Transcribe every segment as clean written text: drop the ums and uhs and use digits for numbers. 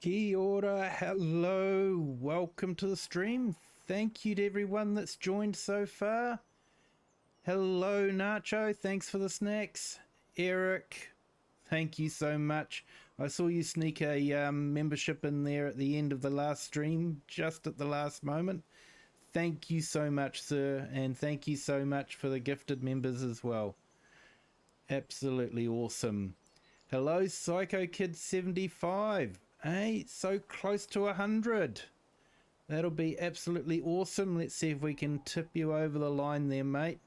Kia ora, hello, welcome to the stream. Thank you to everyone that's joined so far. Hello Nacho, thanks for the snacks. Eric, thank you so much. I saw you sneak a membership in there at the end of the last stream, just at the last moment. Thank you so much, sir, and thank you so much for the gifted members as well. Absolutely awesome. Hello Psycho Kid 75. Hey, so close to 100. That'll be absolutely awesome. Let's see if we can tip you over the line there, mate.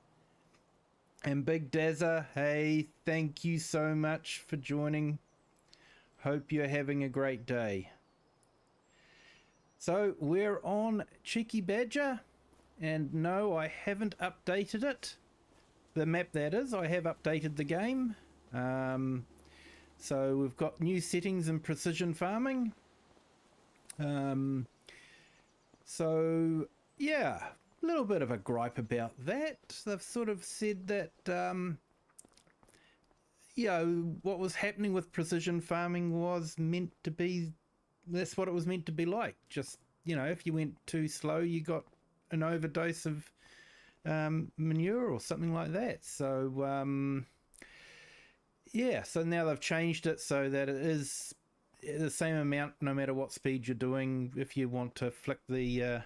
And Big Dazza, hey, thank you so much for joining. Hope you're having a great day. So we're on Cheeky Badger, and no, I haven't updated it. The map, that is. I have updated the game. So we've got new settings in precision farming. So yeah, a little bit of a gripe about that. They've sort of said that, you know, what was happening with precision farming was meant to be, that's what it was meant to be like. Just, you know, if you went too slow, you got an overdose of manure or something like that. So, yeah, so now they've changed it so that it is the same amount no matter what speed you're doing. If you want to flick the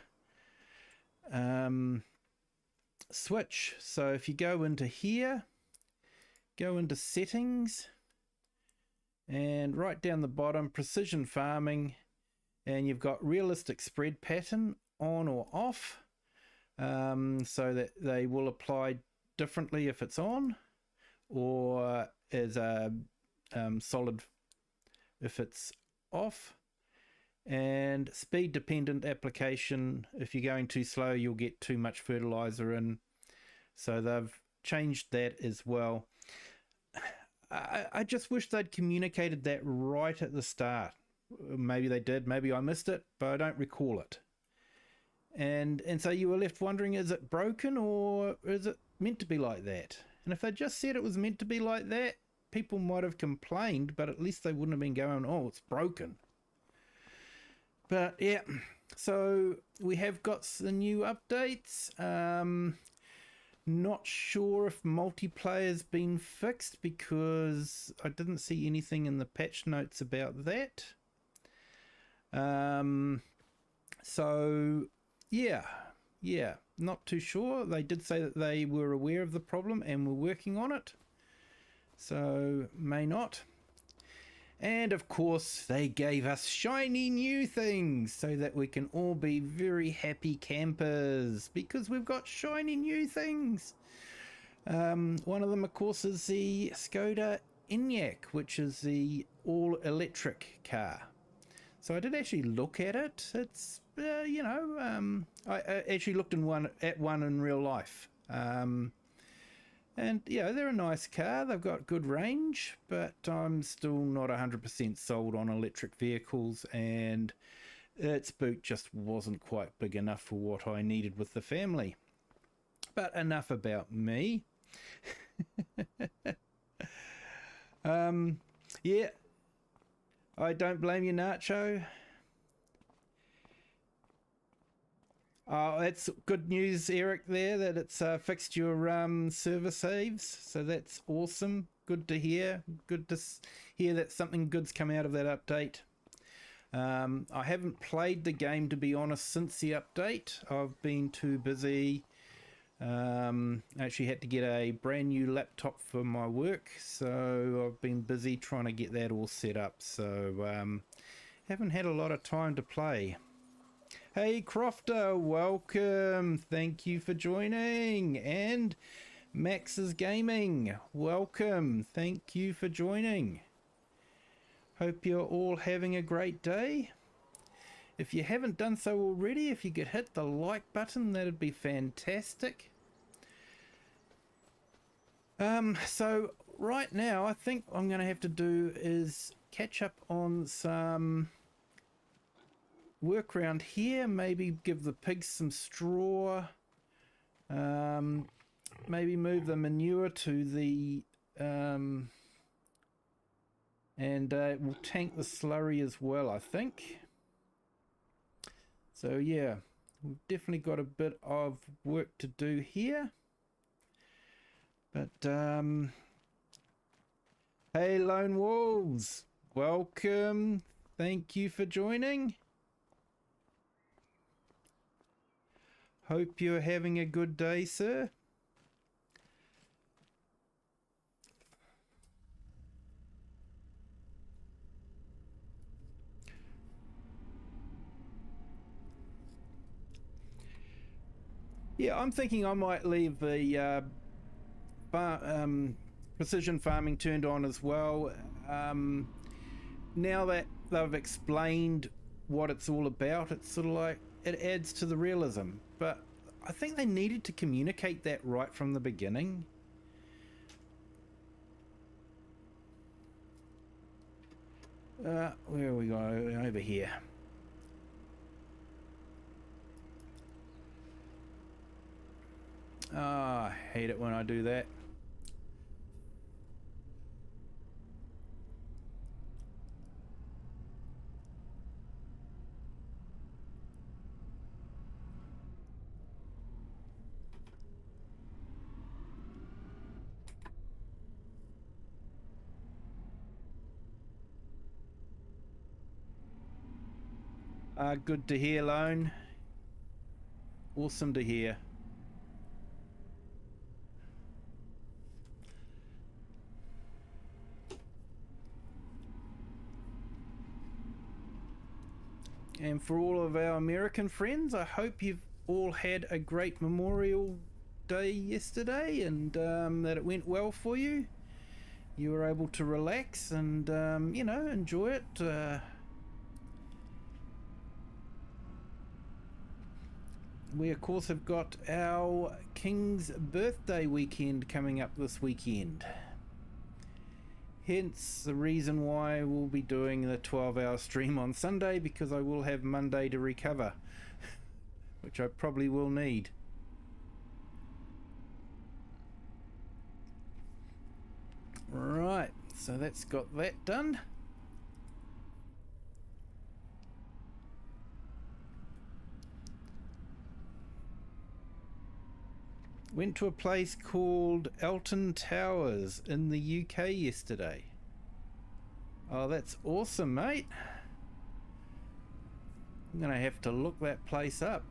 switch, so if you go into here, go into settings, and right down the bottom, precision farming, and you've got realistic spread pattern on or off, so that they will apply differently if it's on, or as a solid if it's off. And speed dependent application, if you're going too slow you'll get too much fertilizer in, so they've changed that as well. I just wish they'd communicated that right at the start. Maybe they did, maybe I missed it, but I don't recall it. And so you were left wondering, is it broken or is it meant to be like that? And if they just said it was meant to be like that, people might have complained, but at least they wouldn't have been going, oh, it's broken. But yeah, so we have got the new updates. Not sure if multiplayer's been fixed because I didn't see anything in the patch notes about that. So yeah, not too sure. They did say that they were aware of the problem and were working on it, so may not. And of course they gave us shiny new things so that we can all be very happy campers because we've got shiny new things. One of them of course is the Skoda Enyaq, which is the all electric car. So I did actually look at it. It's you know, I actually looked at one in real life. And yeah, they're a nice car. They've got good range, but I'm still not 100% sold on electric vehicles, and its boot just wasn't quite big enough for what I needed with the family. But enough about me. Yeah, I don't blame you, Nacho. Oh, that's good news, Eric, there, that it's fixed your server saves. So that's awesome. Good to hear. Good to hear that something good's come out of that update. I haven't played the game, to be honest, since the update. I've been too busy. I actually had to get a brand new laptop for my work, so I've been busy trying to get that all set up. So haven't had a lot of time to play. Hey Crofter, welcome. Thank you for joining. And Max's Gaming, welcome. Thank you for joining. Hope you're all having a great day. If you haven't done so already, if you could hit the like button, that'd be fantastic. So right now, I think what I'm going to have to do is catch up on some work around here. Maybe give the pigs some straw. Maybe move the manure to the And it will tank the slurry as well, I think. So yeah, we've definitely got a bit of work to do here. But hey Lone Wolves, welcome. Thank you for joining. Hope you're having a good day, sir. Yeah, I'm thinking I might leave the precision farming turned on as well. Now that they've explained what it's all about, it's sort of like it adds to the realism. But I think they needed to communicate that right from the beginning. Where are we going? Over here. I hate it when I do that. Good to hear, Lone. Awesome to hear. And for all of our American friends, I hope you've all had a great Memorial Day yesterday, and that it went well for you. You were able to relax and, you know, enjoy it. We, of course, have got our King's birthday weekend coming up this weekend. Hence the reason why we'll be doing the 12-hour stream on Sunday, because I will have Monday to recover, which I probably will need. Right, so that's got that done. Went to a place called Alton Towers in the UK yesterday. Oh, that's awesome, mate. I'm gonna have to look that place up.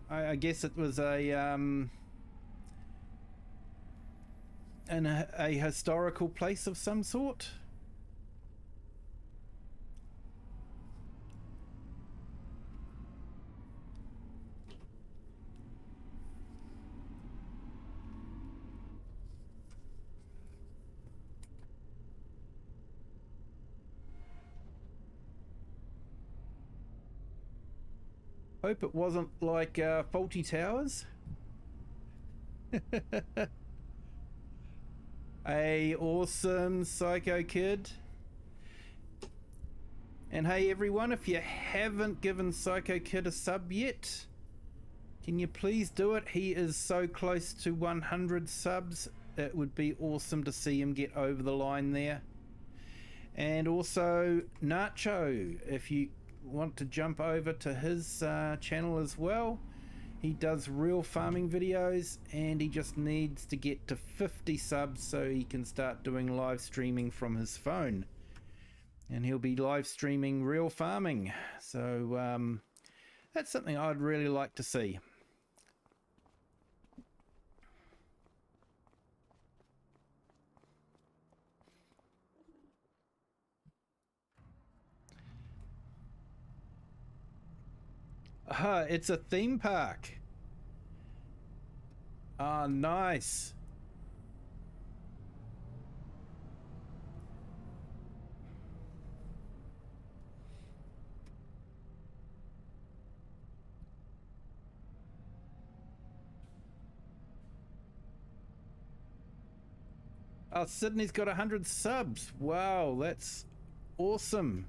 I guess it was a historical place of some sort. Hope it wasn't like Faulty Towers. Hey, awesome Psycho Kid. And hey everyone, if you haven't given Psycho Kid a sub yet, can you please do it? He is so close to 100 subs. It would be awesome to see him get over the line there. And also Nacho, if you want to jump over to his channel as well. He does real farming videos, and he just needs to get to 50 subs so he can start doing live streaming from his phone, and he'll be live streaming real farming. So that's something I'd really like to see. It's a theme park. Ah, nice. Oh, Sydney's got 100 subs. Wow, that's awesome.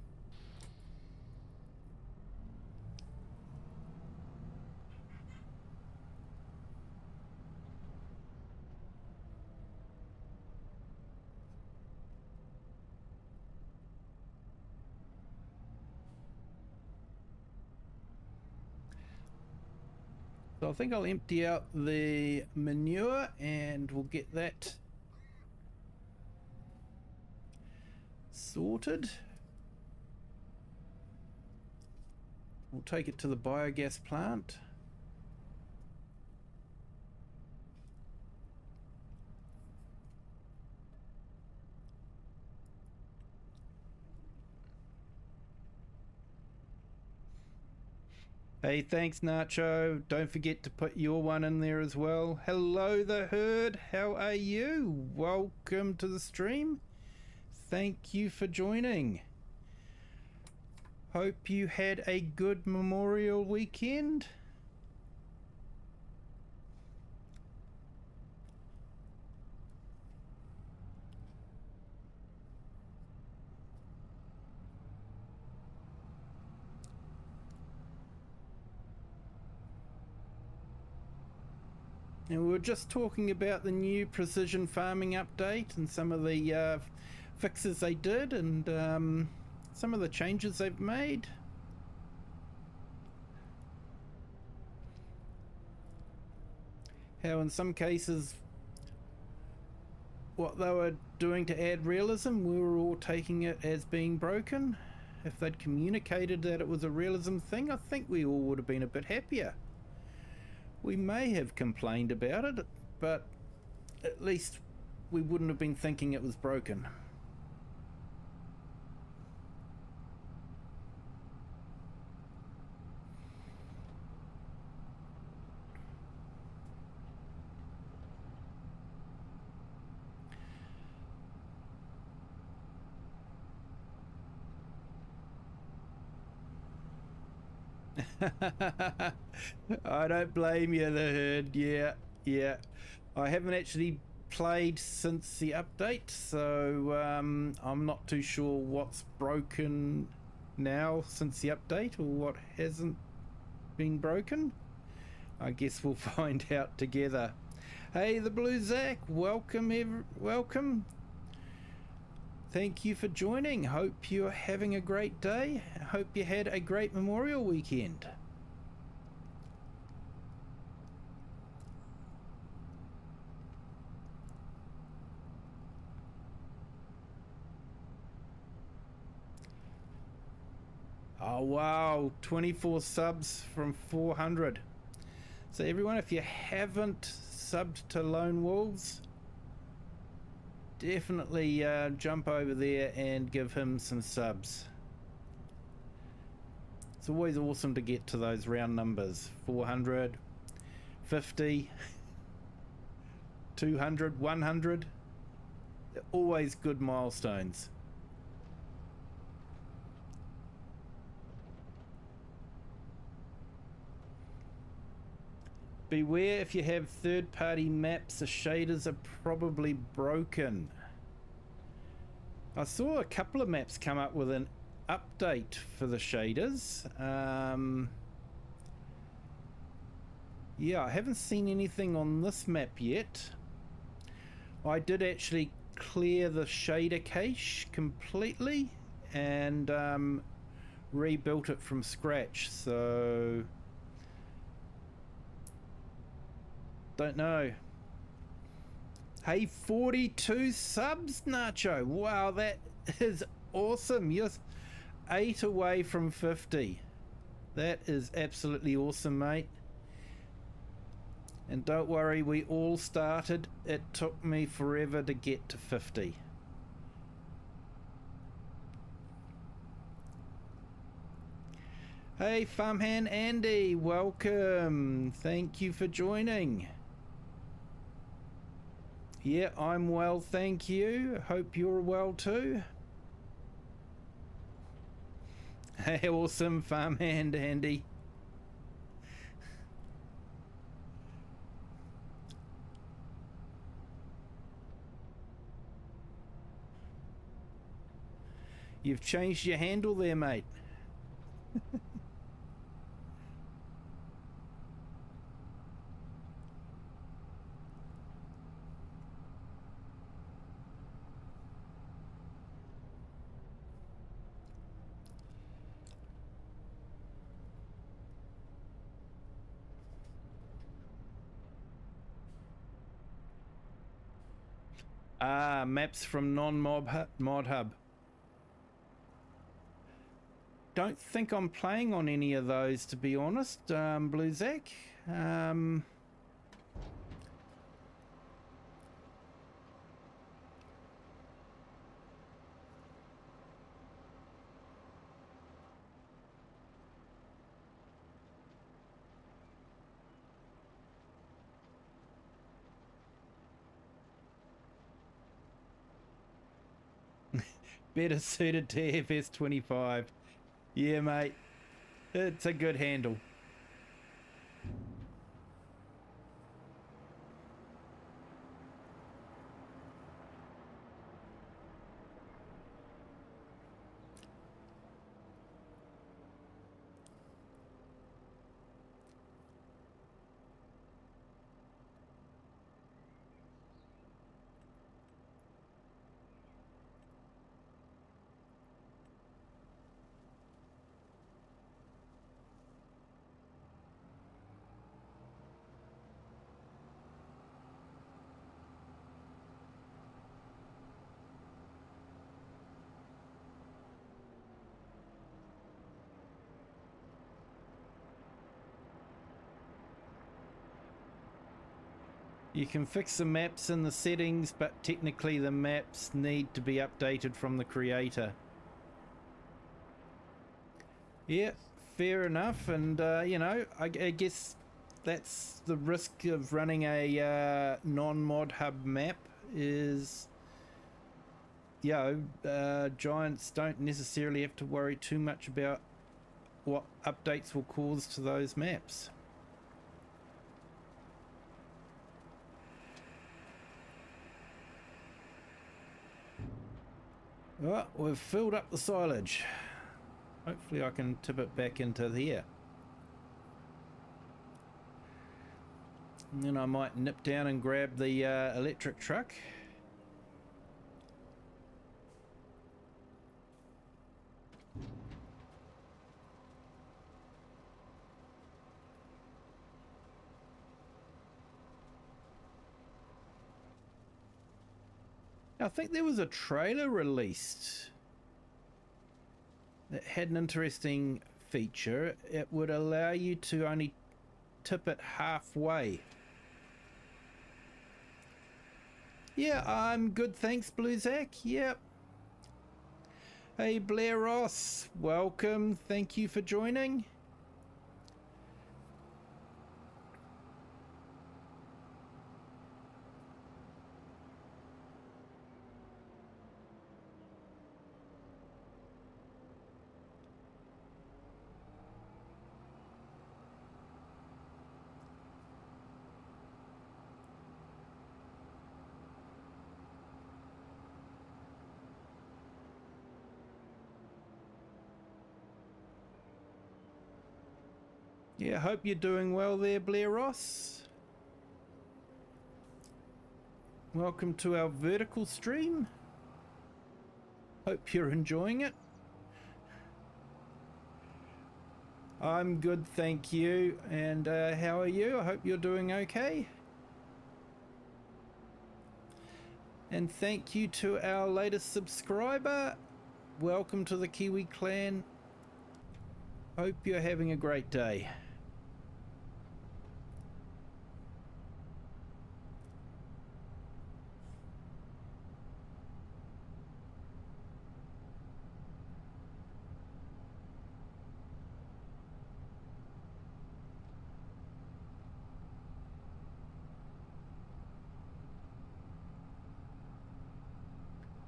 So I think I'll empty out the manure and we'll get that sorted. We'll take it to the biogas plant. Hey, thanks Nacho. Don't forget to put your one in there as well. Hello the herd, how are you? Welcome to the stream. Thank you for joining. Hope you had a good Memorial weekend. And we were just talking about the new precision farming update and some of the fixes they did and some of the changes they've made. How in some cases what they were doing to add realism, we were all taking it as being broken. If they'd communicated that it was a realism thing, I think we all would have been a bit happier. We may have complained about it, but at least we wouldn't have been thinking it was broken. I don't blame you, the herd. Yeah. I haven't actually played since the update, so I'm not too sure what's broken now since the update or what hasn't been broken. I guess we'll find out together. Hey, the Blue Zach, welcome, welcome. Thank you for joining. Hope you're having a great day. Hope you had a great Memorial weekend. Oh wow, 24 subs from 400. So everyone, if you haven't subbed to Lone Wolves, definitely jump over there and give him some subs. It's always awesome to get to those round numbers. 400, 50, 200, 100. They're always good milestones. Beware if you have third-party maps, the shaders are probably broken. I saw a couple of maps come up with an update for the shaders. Yeah, I haven't seen anything on this map yet. I did actually clear the shader cache completely and rebuilt it from scratch, so don't know. Hey, 42 subs, Nacho. Wow, that is awesome. You're 8 away from 50. That is absolutely awesome, mate. And don't worry, we all started. It took me forever to get to 50. Hey, Farmhand Andy, welcome. Thank you for joining. Yeah, I'm well, thank you. Hope you're well too. Hey, awesome, Farmhand Andy. You've changed your handle there, mate. Ah, maps from non-mod hub. Don't think I'm playing on any of those, to be honest, Blue Zack. Better suited to FS25. Yeah, mate. It's a good handle. You can fix the maps in the settings, but technically the maps need to be updated from the creator. Yeah, fair enough. And, you know, I guess that's the risk of running a non-mod hub map is, you know, giants don't necessarily have to worry too much about what updates will cause to those maps. Well, we've filled up the silage. Hopefully I can tip it back into here. And then I might nip down and grab the electric truck. I think there was a trailer released that had an interesting feature. It would allow you to only tip it halfway. Yeah, I'm good, thanks, Blue Zack. Yep. Hey, Blair Ross, welcome. Thank you for joining. Yeah, hope you're doing well there, Blair Ross. Welcome to our vertical stream. Hope you're enjoying it. I'm good, thank you. And how are you? I hope you're doing okay. And thank you to our latest subscriber. Welcome to the Kiwi clan. Hope you're having a great day.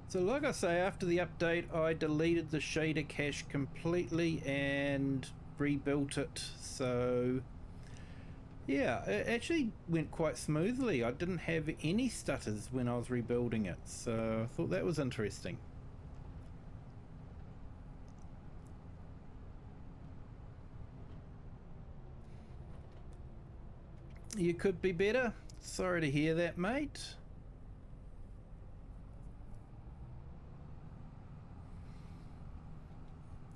So like I say, after the update, I deleted the shader cache completely and rebuilt it. So yeah, it actually went quite smoothly. I didn't have any stutters when I was rebuilding it. So I thought that was interesting. You could be better. Sorry to hear that, mate.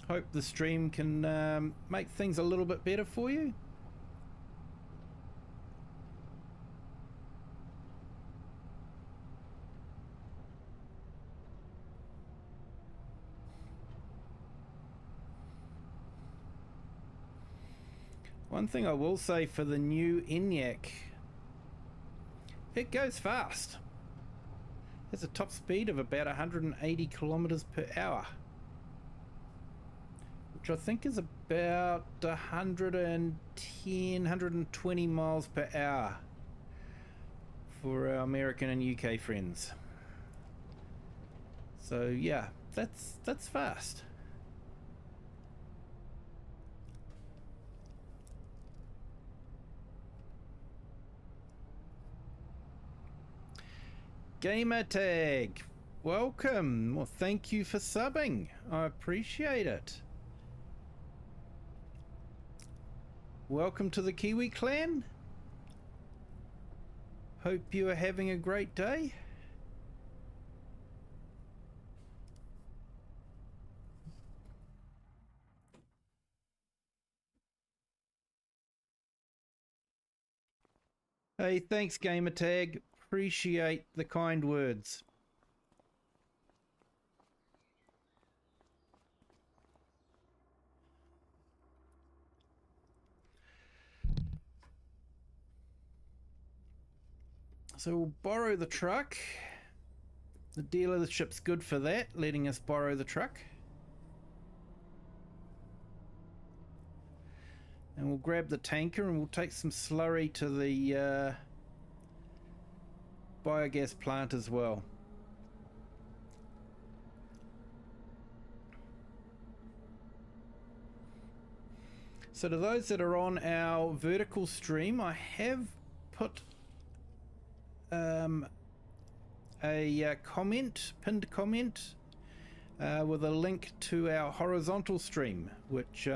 Hope the stream can make things a little bit better for you. One thing I will say for the new ENIAC, it goes fast. It has a top speed of about 180 kilometers per hour, which I think is about 110, 120 miles per hour for our American and UK friends. So yeah, that's fast. Gamertag, welcome. Well, thank you for subbing. I appreciate it. Welcome to the Kiwi clan. Hope you are having a great day. Hey, thanks Gamertag. Appreciate the kind words. So we'll borrow the truck. The dealership's good for that, letting us borrow the truck. And we'll grab the tanker and we'll take some slurry to the biogas plant as well. So to those that are on our vertical stream, I have put a pinned comment with a link to our horizontal stream, which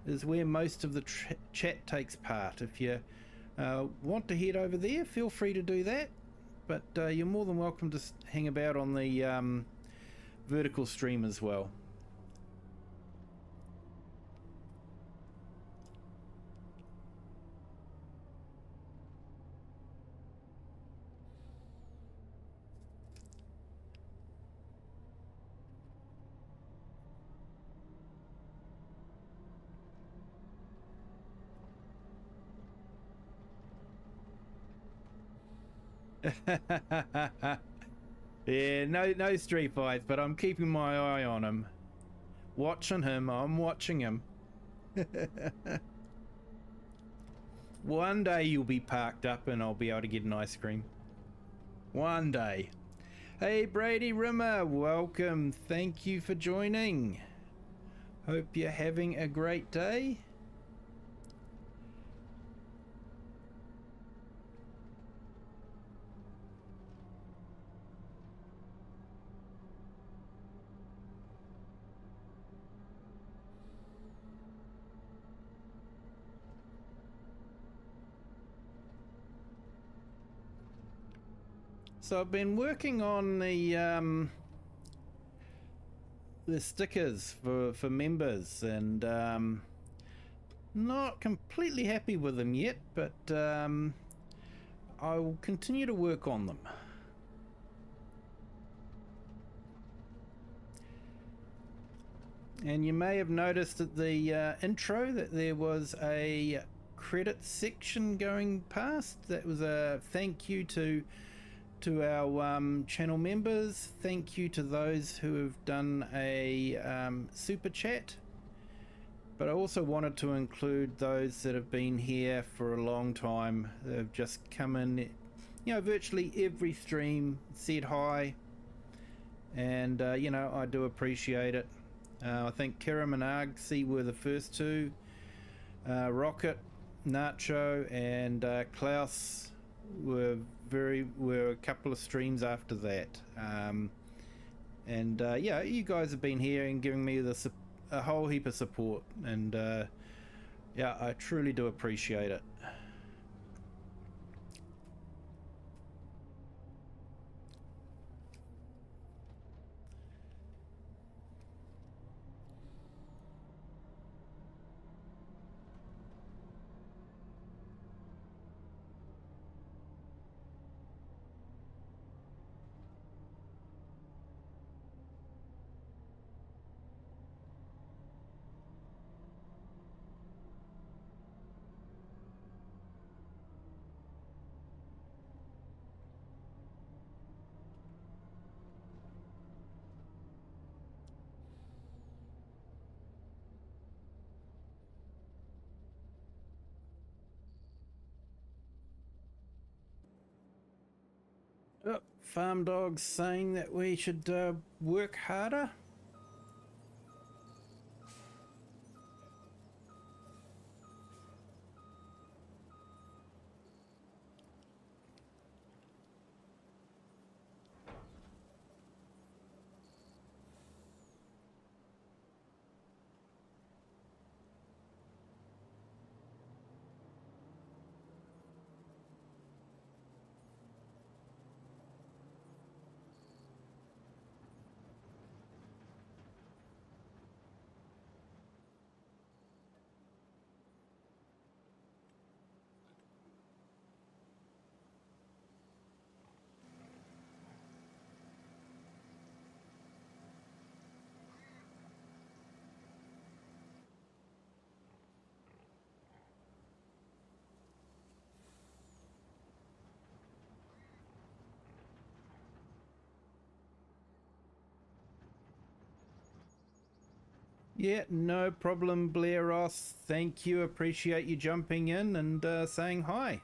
is where most of the chat takes part. If you want to head over there, feel free to do that, but you're more than welcome to hang about on the vertical stream as well. Yeah, no street fights, but I'm keeping my eye on him. Watching him, I'm watching him. One day you'll be parked up and I'll be able to get an ice cream. One day. Hey Brady Rimmer, welcome. Thank you for joining. Hope you're having a great day. So I've been working on the stickers for members, and not completely happy with them yet, but I will continue to work on them. And you may have noticed at the intro that there was a credit section going past. That was a thank you to our channel members. Thank you to those who have done a super chat, but I also wanted to include those that have been here for a long time. They've just come in, you know, virtually every stream, said hi, and you know, I do appreciate it. I think Kiram and Argsy were the first two. Rocket, Nacho, and Klaus were a couple of streams after that, and yeah, you guys have been here and giving me a whole heap of support, and yeah, I truly do appreciate it. Oh, farm dogs saying that we should work harder. Yeah, no problem, Blair Ross. Thank you. Appreciate you jumping in and saying hi.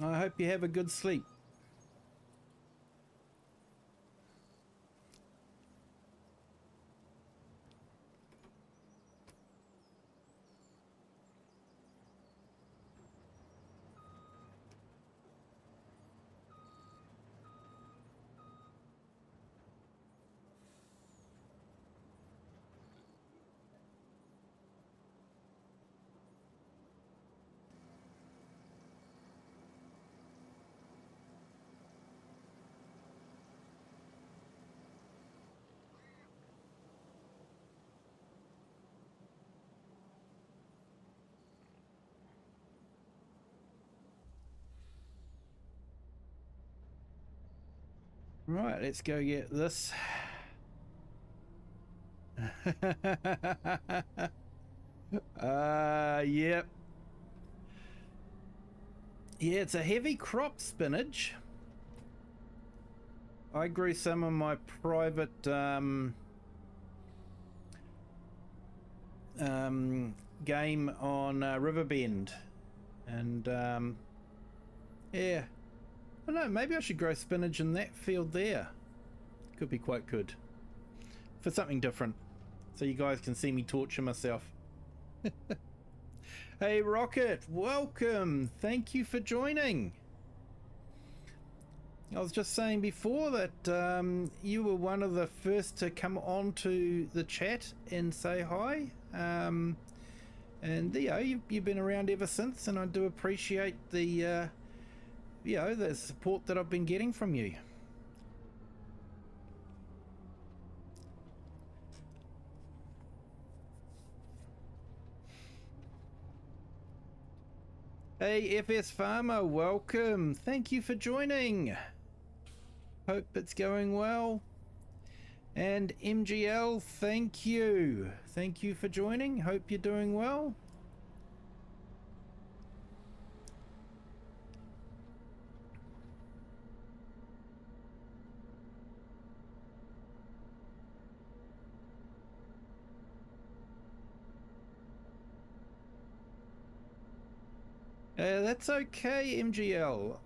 I hope you have a good sleep. Right, let's go get this. Yep. Yeah, it's a heavy crop, spinach. I grew some of my private game on Riverbend, and yeah, I don't know, maybe I should grow spinach in that field there. Could be quite good for something different, so you guys can see me torture myself. Hey Rocket, welcome, thank you for joining. I was just saying before that you were one of the first to come onto the chat and say hi, and you know, you've been around ever since, and I do appreciate the you know, the support that I've been getting from you. Hey FS Farmer, welcome, thank you for joining. Hope it's going well. And MGL, thank you for joining, hope you're doing well. That's okay, MGL.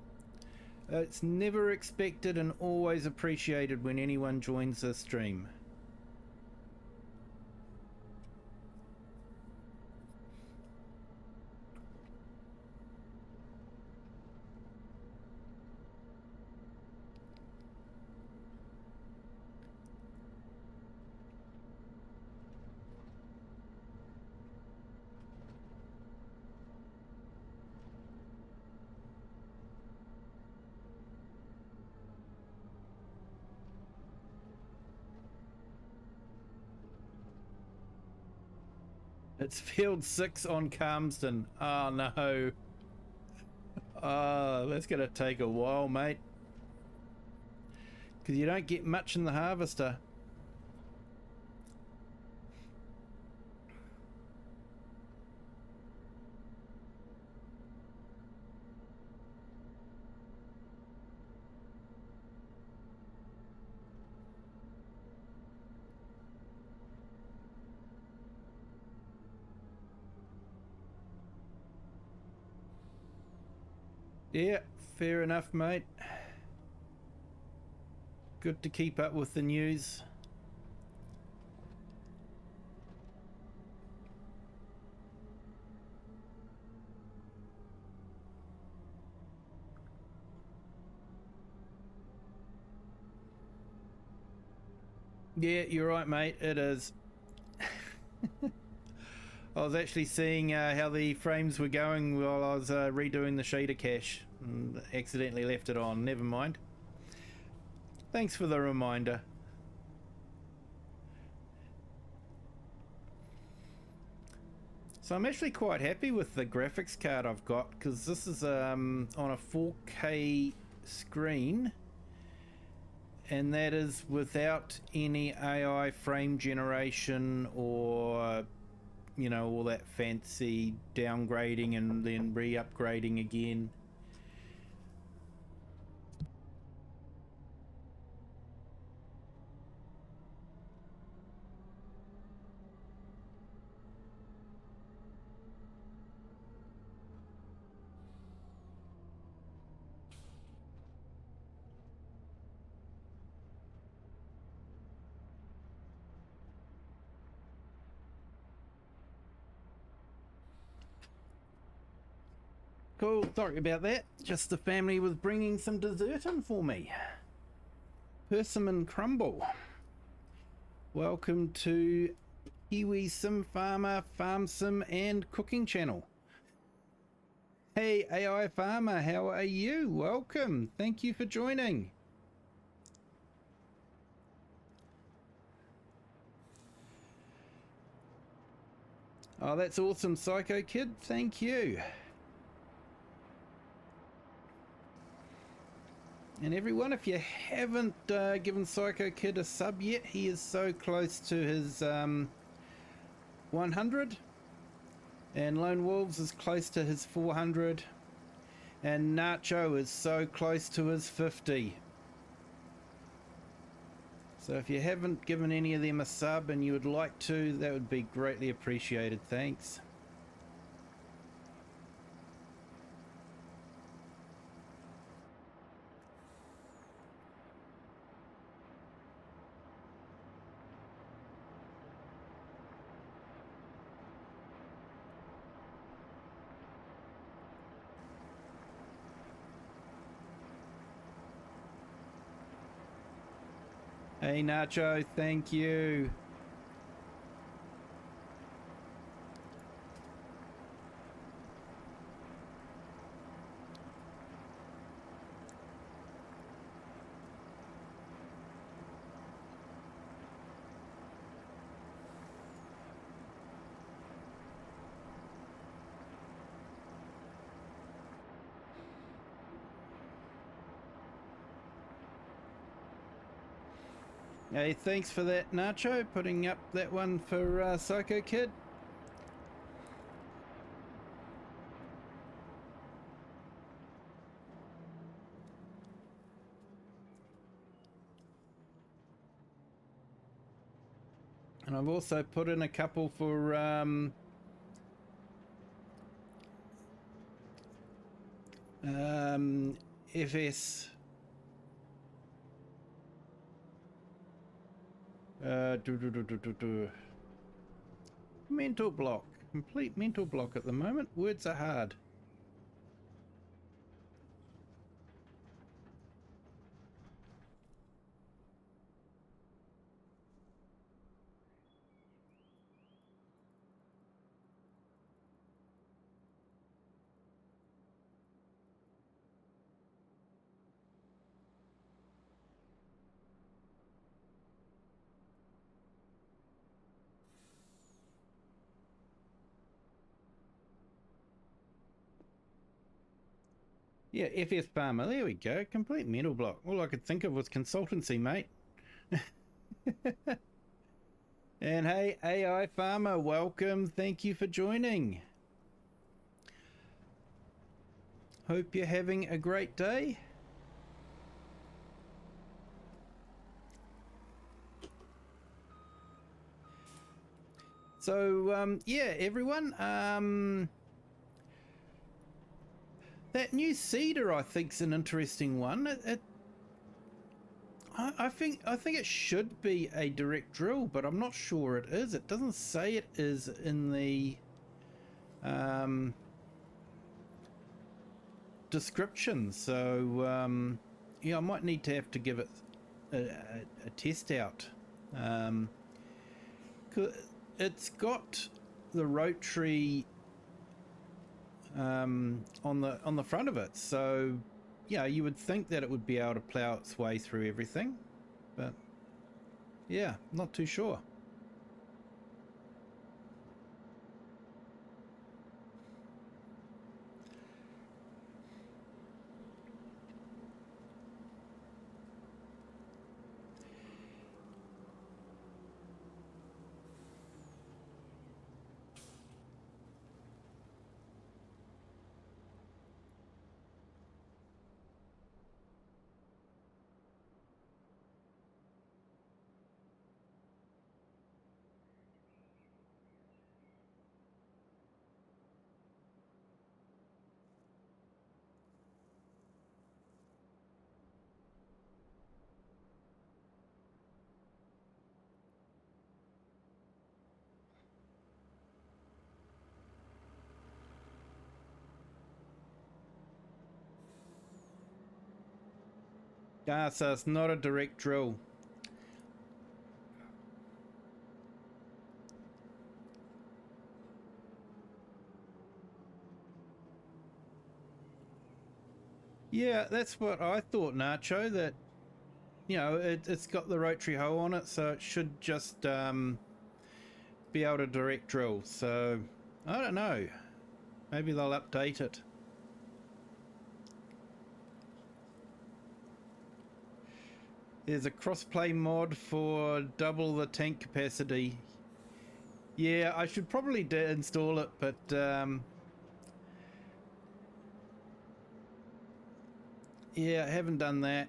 It's never expected and always appreciated when anyone joins the stream. It's field 6 on Calmsden. Oh no. Oh, that's gonna take a while, mate. Because you don't get much in the harvester. Yeah, fair enough, mate. Good to keep up with the news. Yeah, you're right, mate. It is. I was actually seeing how the frames were going while I was redoing the shader cache and accidentally left it on. Never mind. Thanks for the reminder. So I'm actually quite happy with the graphics card I've got, because this is on a 4K screen, and that is without any AI frame generation or, you know, all that fancy downgrading and then re-upgrading again. Cool, sorry about that. Just the family was bringing some dessert in for me. Persimmon crumble. Welcome to Kiwi Sim Farmer, Farm Sim and Cooking Channel. Hey AI Farmer, how are you? Welcome. Thank you for joining. Oh, that's awesome, Psycho Kid. Thank you. And everyone, if you haven't given Psycho Kid a sub yet, he is so close to his 100. And Lone Wolves is close to his 400. And Nacho is so close to his 50. So if you haven't given any of them a sub and you would like to, that would be greatly appreciated. Thanks. Hey Nacho, thank you. Hey, thanks for that, Nacho, putting up that one for Psycho Kid. And I've also put in a couple for FS. Mental block. Complete mental block at the moment. Words are hard. Yeah, FS Farmer. There we go. Complete mental block. All I could think of was consultancy, mate. And hey, AI Farmer, welcome. Thank you for joining. Hope you're having a great day. So, yeah, everyone, That new seeder, I think, is an interesting one. I think it should be a direct drill, but I'm not sure it is. It doesn't say it is in the description. So yeah, I might need to have to give it a test out. It's got the rotary on the front of it, so yeah, you would think that it would be able to plow its way through everything, but yeah, not too sure. Ah, so it's not a direct drill. Yeah, that's what I thought, Nacho, that, you know, it's got the rotary hoe on it, so it should just be able to direct drill. So I don't know, maybe they'll update it. There's a crossplay mod for double the tank capacity. Yeah, I should probably install it, but yeah, I haven't done that.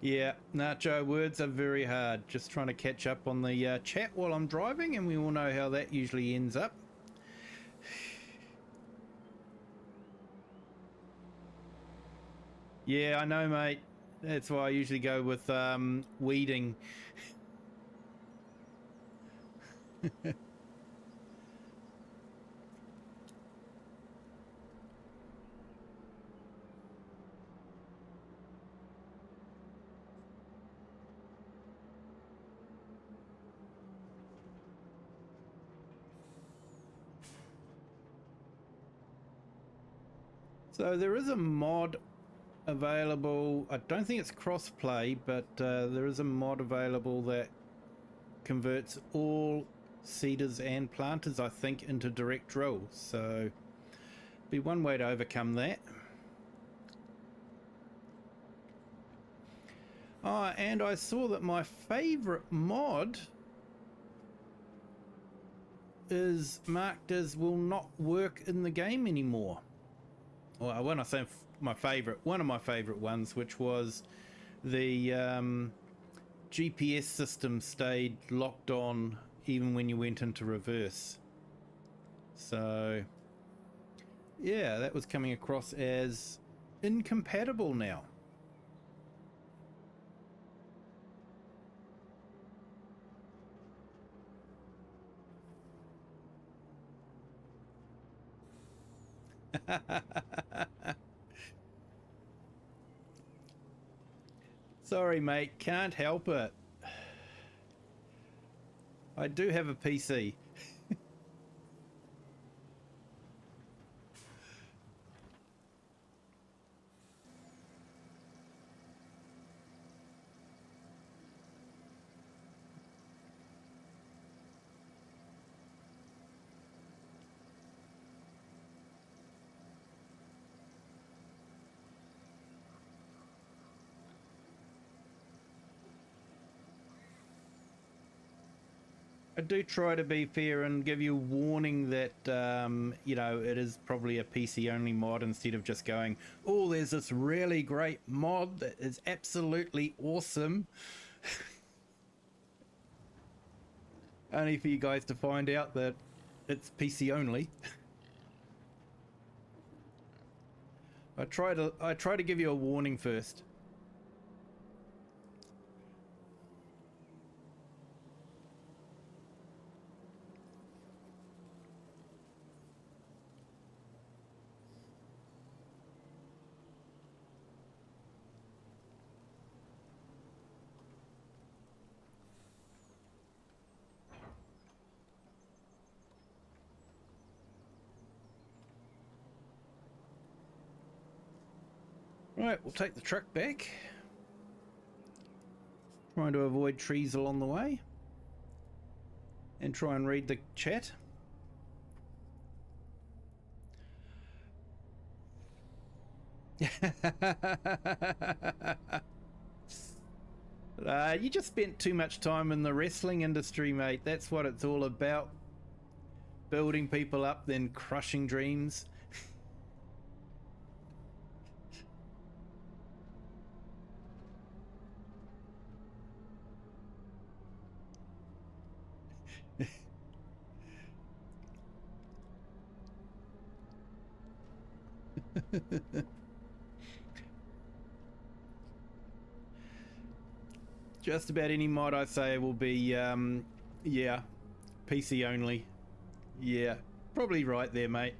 Yeah, Nacho, words are very hard. Just trying to catch up on the chat while I'm driving, and we all know how that usually ends up. Yeah, I know, mate. That's why I usually go with weeding. So there is a mod available. I don't think it's cross-play, but there is a mod available that converts all seeders and planters, I think, into direct drill. So be one way to overcome that. Oh, and I saw that my favorite mod is marked as will not work in the game anymore. Well, when I say my favorite, one of my favorite ones, which was the GPS system stayed locked on even when you went into reverse. So yeah, that was coming across as incompatible now. Sorry, mate, can't help it. I do have a PC. I do try to be fair and give you a warning that, you know, it is probably a PC only mod instead of just going, oh, there's this really great mod that is absolutely awesome. Only for you guys to find out that it's PC only. I try to give you a warning first. Right, we'll take the truck back. Trying to avoid trees along the way. And try and read the chat. You just spent too much time in the wrestling industry, mate. That's what it's all about. Building people up, then crushing dreams. Just about any mod I say will be, yeah, PC only. Yeah, probably right there, mate.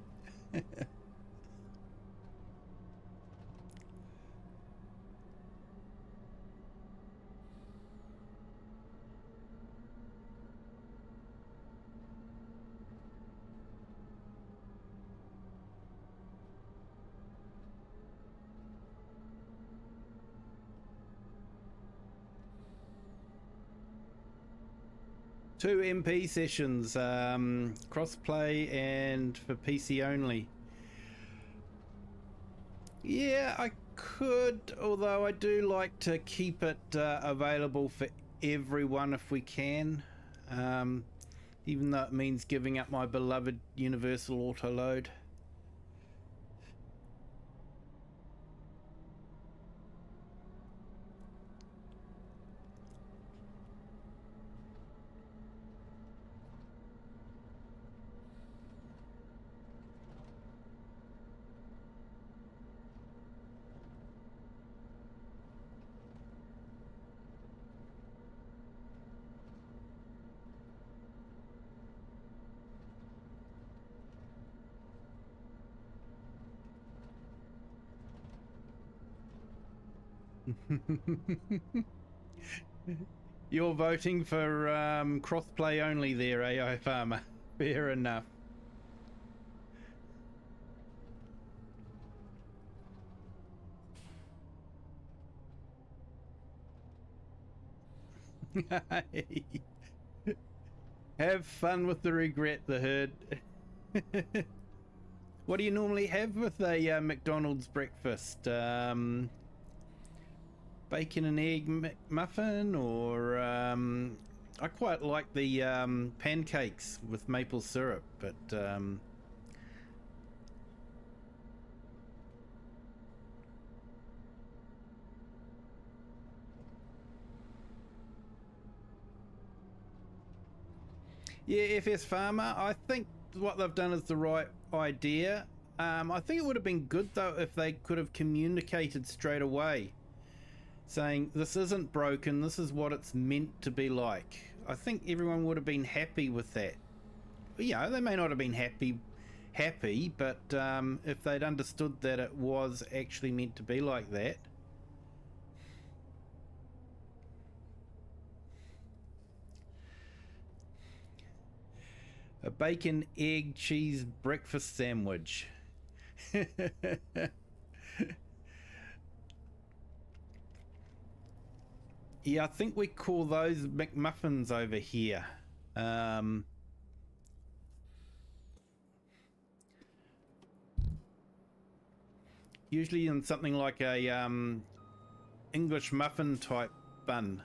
Two MP sessions, crossplay and for PC only. Yeah, I could, although I do like to keep it available for everyone if we can, even though it means giving up my beloved universal auto load. You're voting for crossplay only there, AI Farmer. Fair enough. Have fun with the regret, the herd. What do you normally have with a McDonald's breakfast? Bacon and egg muffin, or I quite like the pancakes with maple syrup, but yeah, FS Farmer, I think what they've done is the right idea. I think it would have been good though if they could have communicated straight away, saying this isn't broken, this is what it's meant to be like. I think everyone would have been happy with that. You know, they may not have been happy, but if they'd understood that it was actually meant to be like that. A bacon, egg, cheese breakfast sandwich. Yeah, I think we call those McMuffins over here. Usually in something like a English muffin type bun.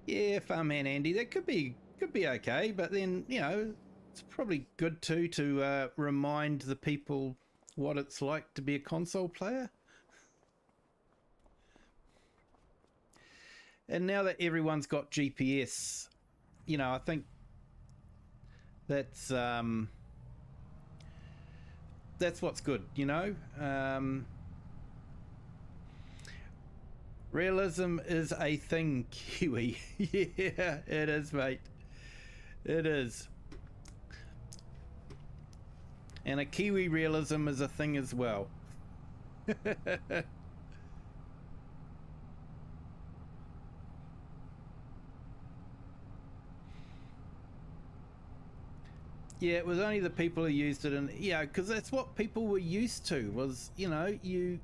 Yeah, Farmhand Andy, that could be okay, but then, you know, it's probably good too to remind the people what it's like to be a console player. And now that everyone's got GPS, you know, I think that's what's good, you know. Realism is a thing, Kiwi. Yeah, it is, mate. It is. And a Kiwi realism is a thing as well. Yeah, it was only the people who used it, and yeah, because that's what people were used to. Was, you know, you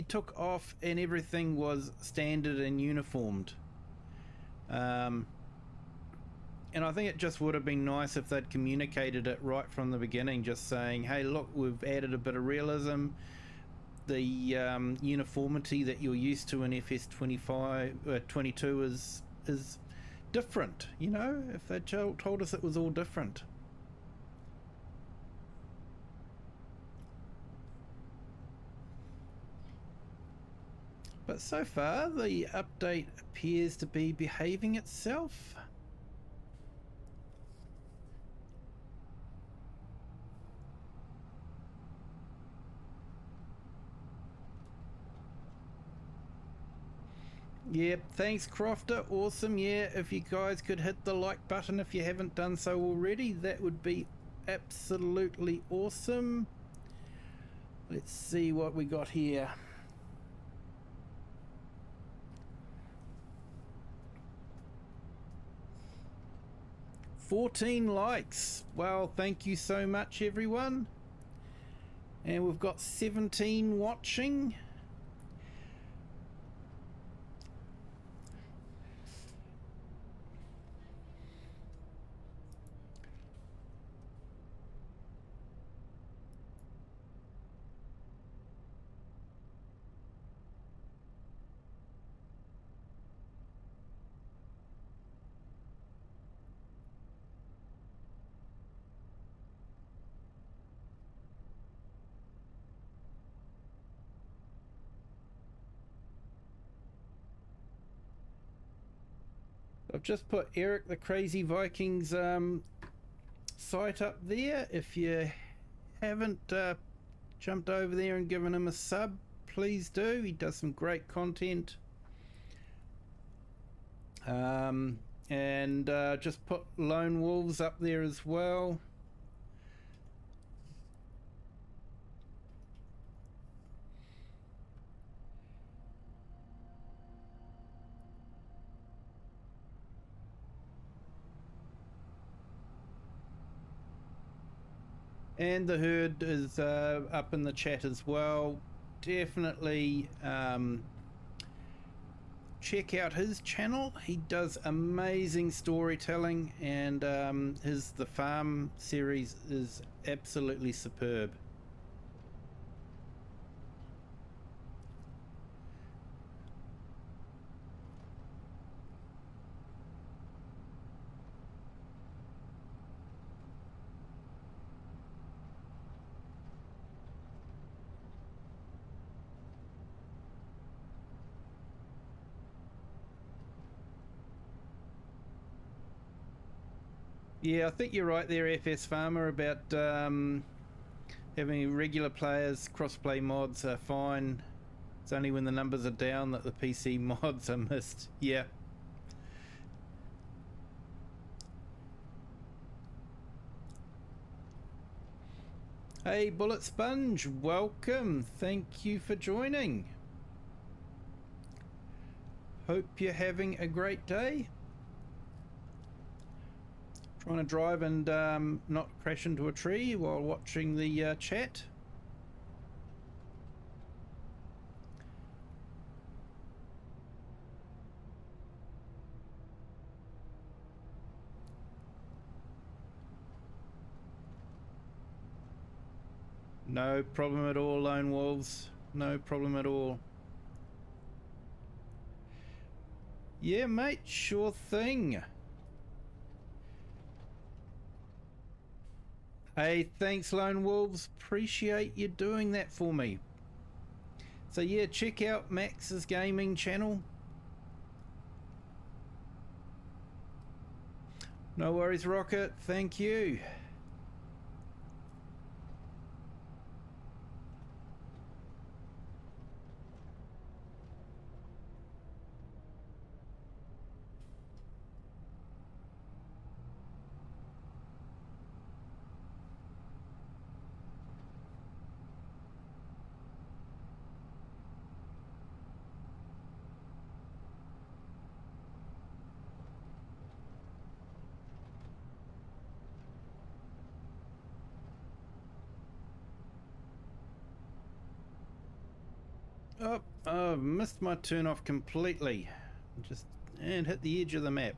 took off and everything was standard and uniformed. And I think it just would have been nice if they'd communicated it right from the beginning, just saying, hey, look, we've added a bit of realism. The uniformity that you're used to in FS25 22 is different, you know, if they told us it was all different. But so far, the update appears to be behaving itself. Yep, thanks Crofter, awesome. Yeah, if you guys could hit the like button if you haven't done so already, that would be absolutely awesome. Let's see what we got here. $14 likes. Well, thank you so much, everyone. And we've got 17 watching. I've just put Eric the Crazy Vikings site up there. If you haven't jumped over there and given him a sub, please do. He does some great content. And just put Lone Wolves up there as well. And the herd is up in the chat as well. Definitely check out his channel. He does amazing storytelling, and the farm series is absolutely superb. Yeah, I think you're right there, FS Farmer, about having regular players. Crossplay mods are fine. It's only when the numbers are down that the PC mods are missed. Yeah. Hey, Bullet Sponge, welcome. Thank you for joining. Hope you're having a great day. Trying to drive and not crash into a tree while watching the chat. No problem at all, Lone Wolves. No problem at all. Yeah, mate, sure thing. Hey, thanks, Lone Wolves. Appreciate you doing that for me. So yeah, check out Max's gaming channel. No worries, Rocket. Thank you. Oh, I've missed my turn off completely. And hit the edge of the map.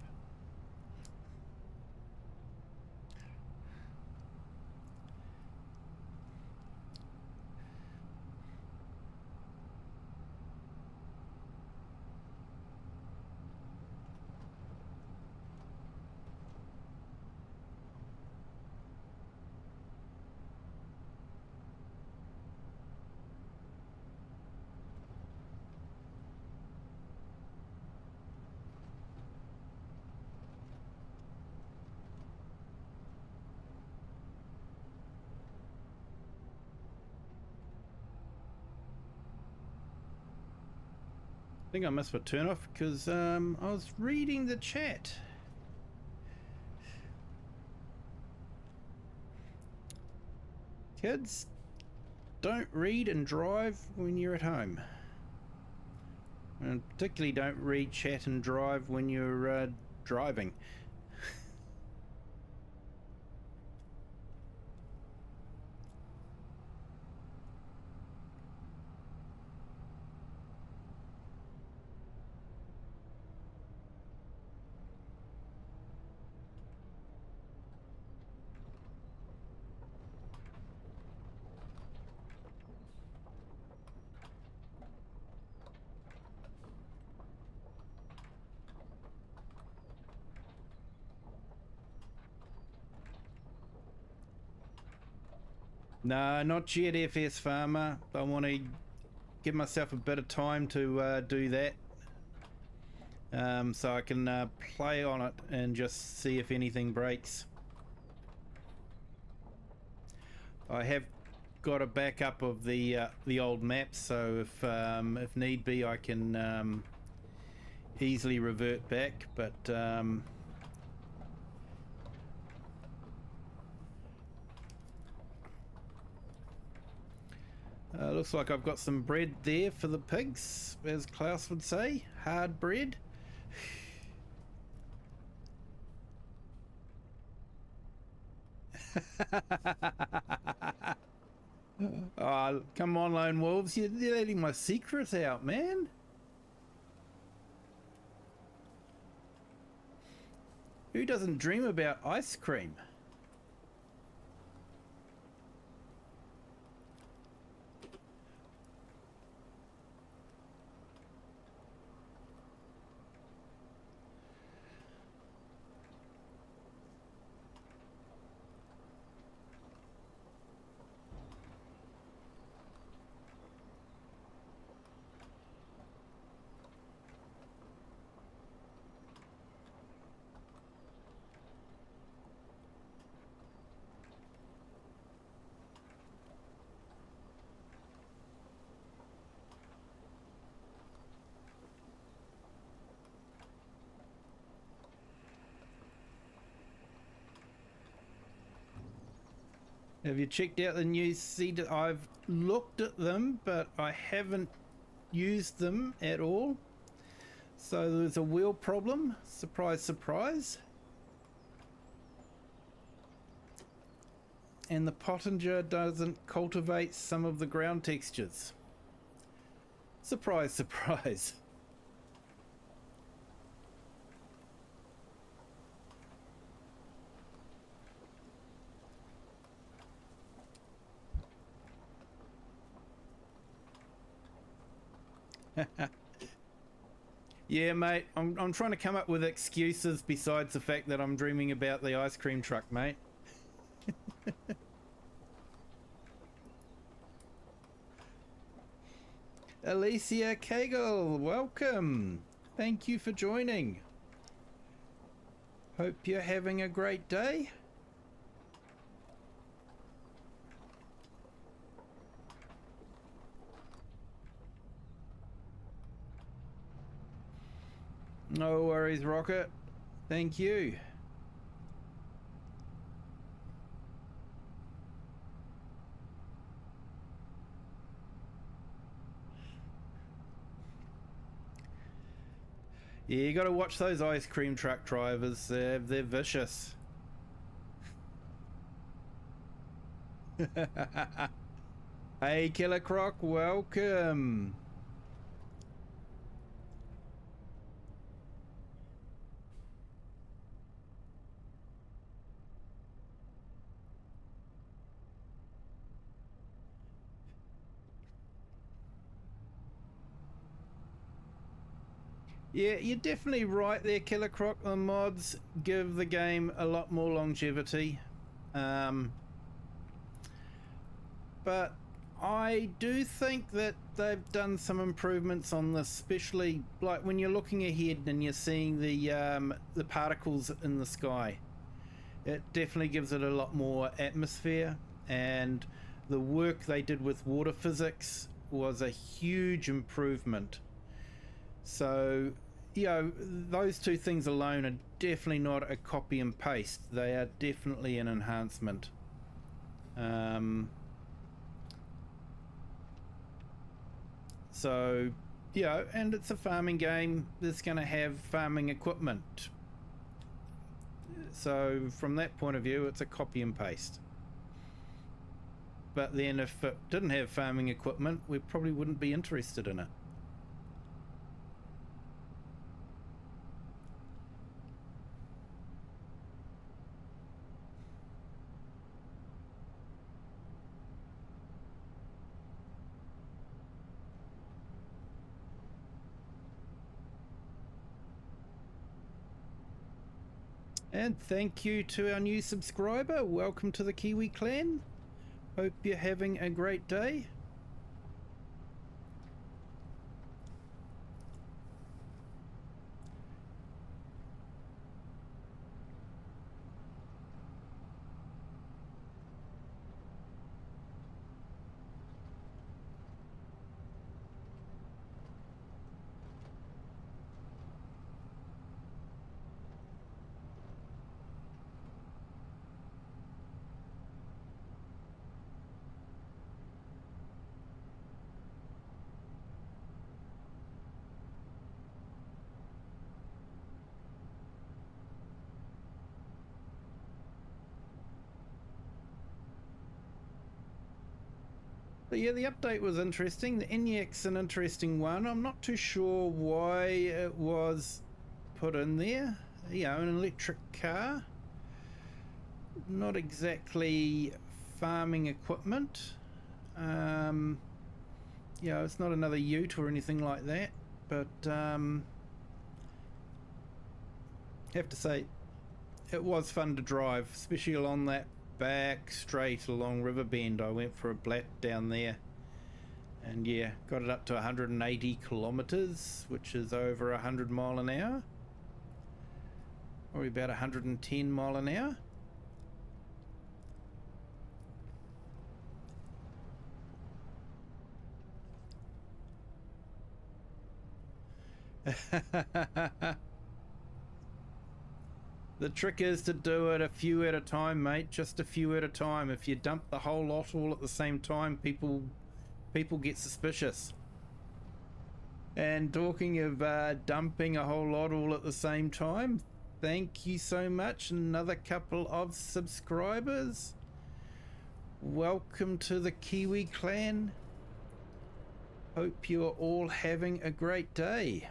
I think I missed my turn off because I was reading the chat. Kids, don't read and drive when you're at home. And particularly don't read chat and drive when you're driving. No, not yet, FS Farmer. I want to give myself a bit of time to do that. So I can play on it and just see if anything breaks. I have got a backup of the old maps, so if need be, I can easily revert back. But looks like I've got some bread there for the pigs, as Klaus would say. Hard bread. Oh, come on, Lone Wolves. You're letting my secret out, man. Who doesn't dream about ice cream? Have you checked out the new seed? I've looked at them, but I haven't used them at all. So there's a wheel problem. Surprise, surprise. And the Pottinger doesn't cultivate some of the ground textures. Surprise, surprise. Yeah, mate, I'm trying to come up with excuses besides the fact that I'm dreaming about the ice cream truck, mate. Alicia Cagle, welcome. Thank you for joining. Hope you're having a great day. No worries, Rocket. Thank you. Yeah, you got to watch those ice cream truck drivers. They're vicious. Hey, Killer Croc, welcome. Yeah, you're definitely right there, Killer Croc. The mods give the game a lot more longevity. But I do think that they've done some improvements on this, especially like when you're looking ahead and you're seeing the particles in the sky. It definitely gives it a lot more atmosphere, and the work they did with water physics was a huge improvement. So, you know, those two things alone are definitely not a copy and paste. They are definitely an enhancement. So, you know, and it's a farming game that's going to have farming equipment. So, from that point of view, it's a copy and paste. But then if it didn't have farming equipment, we probably wouldn't be interested in it. And thank you to our new subscriber. Welcome to the Kiwi clan. Hope you're having a great day. But yeah, the update was interesting. The ENIAC's an interesting one. I'm not too sure why it was put in there. You know, an electric car. Not exactly farming equipment. You know, it's not another ute or anything like that. But have to say, it was fun to drive, especially along that back straight along Riverbend. I went for a blat down there, and yeah, got it up to 180 kilometers, which is over 100 mile an hour, or about 110 mile an hour. The trick is to do it a few at a time, mate. Just a few at a time. If you dump the whole lot all at the same time, people get suspicious. And talking of dumping a whole lot all at the same time, thank you so much. Another couple of subscribers. Welcome to the Kiwi clan. Hope you're all having a great day.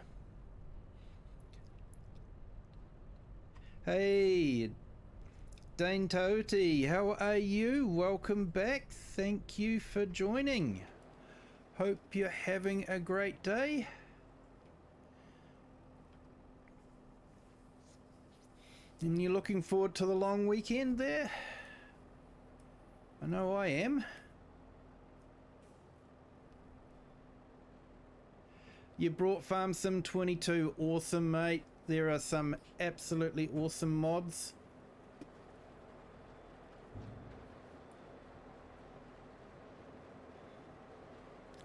Hey, Dane Toti, how are you? Welcome back. Thank you for joining. Hope you're having a great day. And you're looking forward to the long weekend there? I know I am. You brought Farm Sim 22. Awesome, mate. There are some absolutely awesome mods.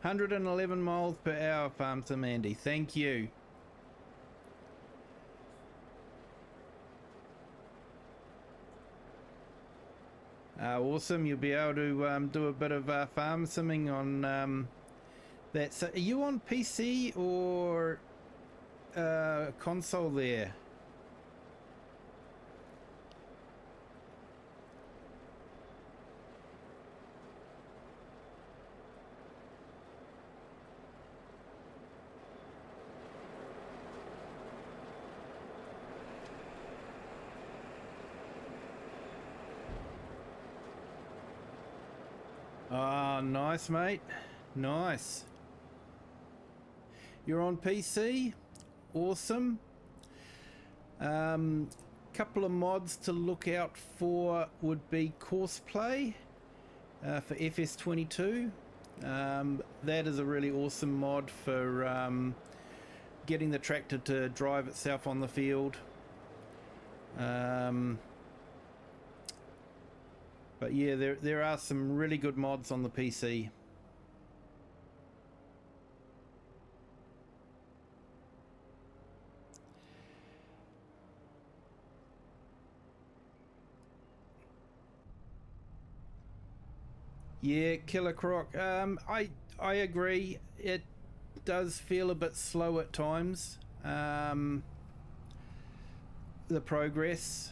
$111 miles per hour, Farm Sim Andy. Thank you. Awesome. You'll be able to do a bit of farm simming on that. So are you on PC or console there? Oh, nice, mate. Nice. You're on PC? Awesome. Couple of mods to look out for would be Courseplay for FS22. That is a really awesome mod for getting the tractor to drive itself on the field. But yeah, there are some really good mods on the PC. Yeah, Killer Croc. I agree. It does feel a bit slow at times. The progress.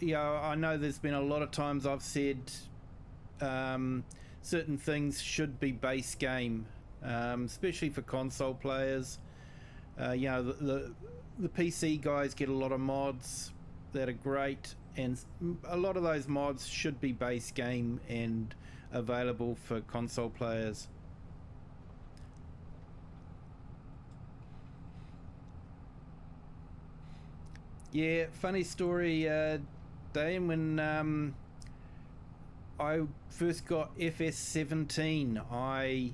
Yeah, I know there's been a lot of times I've said certain things should be base game, especially for console players. You know, the PC guys get a lot of mods that are great, and a lot of those mods should be base game and available for console players. Yeah, funny story, Dane, when I first got FS17, I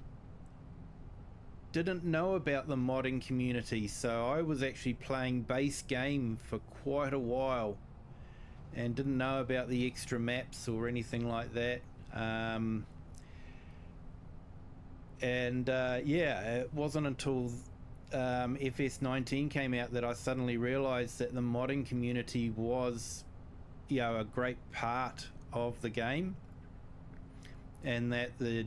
didn't know about the modding community, so I was actually playing base game for quite a while and didn't know about the extra maps or anything like that. Yeah, it wasn't until FS19 came out that I suddenly realized that the modding community was, you know, a great part of the game, and that the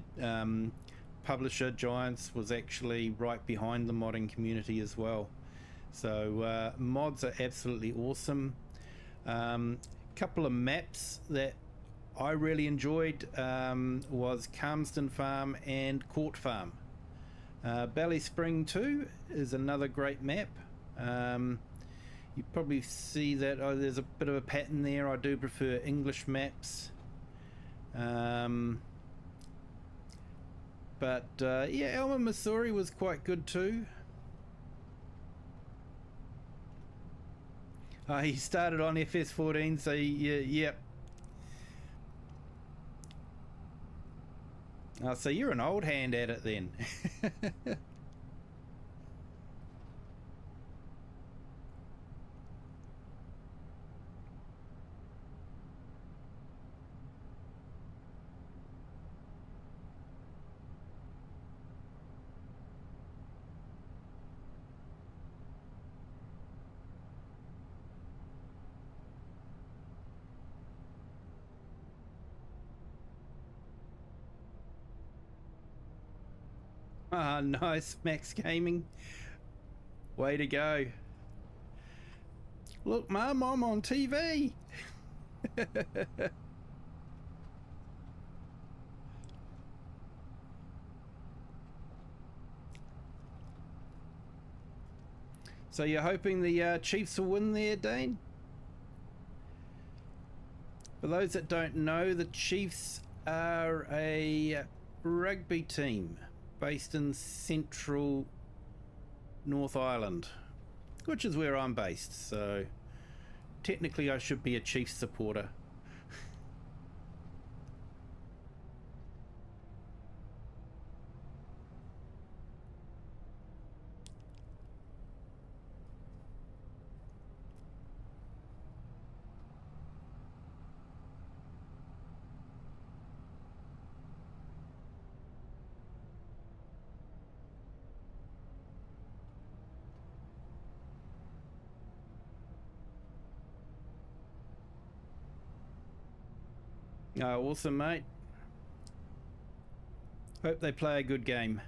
publisher Giants was actually right behind the modding community as well. So mods are absolutely awesome. Couple of maps that I really enjoyed was Calmsden Farm and Court Farm. Bally Spring 2 is another great map. You probably see that there's a bit of a pattern there. I do prefer English maps. Yeah, Elmer, Missouri was quite good too. He started on FS14, so yep. Oh, so you're an old hand at it then. Ah, nice, Max Gaming. Way to go. Look, Mum, I'm on TV. So you're hoping the Chiefs will win there, Dane? For those that don't know, the Chiefs are a rugby team based in central North Island, which is where I'm based. So technically I should be a Chiefs supporter. Oh, awesome, mate. Hope they play a good game.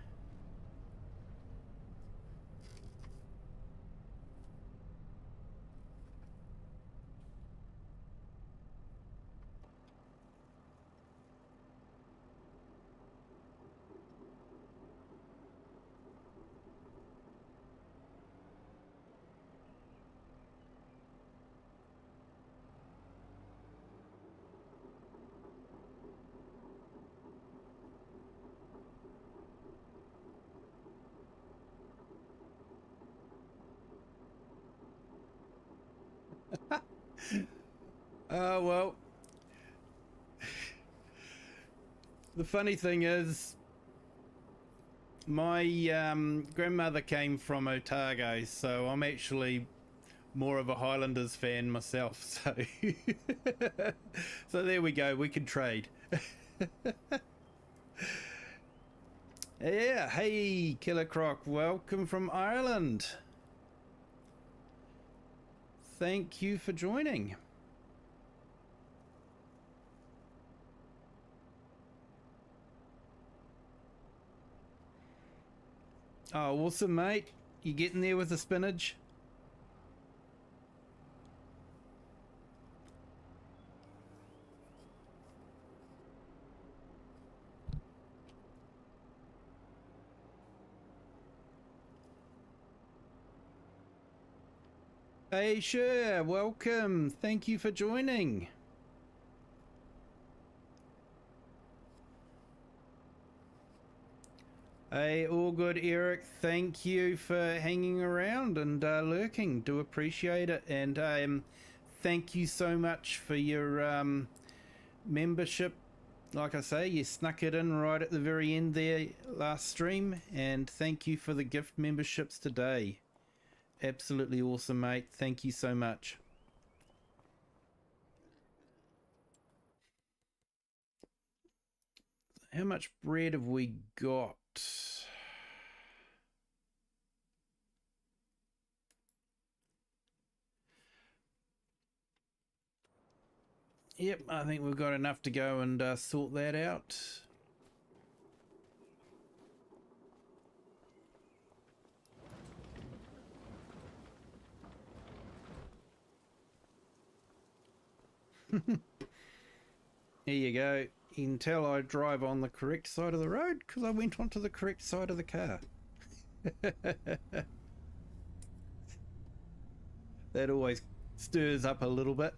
Oh, well. The funny thing is, my grandmother came from Otago, so I'm actually more of a Highlanders fan myself. So, so there we go. We can trade. Yeah. Hey, Killer Croc. Welcome from Ireland. Thank you for joining. Oh, awesome, mate. You getting there with the spinach? Hey, sure. Welcome. Thank you for joining. Hey, all good, Eric. Thank you for hanging around and lurking. Do appreciate it. And thank you so much for your membership. Like I say, you snuck it in right at the very end there last stream. And thank you for the gift memberships today. Absolutely awesome, mate. Thank you so much. How much bread have we got? Yep, I think we've got enough to go and sort that out. Here you go. You can tell I drive on the correct side of the road because I went onto the correct side of the car. That always stirs up a little bit.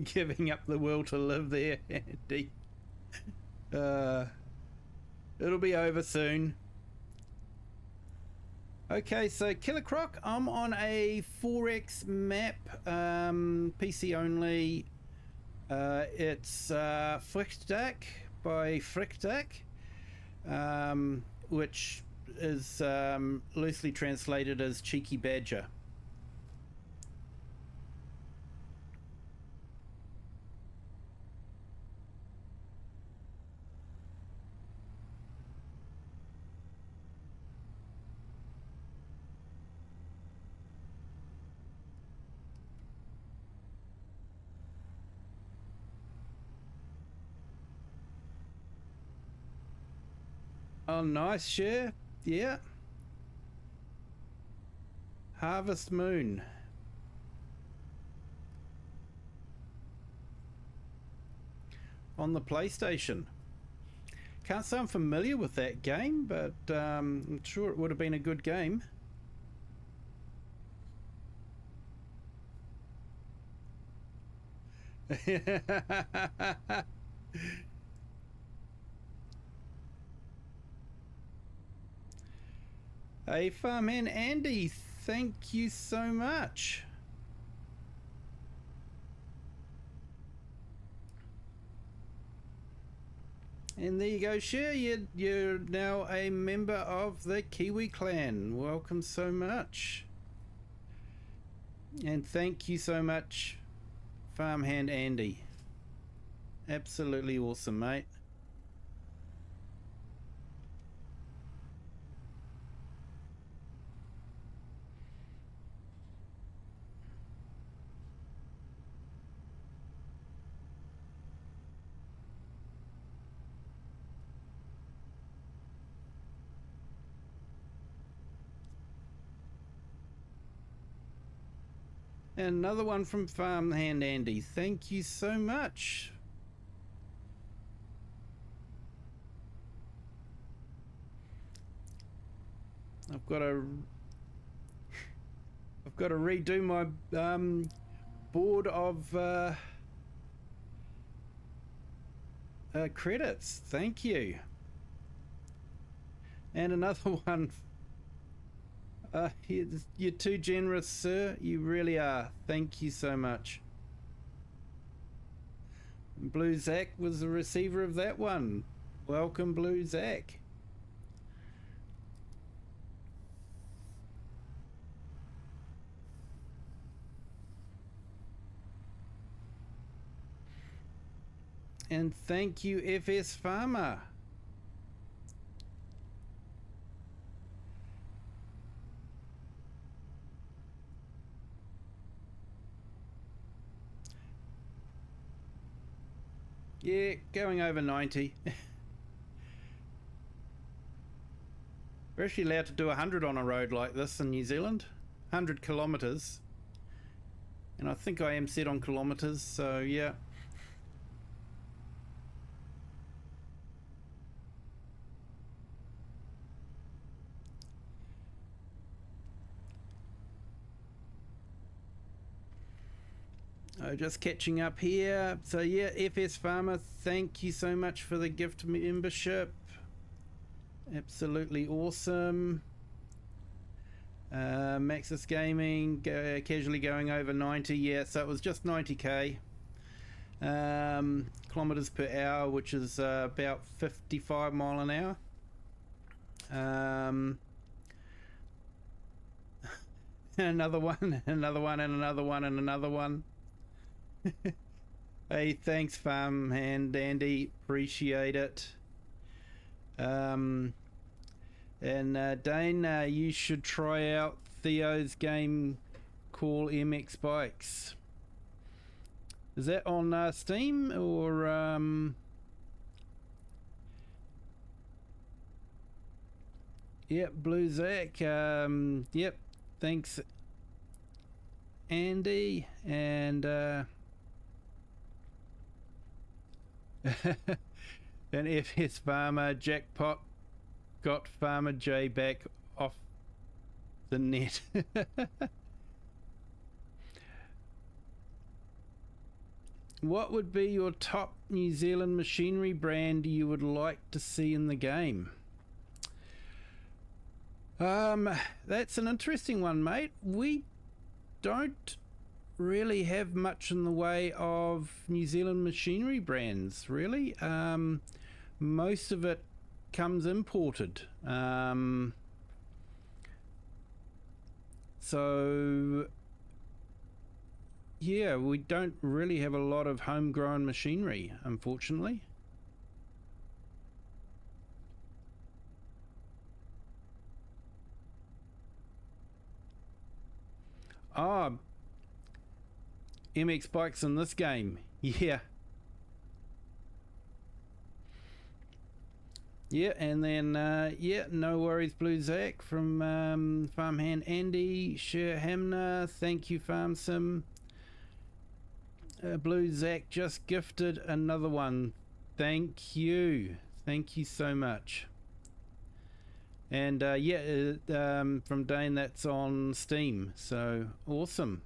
Giving up the will to live there, Andy. It'll be over soon. Okay, so Killer Croc, I'm on a 4X map, PC only. It's FrechDachs by FrechDachs, which is loosely translated as Cheeky Badger. Oh, nice, share. Yeah. Harvest Moon. On the PlayStation. Can't say I'm familiar with that game, but I'm sure it would have been a good game. Hey, Farmhand Andy, thank you so much. And there you go, Cher. You're now a member of the Kiwi clan. Welcome so much. And thank you so much, Farmhand Andy. Absolutely awesome, mate. And another one from Farmhand Andy. Thank you so much. I've got to redo my board of credits. Thank you. And another one. You're too generous, sir. You really are. Thank you so much. Blue Zach was the receiver of that one. Welcome, Blue Zach. And thank you, FS Farmer. Yeah, going over 90. We're actually allowed to do 100 on a road like this in New Zealand. 100 kilometres. And I think I am set on kilometres, so yeah. Just catching up here. So yeah, FS Farmer, thank you so much for the gift membership. Absolutely awesome. Maxis Gaming, casually going over 90. Yeah, so it was just 90k. Kilometers per hour, which is about 55 mile an hour. Another one, another one, and another one, and another one. Hey, thanks, Farmhand Andy. Appreciate it. And Dane, you should try out Theo's game called MX Bikes. Is that on Steam or Yep, Blue Zach. Yep, thanks, Andy. And and FS Farmer jackpot got Farmer J back off the net. What would be your top New Zealand machinery brand you would like to see in the game? That's an interesting one, mate. We don't really have much in the way of New Zealand machinery brands, really. Most of it comes imported. So yeah, we don't really have a lot of homegrown machinery, unfortunately. Ah, MX bikes in this game. Yeah. Yeah, and then, yeah, no worries, Blue Zach from Farmhand Andy, Sher Hamner, thank you, Farm Sim. Blue Zach just gifted another one. Thank you. Thank you so much. And yeah, from Dane, that's on Steam, so awesome.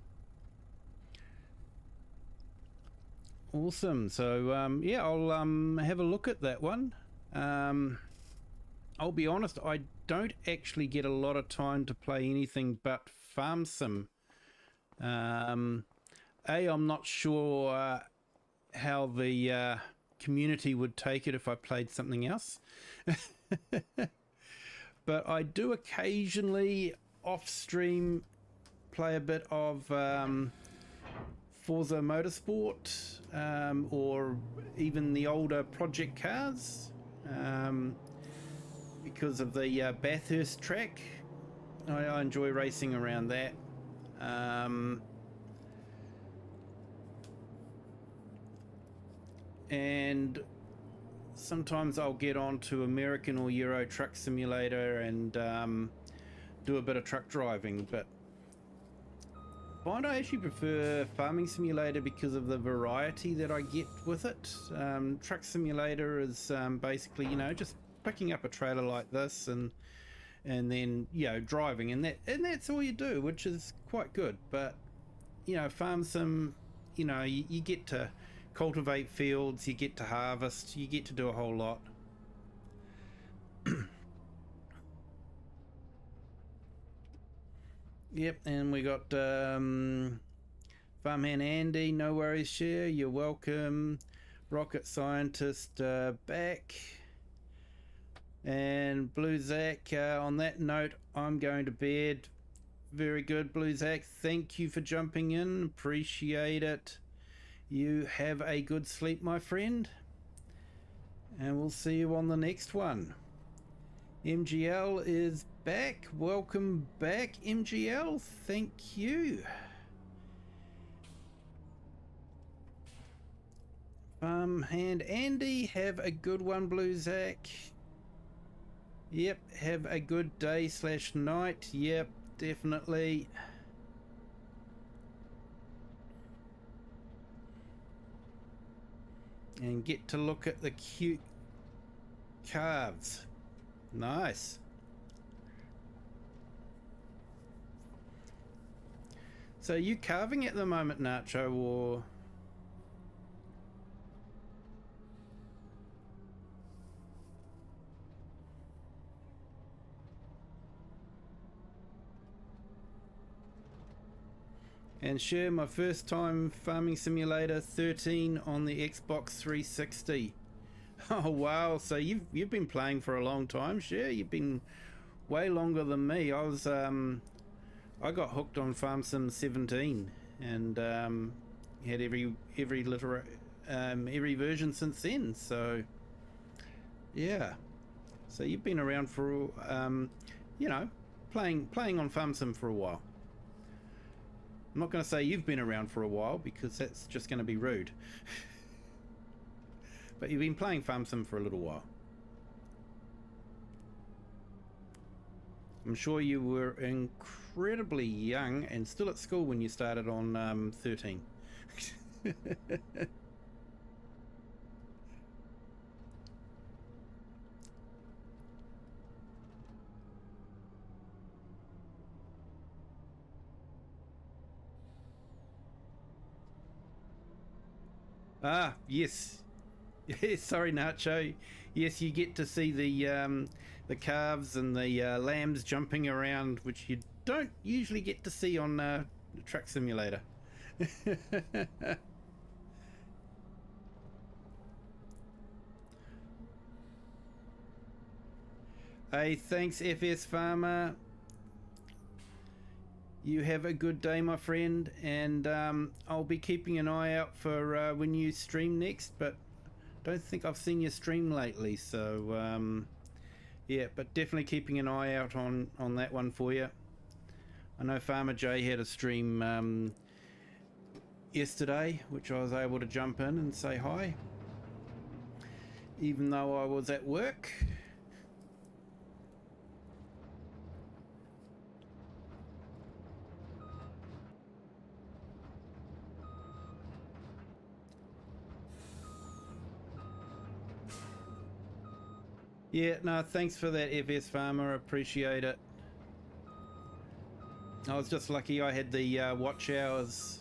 Awesome. So yeah, I'll have a look at that one. I'll be honest, I don't actually get a lot of time to play anything but Farm Sim. I'm not sure how the community would take it if I played something else. But I do occasionally off stream play a bit of Forza Motorsport, or even the older project cars, because of the Bathurst track. I enjoy racing around that. And sometimes I'll get on to American or Euro Truck Simulator and do a bit of truck driving, but I actually prefer Farming Simulator because of the variety that I get with it. Truck Simulator is basically, you know, just picking up a trailer like this and then, you know, driving, and that's all you do, which is quite good. But, you know, Farm Sim, you know, you get to cultivate fields, you get to harvest, you get to do a whole lot. Yep, and we got Farmhand Andy, no worries, share, you're welcome. Rocket Scientist back. And Blue Zach, on that note, I'm going to bed. Very good, Blue Zach, thank you for jumping in, appreciate it. You have a good sleep, my friend, and we'll see you on the next one. MGL is back. Welcome back, MGL. Thank you. And Andy, have a good one, Blue Zach. Yep, have a good day / night. Yep, definitely. And get to look at the cute calves. Nice. So are you carving at the moment, Nacho, or? And share my first time Farming Simulator 13 on the Xbox 360. Oh wow, so you've been playing for a long time, share. You've been way longer than me. I got hooked on Farm Sim 17 and had every version since then. So yeah, so you've been around for you know, playing on Farm Sim for a while. I'm not going to say you've been around for a while because that's just going to be rude. But you've been playing Farm Sim for a little while. I'm sure you were incredibly young and still at school when you started on 13. Ah, yes. Sorry, Nacho. Yes, you get to see the calves and the lambs jumping around, which you don't usually get to see on Truck Simulator. Hey, thanks, FS Farmer. You have a good day, my friend, and I'll be keeping an eye out for when you stream next, but don't think I've seen you stream lately, so yeah, but definitely keeping an eye out on that one for you. I know Farmer J had a stream yesterday, which I was able to jump in and say hi, even though I was at work. Yeah, no, thanks for that, FS Farmer. Appreciate it. I was just lucky I had the watch hours.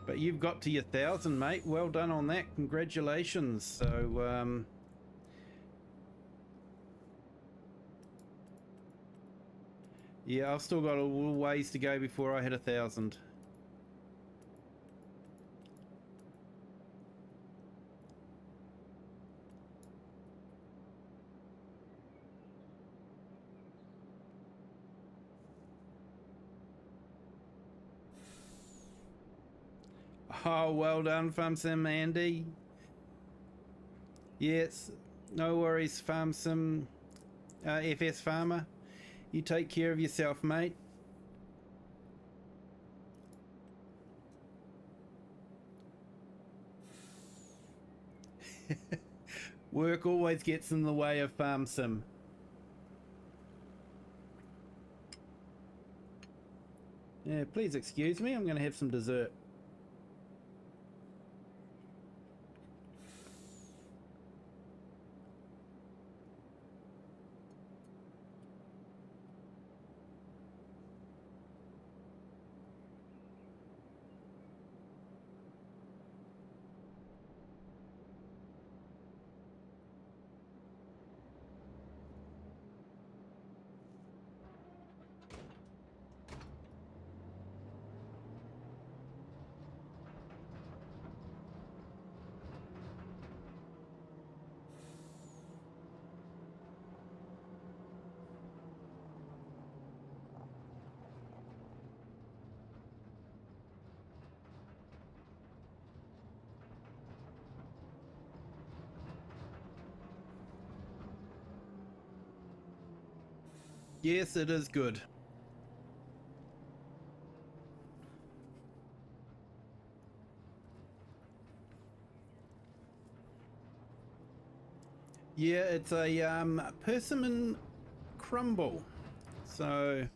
But you've got to your 1,000, mate. Well done on that. Congratulations. So, yeah, I've still got a little ways to go before I hit 1,000. Oh, well done, Farm Sim Andy. Yes, no worries, Farm Sim FS Farmer. You take care of yourself, mate. Work always gets in the way of Farm Sim. Yeah, please excuse me, I'm going to have some dessert. Yes, it is good. Yeah, it's a persimmon crumble. So,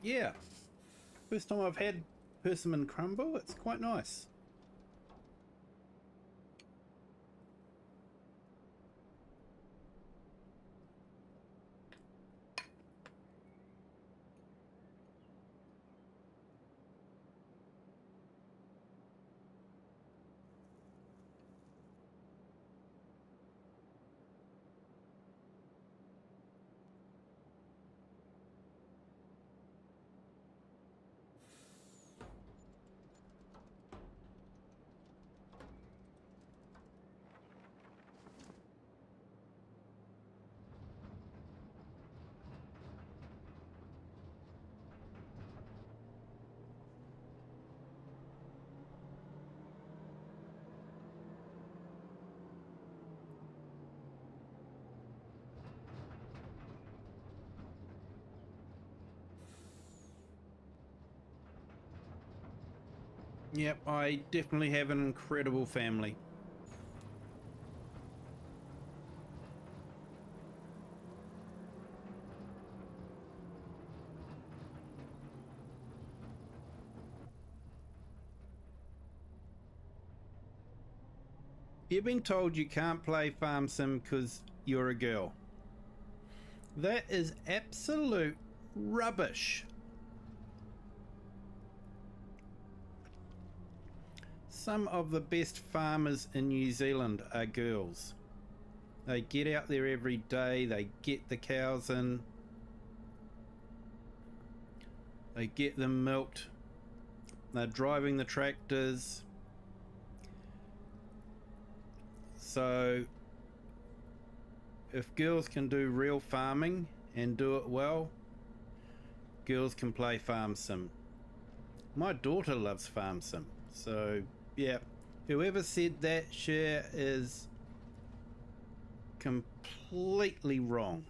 yeah, first time I've had persimmon crumble. It's quite nice. Yep, I definitely have an incredible family. You've been told you can't play Farm Sim because you're a girl. That is absolute rubbish. Some of the best farmers in New Zealand are girls. They get out there every day, they get the cows in, they get them milked, they're driving the tractors. So if girls can do real farming and do it well, girls can play Farm Sim. My daughter loves Farm Sim. So yeah, whoever said that share is completely wrong.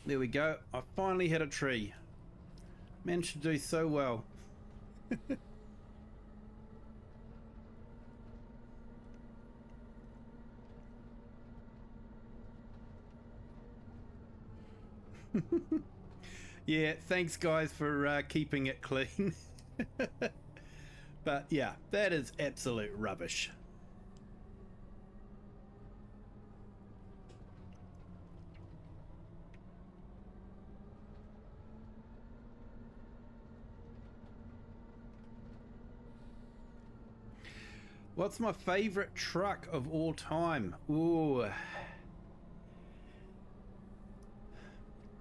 There we go. I finally hit a tree. Managed to do so well. Yeah, thanks guys for keeping it clean. But yeah, that is absolute rubbish. What's my favorite truck of all time? Ooh,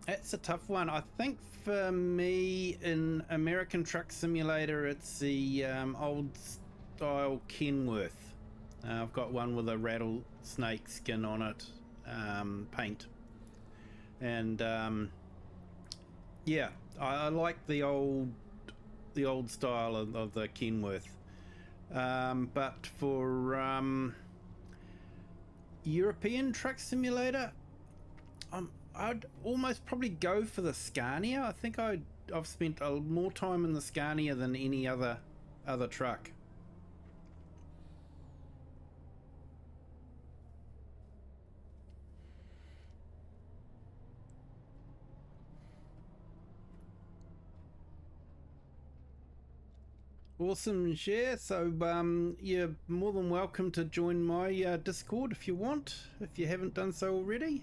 that's a tough one. I think for me in American Truck Simulator, it's the old style Kenworth. I've got one with a rattlesnake skin on it, paint, and yeah, I like the old style of the Kenworth. But for European Truck Simulator, I'd almost probably go for the Scania. I think I've spent more time in the Scania than any other truck. Awesome share. So you're more than welcome to join my Discord if you want, if you haven't done so already.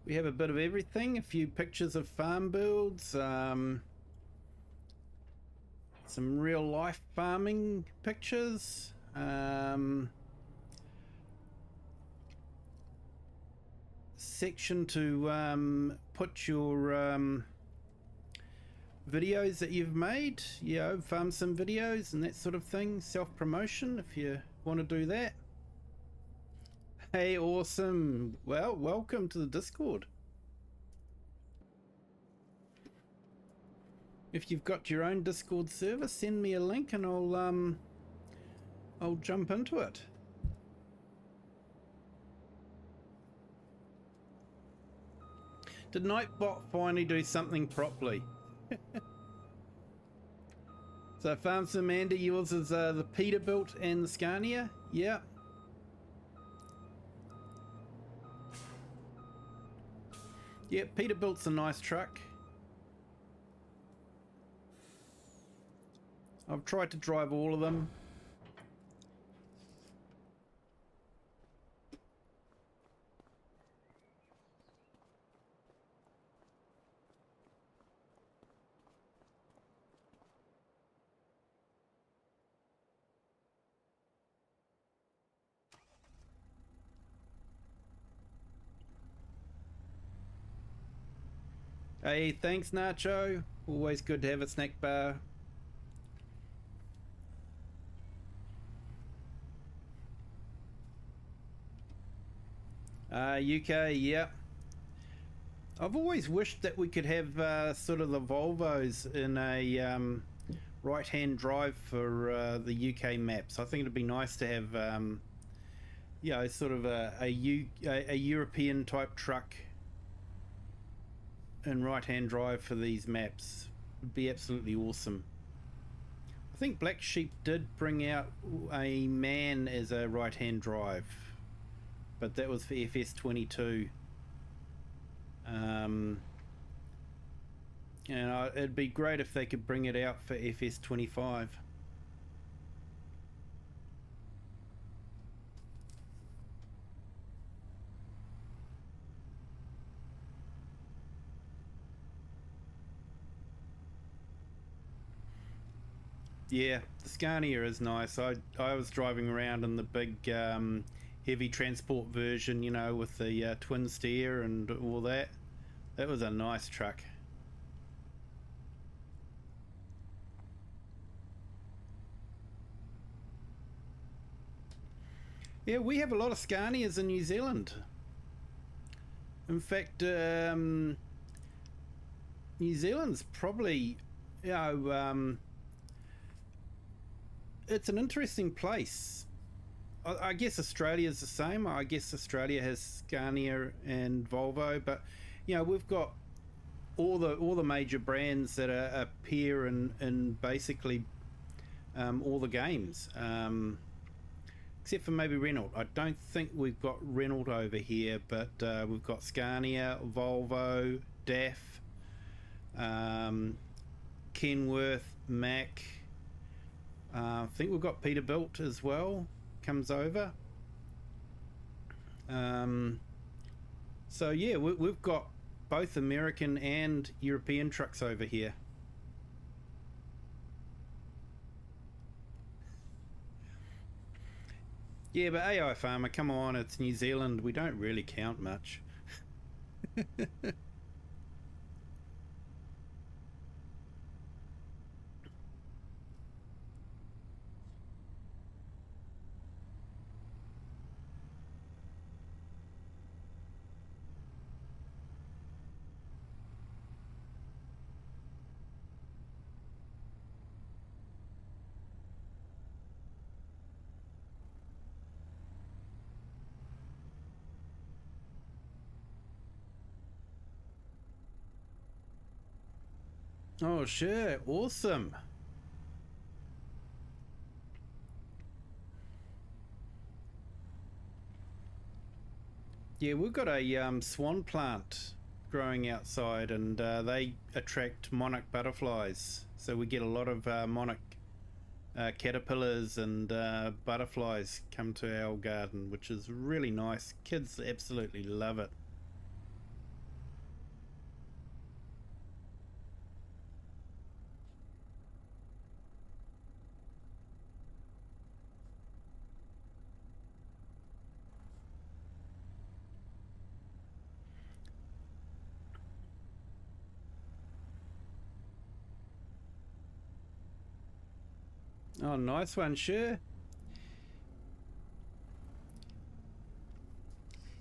We have a bit of everything, a few pictures of farm builds, some real life farming pictures, section to put your videos that you've made, you know, farm sim videos and that sort of thing, self-promotion if you want to do that. Hey, awesome. Well, welcome to the Discord. If you've got your own Discord server, send me a link and I'll jump into it. Did Nightbot finally do something properly? So Farm Sim Andy, yours is the Peterbilt and the Scania? Yeah. Yeah, Peterbilt's a nice truck. I've tried to drive all of them. Hey, thanks Nacho. Always good to have a snack bar. UK, yeah. I've always wished that we could have sort of the Volvos in a right-hand drive for the UK maps. I think it'd be nice to have, you know, sort of a European type truck in right-hand drive for these maps. Would be absolutely awesome. I think Black Sheep did bring out a man as a right-hand drive, but that was for FS22. And it'd be great if they could bring it out for FS25. Yeah, the Scania is nice. I was driving around in the big heavy transport version, you know, with the twin steer and all that. That was a nice truck. Yeah, we have a lot of Scanias in New Zealand. In fact, New Zealand's probably, you know, it's an interesting place. I guess Australia's the same. I guess Australia has Scania and Volvo, but you know, we've got all the major brands that appear in basically all the games, except for maybe Renault. I don't think we've got Renault over here, but we've got Scania, Volvo, DAF, Kenworth, Mack. I think we've got Peterbilt as well, comes over. So yeah, we've got both American and European trucks over here. Yeah, but AI Farmer, come on, it's New Zealand. We don't really count much. Oh, sure. Awesome. Yeah, we've got a swan plant growing outside, and they attract monarch butterflies. So we get a lot of monarch caterpillars and butterflies come to our garden, which is really nice. Kids absolutely love it. Oh, nice one, sure.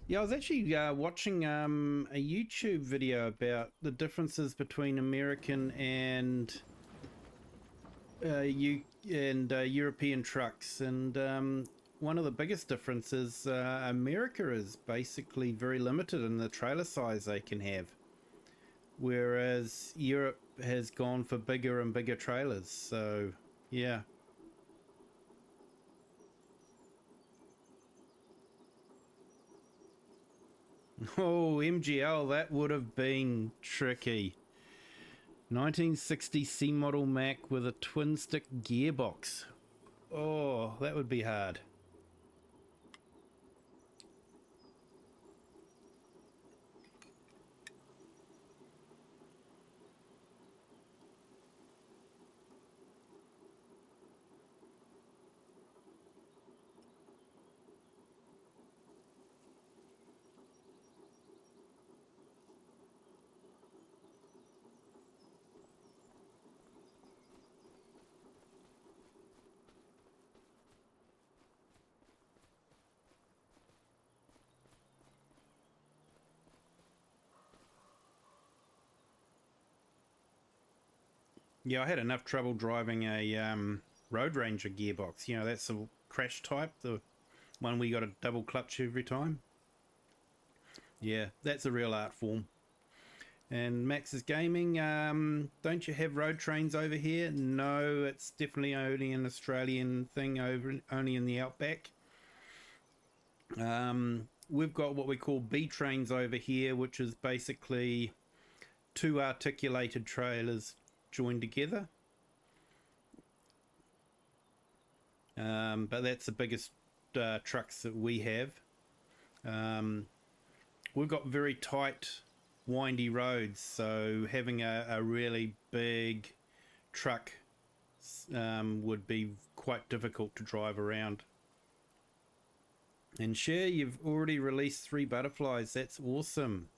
Yeah, I was actually watching a YouTube video about the differences between American and European trucks, and one of the biggest differences, America is basically very limited in the trailer size they can have, whereas Europe has gone for bigger and bigger trailers. So yeah. Oh, MGL, that would have been tricky. 1960 C model Mac with a twin stick gearbox. Oh, that would be hard. Yeah, I had enough trouble driving a Road Ranger gearbox. You know, that's the crash type, the one we got a double clutch every time. Yeah, that's a real art form. And Max's Gaming, don't you have road trains over here? No, it's definitely only an Australian thing, only in the outback. We've got what we call B trains over here, which is basically two articulated trailers joined together. But that's the biggest trucks that we have. We've got very tight, windy roads, so having a really big truck would be quite difficult to drive around. And Cher, you've already released 3 butterflies. That's awesome.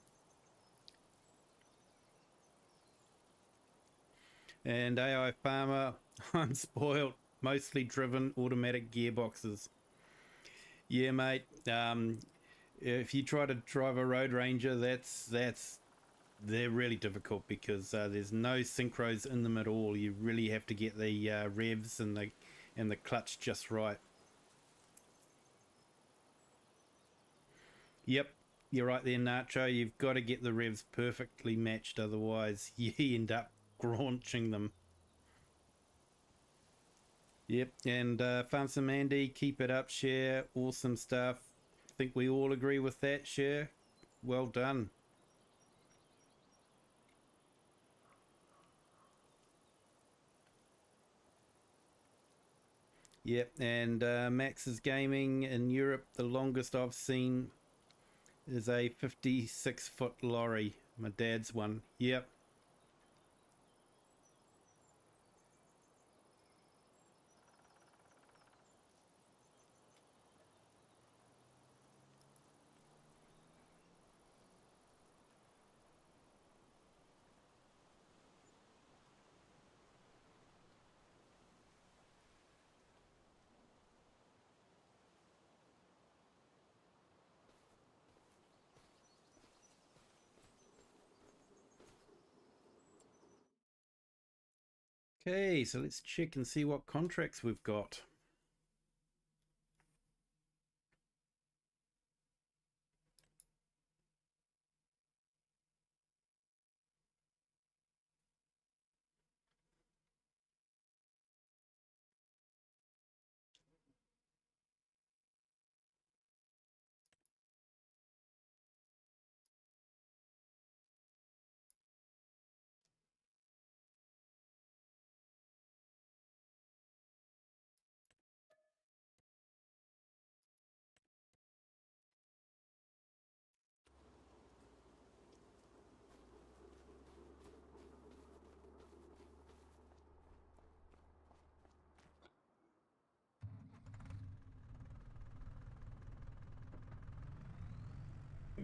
And AI Farmer, I'm spoiled. Mostly driven automatic gearboxes. Yeah, mate. If you try to drive a Road Ranger, they're really difficult because there's no synchros in them at all. You really have to get the revs and the clutch just right. Yep, you're right there, Nacho. You've got to get the revs perfectly matched, otherwise you end up graunching them. Yep, and Farmson Mandy, keep it up, Cher. Awesome stuff. I think we all agree with that, Cher. Well done. Yep, and Max's Gaming in Europe, the longest I've seen is a 56-foot lorry. My dad's one. Yep. Okay, so let's check and see what contracts we've got.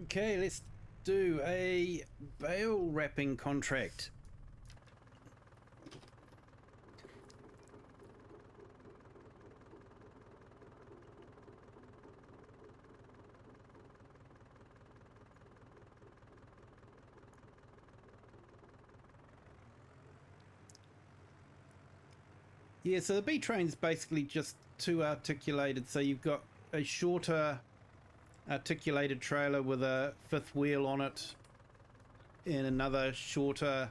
Okay, let's do a bale wrapping contract. Yeah, so the B train's basically just two articulated. So you've got a shorter articulated trailer with a fifth wheel on it and another shorter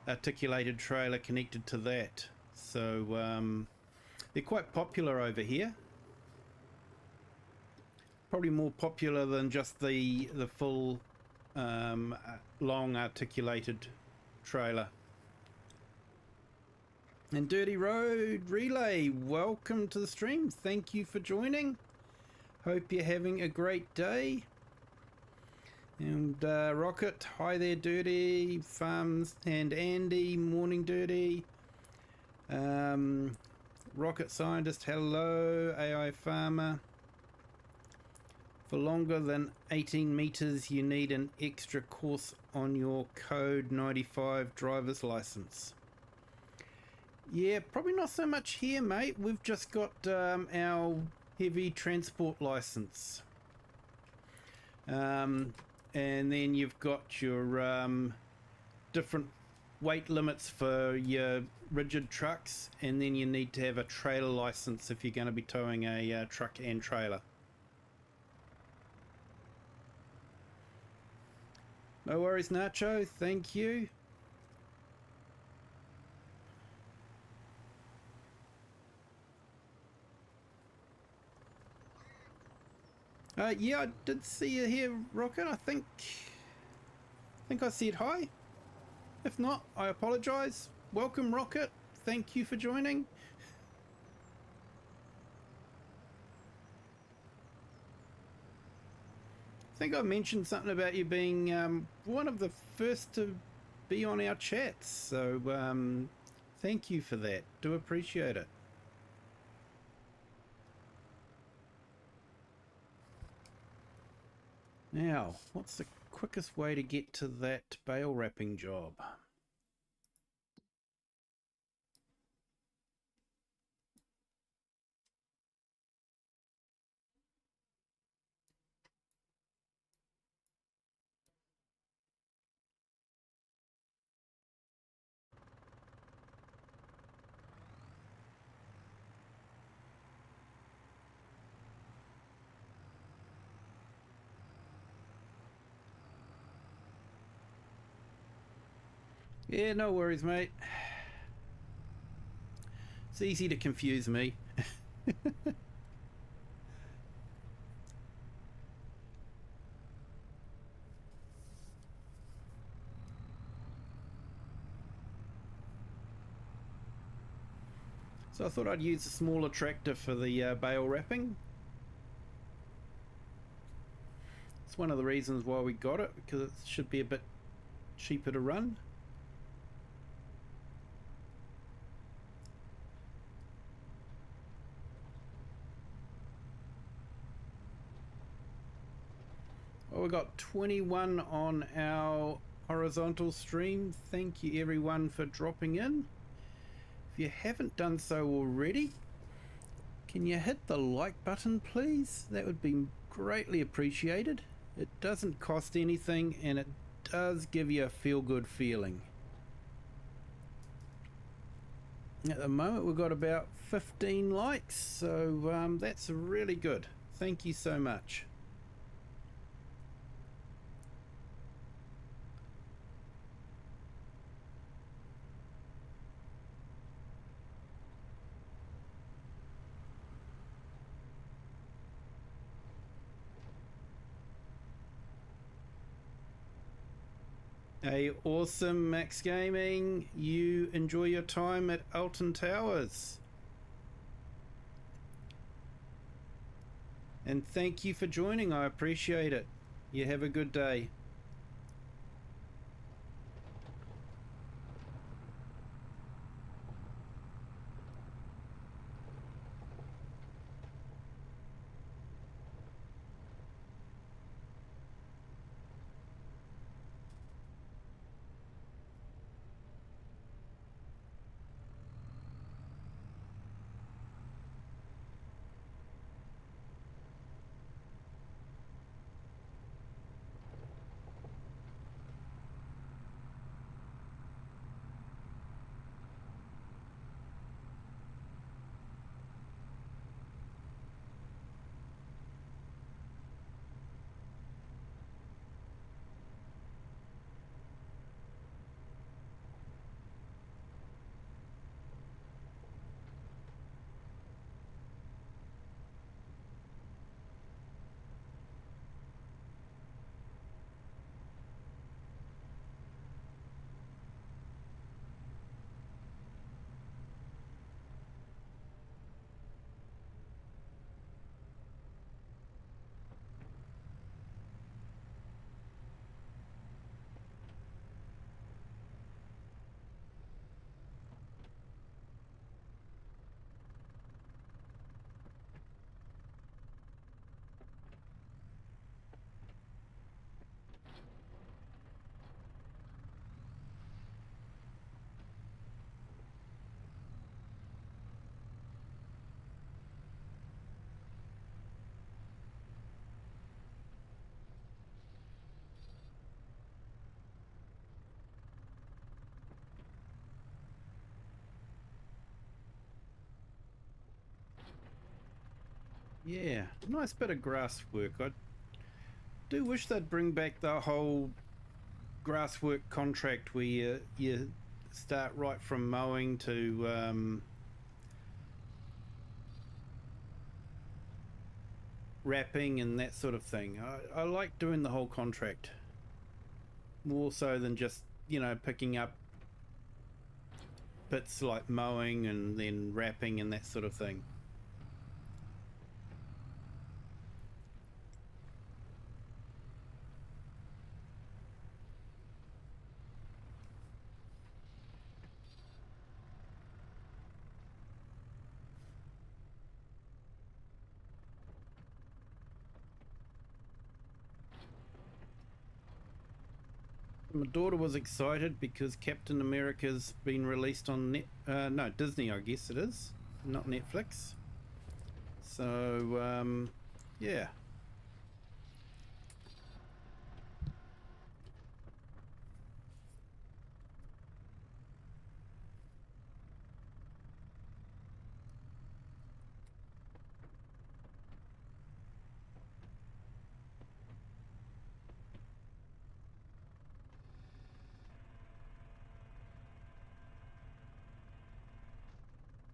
articulated trailer connected to that. So they're quite popular over here. Probably more popular than just the full long articulated trailer. And Dirty Road Relay, welcome to the stream. Thank you for joining. Hope you're having a great day. And Rocket, hi there, Dirty. Farms and Andy, morning, Dirty. Rocket Scientist, hello. AI Farmer. For longer than 18 meters, you need an extra course on your Code 95 driver's license. Yeah, probably not so much here, mate. We've just got our heavy transport license. And then you've got your different weight limits for your rigid trucks, and then you need to have a trailer license if you're going to be towing a truck and trailer. No worries, Nacho. Thank you. Yeah, I did see you here, Rocket. I think I said hi. If not, I apologize. Welcome, Rocket. Thank you for joining. I think I mentioned something about you being one of the first to be on our chats, so thank you for that. Do appreciate it. Now, what's the quickest way to get to that bale wrapping job? Yeah, no worries, mate. It's easy to confuse me. So I thought I'd use a smaller tractor for the bale wrapping. It's one of the reasons why we got it, because it should be a bit cheaper to run. Well, we got 21 on our horizontal stream. Thank you everyone for dropping in. If you haven't done so already, can you hit the like button please? That would be greatly appreciated. It doesn't cost anything and it does give you a feel-good feeling. At the moment we've got about 15 likes, so that's really good. Thank you so much. Hey, awesome, Max Gaming. You enjoy your time at Alton Towers. And thank you for joining. I appreciate it. You have a good day. Yeah, nice bit of grass work. I do wish they'd bring back the whole grass work contract where you start right from mowing to wrapping and that sort of thing. I like doing the whole contract more so than just, you know, picking up bits like mowing and then wrapping and that sort of thing. My daughter was excited because Captain America's been released on no, Disney, I guess it is, not Netflix. So, yeah.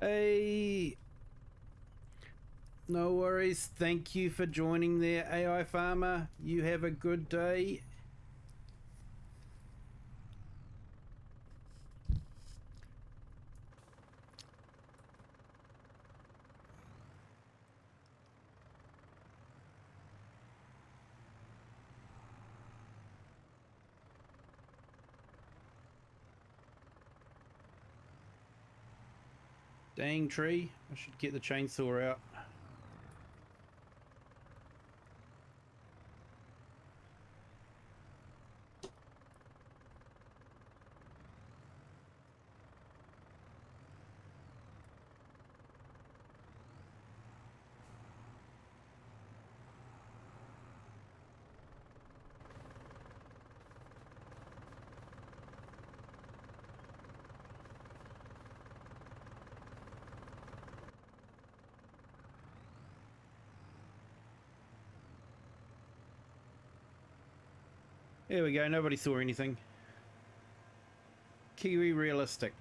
Hey, no worries. Thank you for joining there, AI Farmer. You have a good day. Dang tree. I should get the chainsaw out. There we go, nobody saw anything. Kiwi realistic.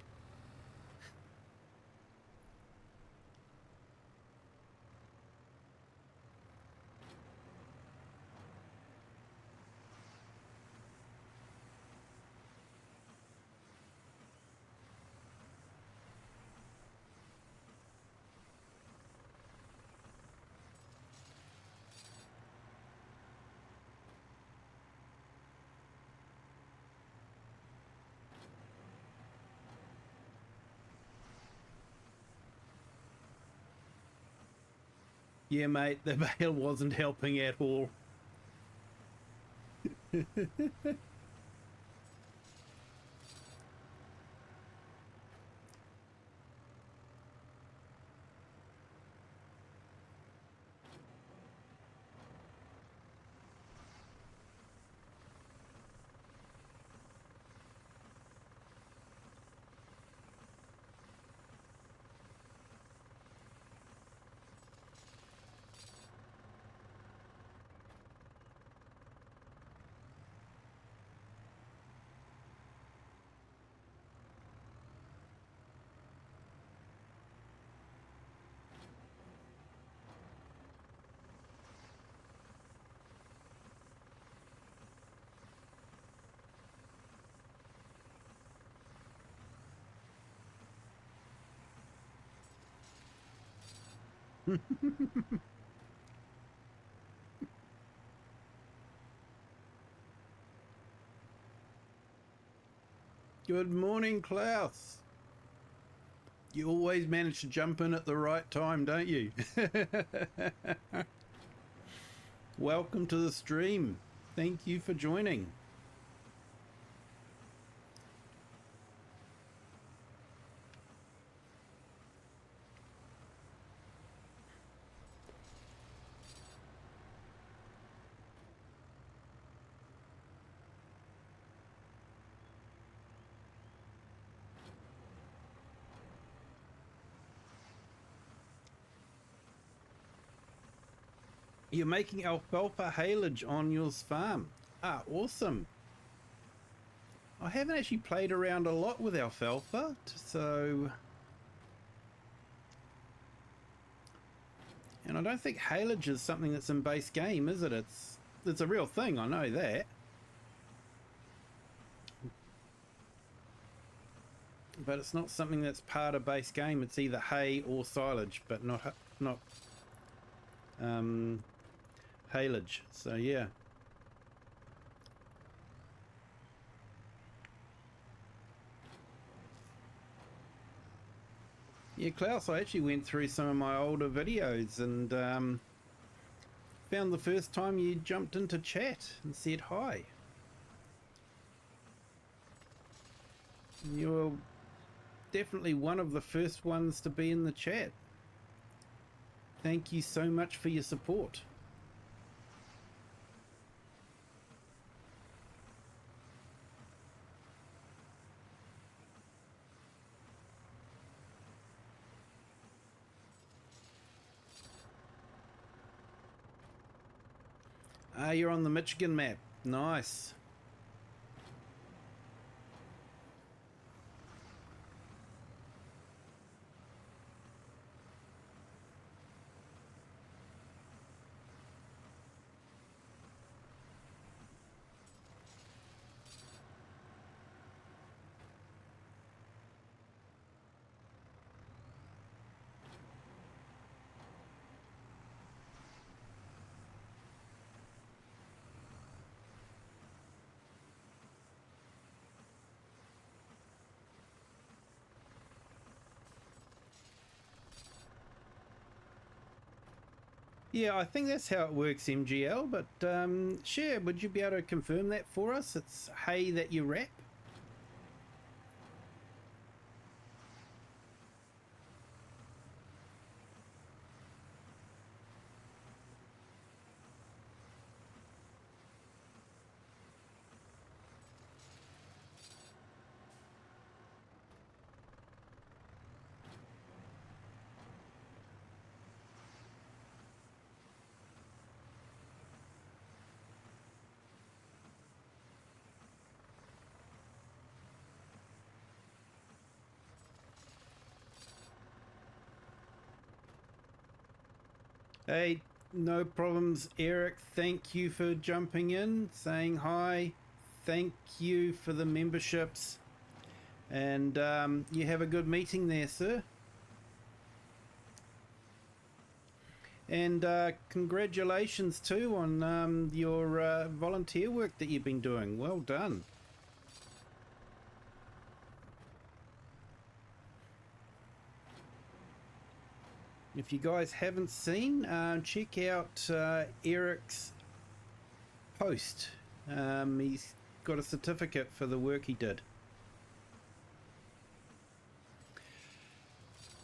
Yeah, mate, the bale wasn't helping at all. Good morning, Klaus. You always manage to jump in at the right time, don't you? Welcome to the stream. Thank you for joining. You're making alfalfa haylage on your farm. Ah, awesome. I haven't actually played around a lot with alfalfa, so... And I don't think haylage is something that's in base game, is it? It's a real thing, I know that. But it's not something that's part of base game. It's either hay or silage, but not haylage. So yeah. Yeah, Klaus, I actually went through some of my older videos and found the first time you jumped into chat and said hi. You were definitely one of the first ones to be in the chat. Thank you so much for your support. Ah, you're on the Michigan map. Nice. Yeah, I think that's how it works, MGL, but Cher, would you be able to confirm that for us? It's hay that you wrap? Hey, no problems, Eric. Thank you for jumping in, saying hi. Thank you for the memberships. And you have a good meeting there, sir. And congratulations too on your volunteer work that you've been doing. Well done. If you guys haven't seen, check out Eric's post. He's got a certificate for the work he did.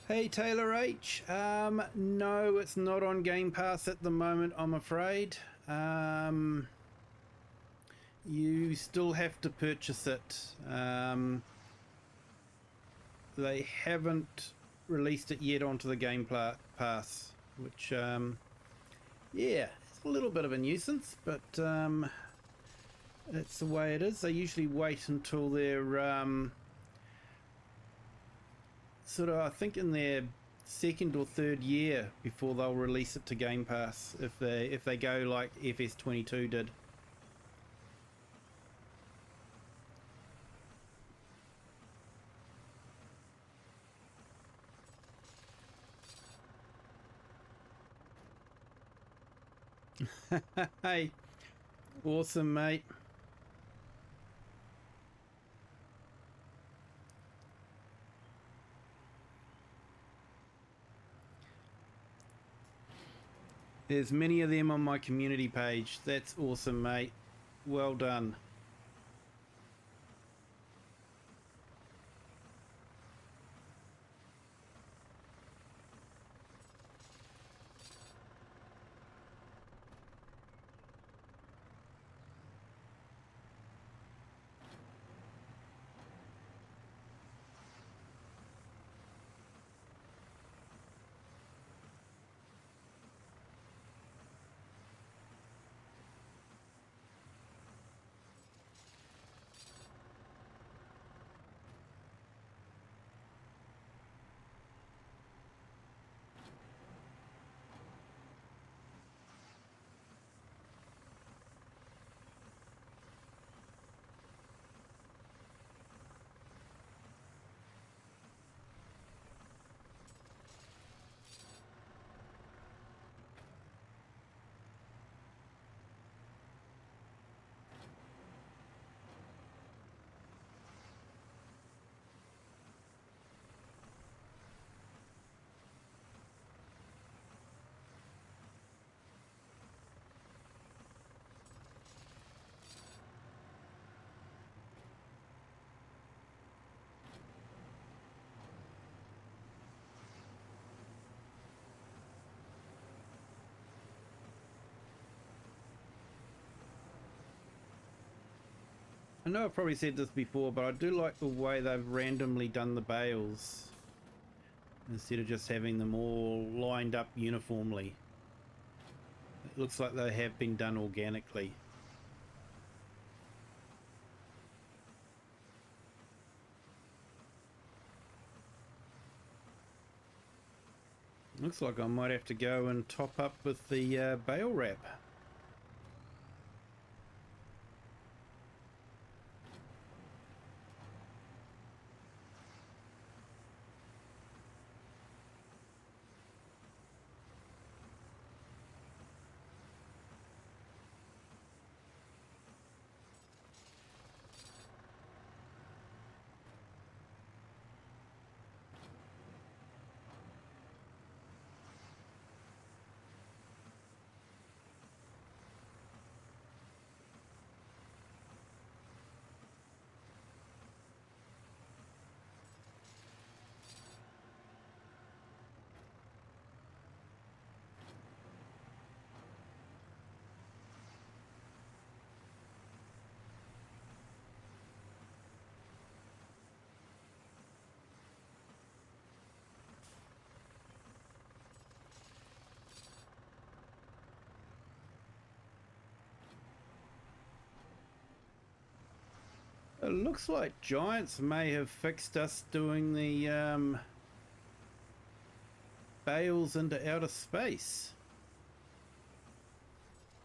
Hey Taylor H, no, it's not on Game Pass at the moment, I'm afraid. You still have to purchase it. They haven't released it yet onto the Game Pass, which, yeah, it's a little bit of a nuisance, but that's the way it is. They usually wait until they're sort of, I think, in their second or third year before they'll release it to Game Pass, if they go like FS22 did. Hey, awesome, mate. There's many of them on my community page. That's awesome, mate. Well done. I know I've probably said this before, but I do like the way they've randomly done the bales instead of just having them all lined up uniformly. It looks like they have been done organically. Looks like I might have to go and top up with the bale wrap. It looks like Giants may have fixed us doing the bales into outer space.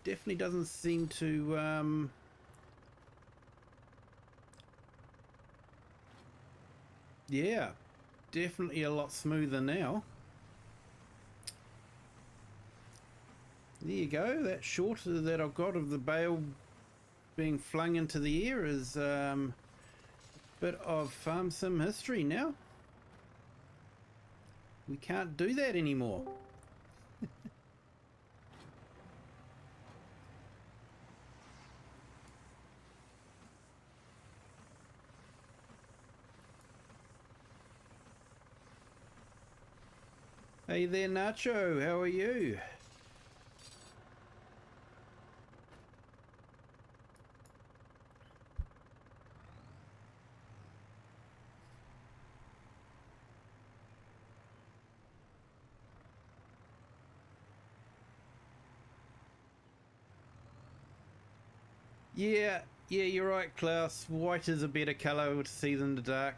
Definitely doesn't seem to yeah, definitely a lot smoother now. There you go, that shot that I've got of the bale being flung into the air is a bit of farm sim history now. We can't do that anymore. Hey there, Nacho, how are you? Yeah, you're right, Klaus. White is a better colour to see than the dark.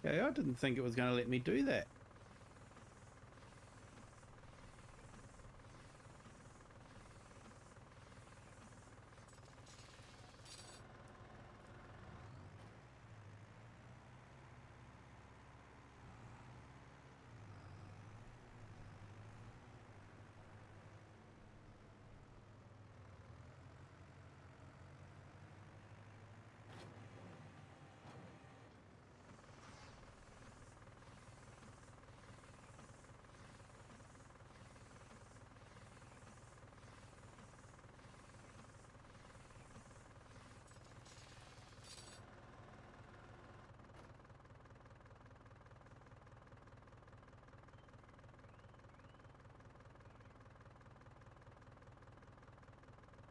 Okay, I didn't think it was going to let me do that.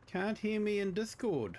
Can't hear me in Discord.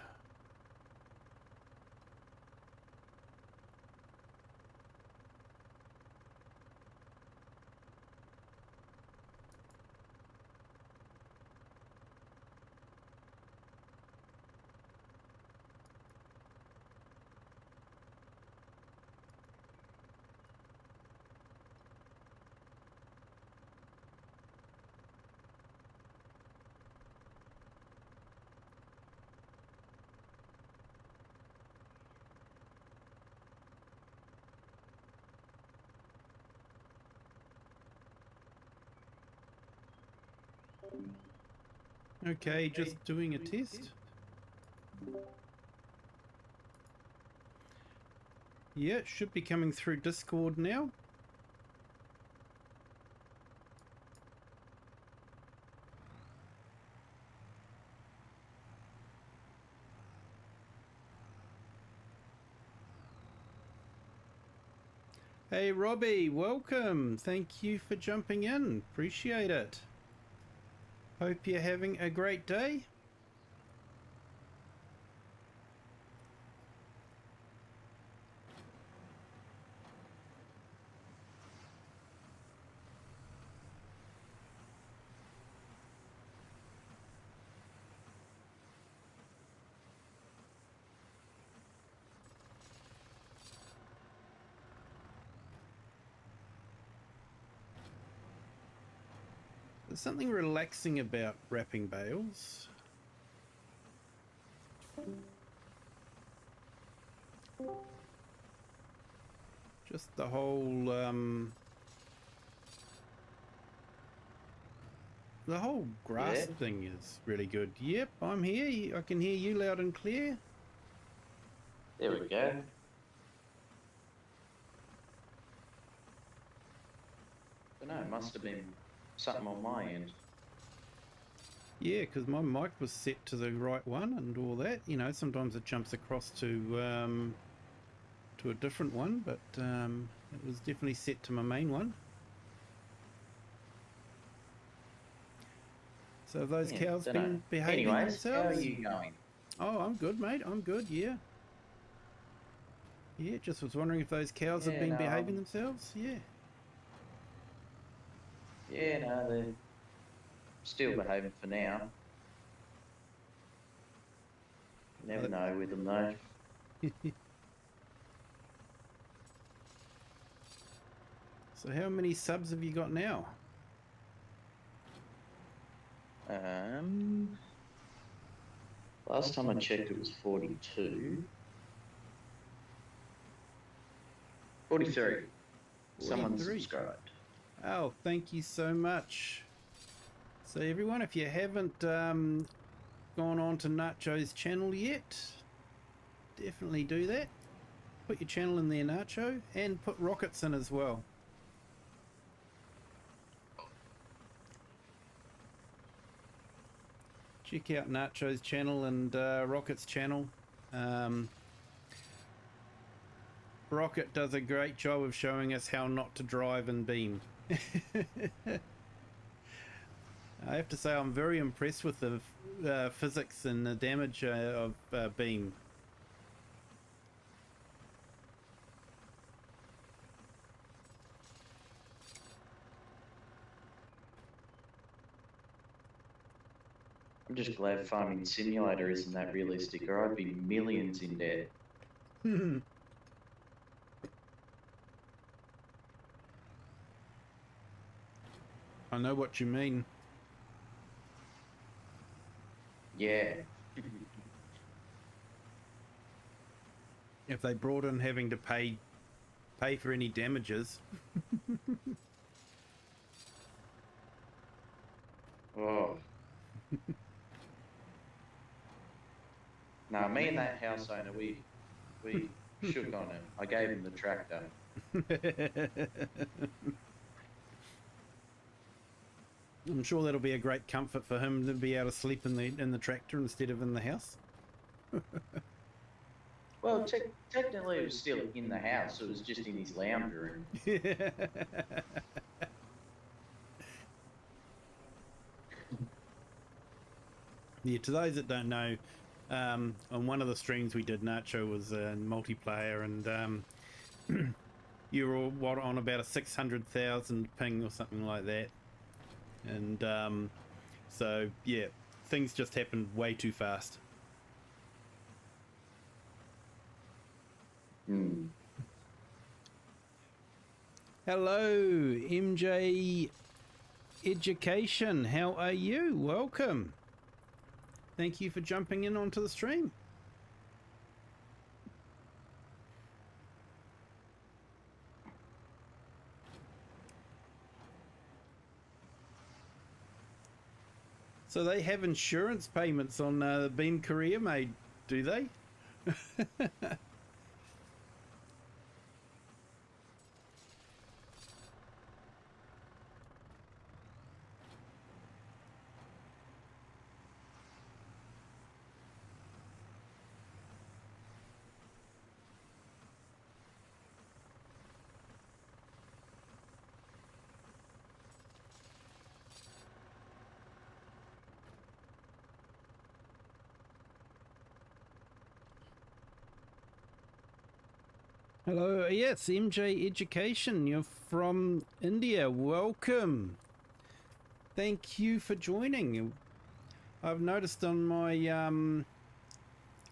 Okay, just doing a test. Yeah, it should be coming through Discord now. Hey Robbie, welcome. Thank you for jumping in. Appreciate it. Hope you're having a great day. There's something relaxing about wrapping bales. Just the whole grasp thing is really good. Yep, I'm here. I can hear you loud and clear. There we go. But no, it must have been something on my end. Yeah, because my mic was set to the right one and all that. You know, sometimes it jumps across to a different one, but it was definitely set to my main one. So have those Yeah, cows dunno. been behaving Anyways, how are themselves? you going? Oh, I'm good, mate. I'm good, yeah. Yeah, just was wondering if those cows have Yeah, been no, behaving themselves. Yeah. yeah, no, they're still behaving for now. You never know with them though. So how many subs have you got now? Last time I checked it was 42. 43. Someone 43. subscribed. Oh, thank you so much. So everyone, if you haven't gone on to Nacho's channel yet, definitely do that. Put your channel in there, Nacho, and put rockets in as well. Check out Nacho's channel and Rocket's channel. Rocket does a great job of showing us how not to drive in Beam. I have to say I'm very impressed with the physics and the damage of Beam. I'm just glad Farming Simulator isn't that realistic, or I'd be millions in debt. I know what you mean. Yeah. If they brought in having to pay for any damages. Oh. Nah, me and that house owner, we shook on him. I gave him the tractor. I'm sure that'll be a great comfort for him to be able to sleep in the tractor instead of in the house. Well, technically it was still in the house. It was just in his lounge room. Yeah, to those that don't know, on one of the streams we did, Nacho was multiplayer, and you were what, on about a 600,000 ping or something like that, and so yeah, things just happened way too fast. Hello, MJ Education. How are you? Welcome. Thank you for jumping in onto the stream. So they have insurance payments on the Beam Career Made, do they? Hello, yes, MJ Education, you're from India, welcome. Thank you for joining. I've noticed on my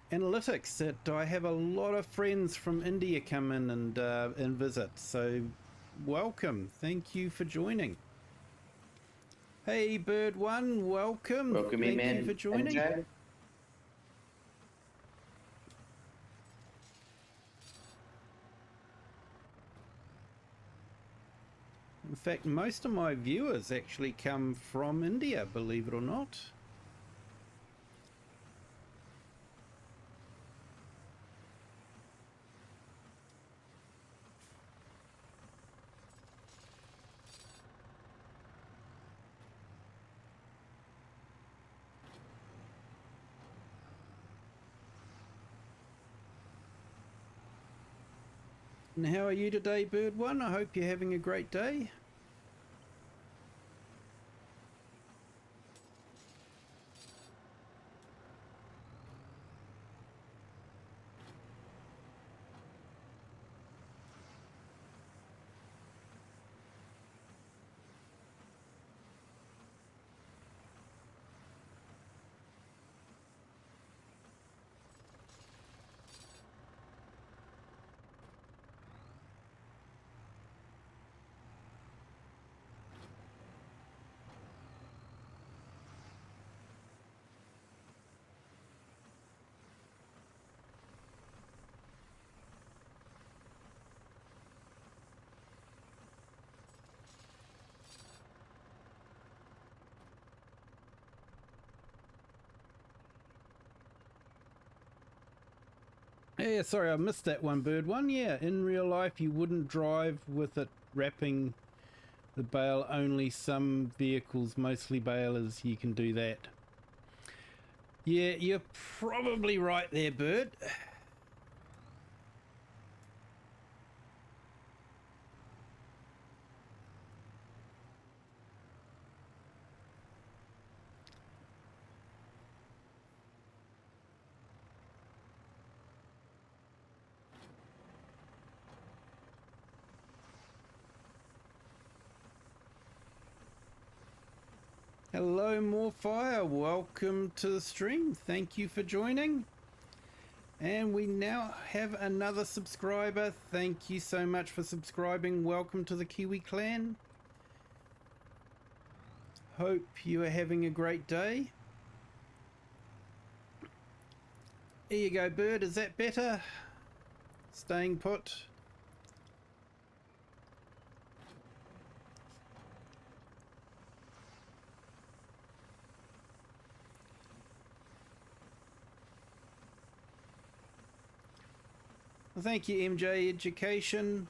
analytics that I have a lot of friends from India come in and visit, so welcome. Thank you for joining. Hey, Bird One, welcome. Welcome in, Thank you for joining. MJ. In fact, most of my viewers actually come from India, believe it or not. And how are you today, Bird One? I hope you're having a great day. Yeah, sorry, I missed that one, bird one. Yeah, in real life you wouldn't drive with it wrapping the bale. Only some vehicles, mostly balers, you can do that. Yeah, you're probably right there, bird. Hello, Morefire. Welcome to the stream. Thank you for joining. And we now have another subscriber. Thank you so much for subscribing. Welcome to the Kiwi clan. Hope you are having a great day. Here you go, bird. Is that better? Staying put. Well, thank you, MJ Education.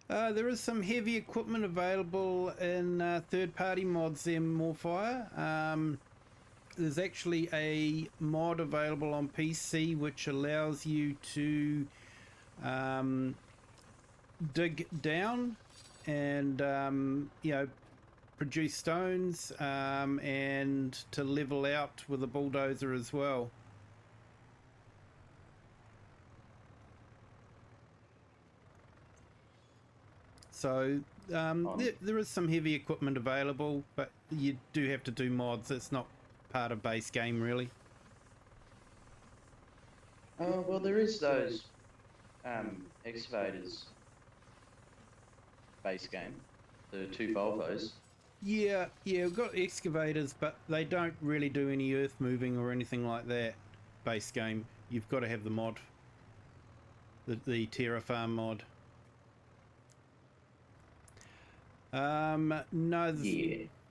There is some heavy equipment available in third-party mods there, Morefire. There's actually a mod available on PC which allows you to dig down and produce stones and to level out with a bulldozer as well. So there is some heavy equipment available, but you do have to do mods. It's not part of base game, really. Well, there is those excavators base game, the two Volvos. Yeah, we've got excavators, but they don't really do any earth moving or anything like that. Base game, you've got to have the mod, the Terrafarm mod. No,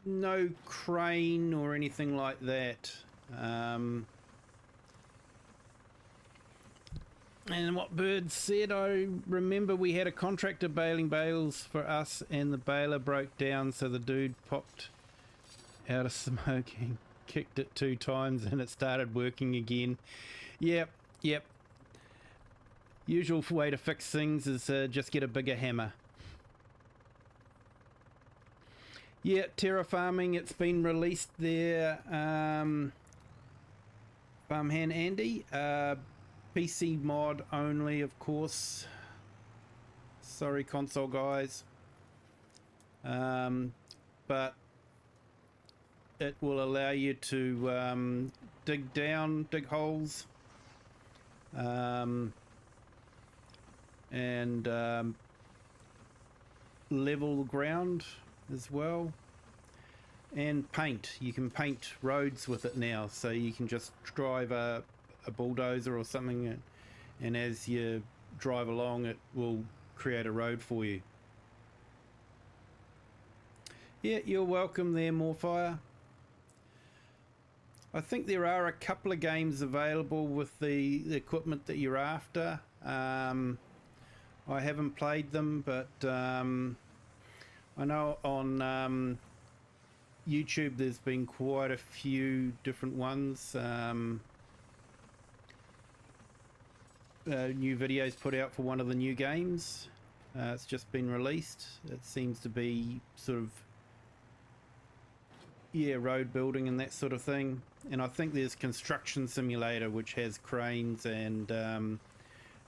no crane or anything like that. And what Bird said, I remember we had a contractor baling bales for us and the baler broke down, so the dude popped out of smoke and kicked it 2 times and it started working again. Yep. Usual way to fix things is just get a bigger hammer. Yeah, terraforming, it's been released there. Farmhand Andy, PC mod only, of course. Sorry, console guys. But it will allow you to dig holes, and level the ground as well, and paint. You can paint roads with it now, so you can just drive a bulldozer or something, and as you drive along it will create a road for you. Yeah, you're welcome there, Morefire. I think there are a couple of games available with the equipment that you're after. I haven't played them, but I know on YouTube there's been quite a few different ones. New videos put out for one of the new games. It's just been released. It seems to be sort of, yeah, road building and that sort of thing. And I think there's Construction Simulator, which has cranes and the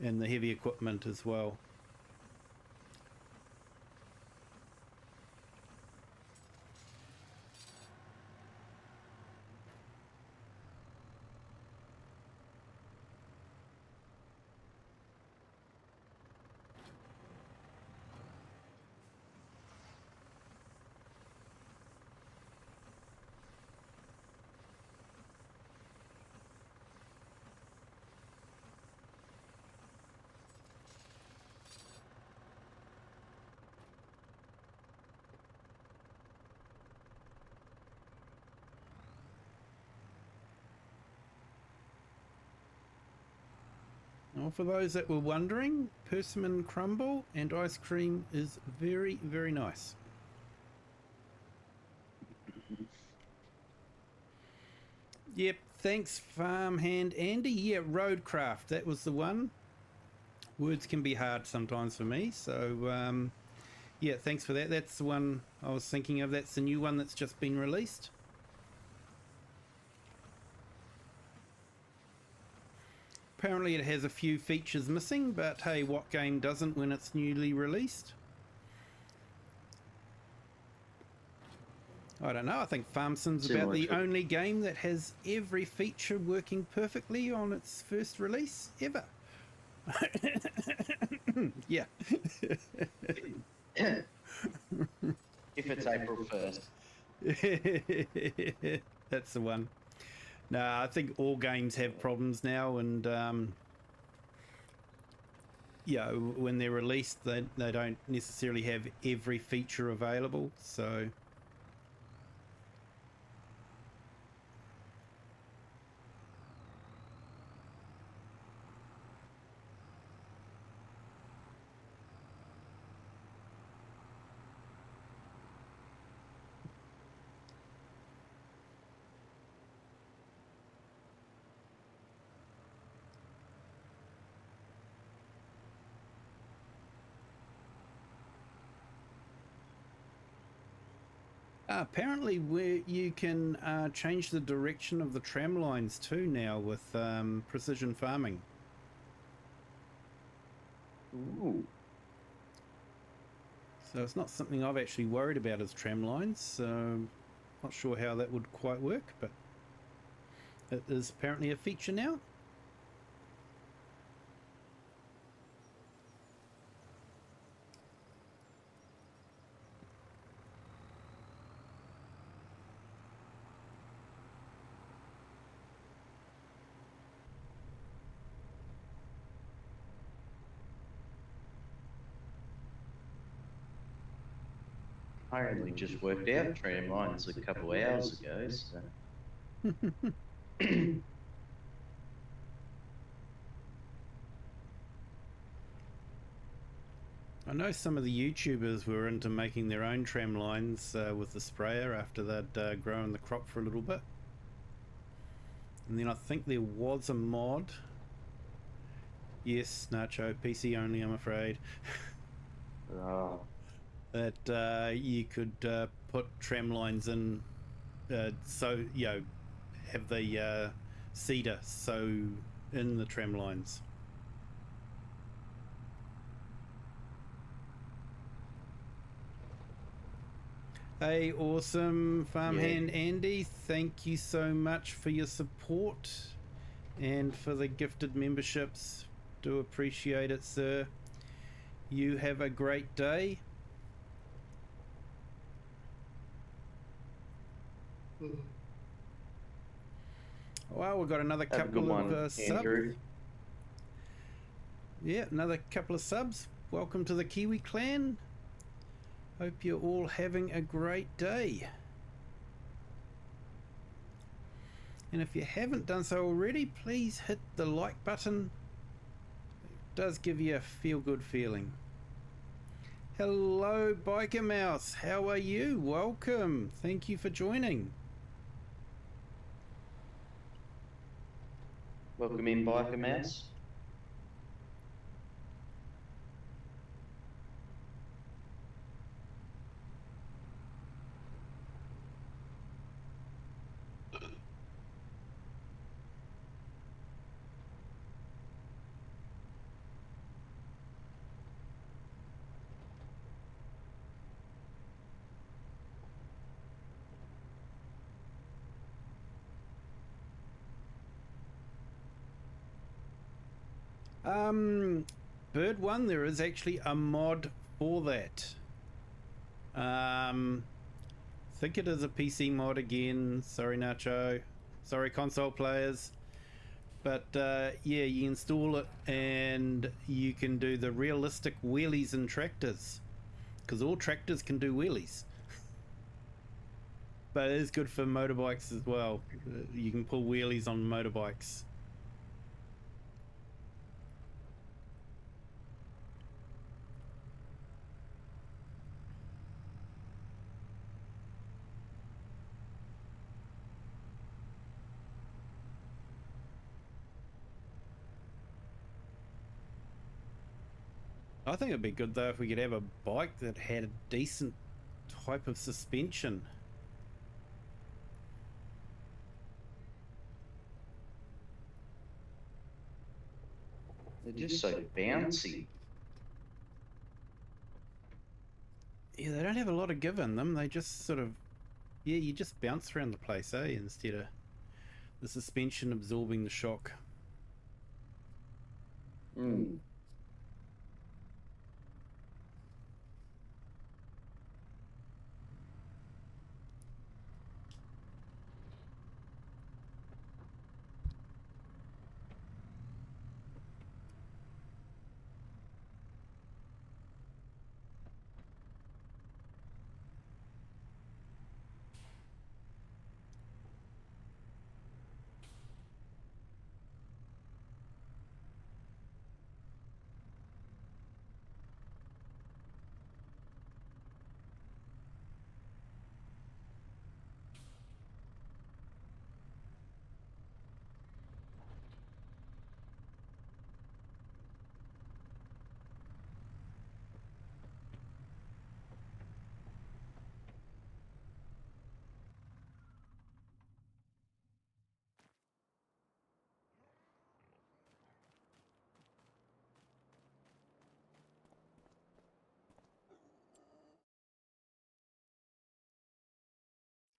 heavy equipment as well. Well, for those that were wondering, persimmon crumble and ice cream is very, very nice. Yep, thanks Farmhand Andy. Yeah, Roadcraft, that was the one. Words can be hard sometimes for me, so yeah, thanks for that. That's the one I was thinking of. That's the new one that's just been released. Apparently it has a few features missing, but hey, what game doesn't when it's newly released? I don't know. I think Farm Sim's about the only game that has every feature working perfectly on its first release ever. Yeah. If it's April 1st. That's the one. No, I think all games have problems now, and yeah, when they're released, they don't necessarily have every feature available, so... Apparently where you can change the direction of the tram lines too now with precision farming. Ooh. So it's not something I've actually worried about as tram lines, so not sure how that would quite work, but it is apparently a feature now. I only just worked out tram lines a couple of hours ago, so... I know some of the YouTubers were into making their own tram lines with the sprayer after they'd grown the crop for a little bit. And then I think there was a mod. Yes, Nacho, PC only, I'm afraid. Oh. That you could put tram lines in, so, you know, have the cedar sow in the tram lines. Hey, awesome Farmhand Andy, thank you so much for your support and for the gifted memberships. Do appreciate it, sir. You have a great day. Well, we've got another couple of subs. Yeah, another couple of subs. Welcome to the Kiwi clan. Hope you're all having a great day. And if you haven't done so already, please hit the like button. It does give you a feel-good feeling. Hello, Biker Mouse. How are you? Welcome. Thank you for joining. Welcome in, Biker Mouse. Bird One, there is actually a mod for that. Think it is a PC mod again. Sorry, Nacho. Sorry, console players. But yeah, you install it and you can do the realistic wheelies in tractors, because all tractors can do wheelies. But it is good for motorbikes as well. You can pull wheelies on motorbikes. I think it'd be good though if we could have a bike that had a decent type of suspension. They're just so bouncy. Yeah, they don't have a lot of give in them. They just sort of, yeah, you just bounce around the place, eh? Instead of the suspension absorbing the shock. Mm.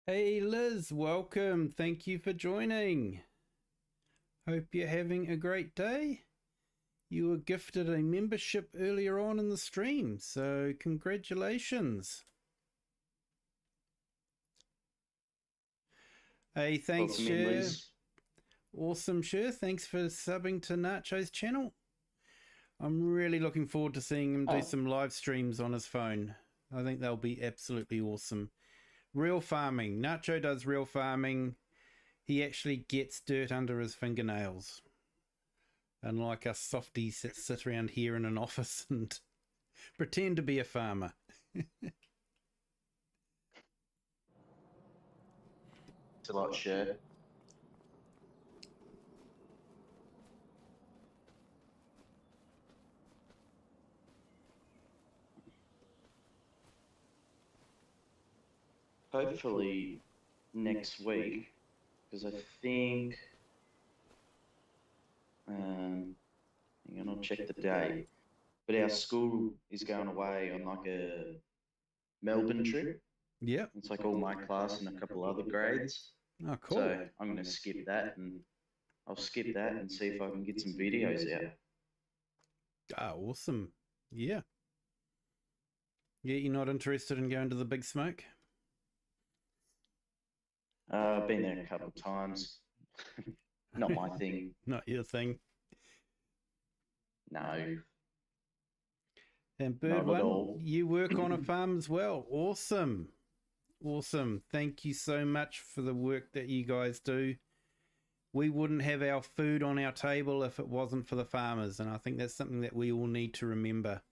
Hey Liz, welcome. Thank you for joining. Hope you're having a great day. You were gifted a membership earlier on in the stream, so congratulations. Hey, thanks, Cher. Awesome, Cher. Thanks for subbing to Nacho's channel. I'm really looking forward to seeing him do some live streams on his phone. I think they'll be absolutely awesome. Real farming. Nacho does real farming. He actually gets dirt under his fingernails. Unlike us softies that sit around here in an office and pretend to be a farmer. It's a lot, Cher. Hopefully next week, because I think, hang on, I'll check the date, but our school is going away on like a Melbourne trip. Yep. It's like all my class and a couple other grades. Oh, cool. So I'm going to skip that, and I'll skip that and see if I can get some videos out. Ah, awesome. Yeah. Yeah, you're not interested in going to the Big Smoke? I've been there a couple of times. Not my thing. Not your thing. No. And Bird One, you work on a farm as well. Awesome. Awesome. Thank you so much for the work that you guys do. We wouldn't have our food on our table if it wasn't for the farmers, and I think that's something that we all need to remember.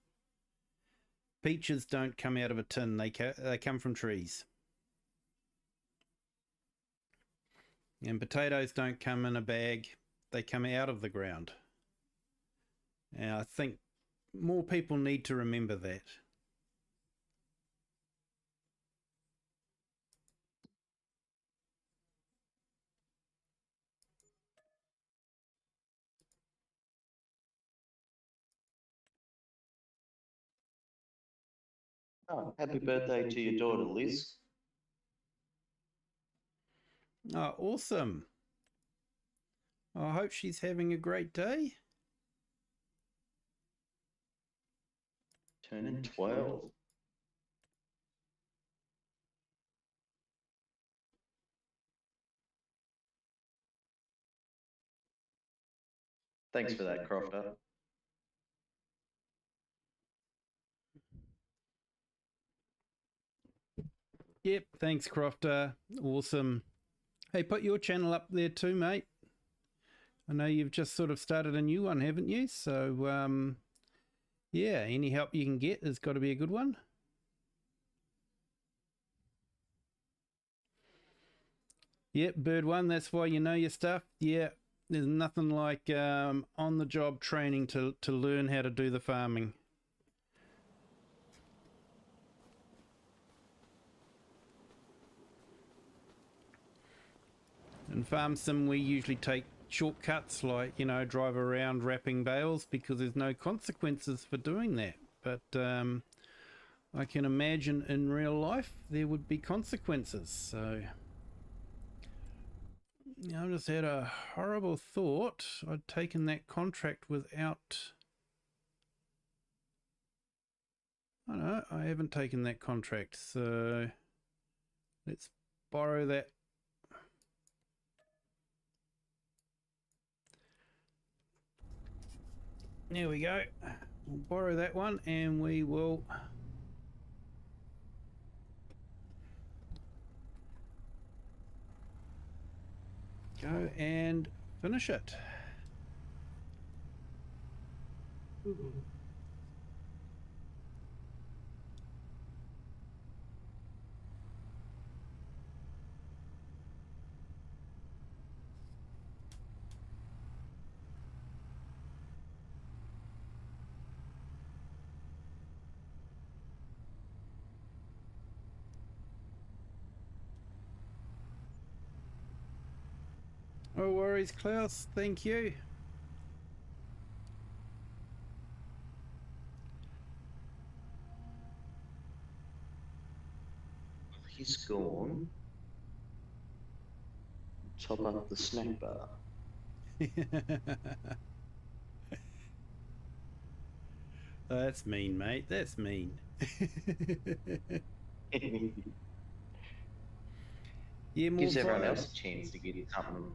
Peaches don't come out of a tin. They come from trees. And potatoes don't come in a bag. They come out of the ground. And I think more people need to remember that. Oh, happy birthday to your daughter, Liz. Oh, awesome. I hope she's having a great day. Turning 12. Thanks for that, Crofter. Yep, thanks, Crofter. Awesome. Hey, put your channel up there too, mate. I know you've just sort of started a new one, haven't you? So, yeah, any help you can get has got to be a good one. Yep, Bird One, that's why you know your stuff. Yeah, there's nothing like on-the-job training to learn how to do the farming. In Farm Sim we usually take shortcuts, like, you know, drive around wrapping bales, because there's no consequences for doing that. But I can imagine in real life there would be consequences. So I just had a horrible thought. I'd taken that contract without... Oh no, I haven't taken that contract, so let's borrow that. There we go. We'll borrow that one and we will go and finish it. No worries, Klaus. Thank you. He's gone. Top up the snack bar. That's mean, mate. That's mean. Yeah, more Gives everyone fire. else a chance to get something.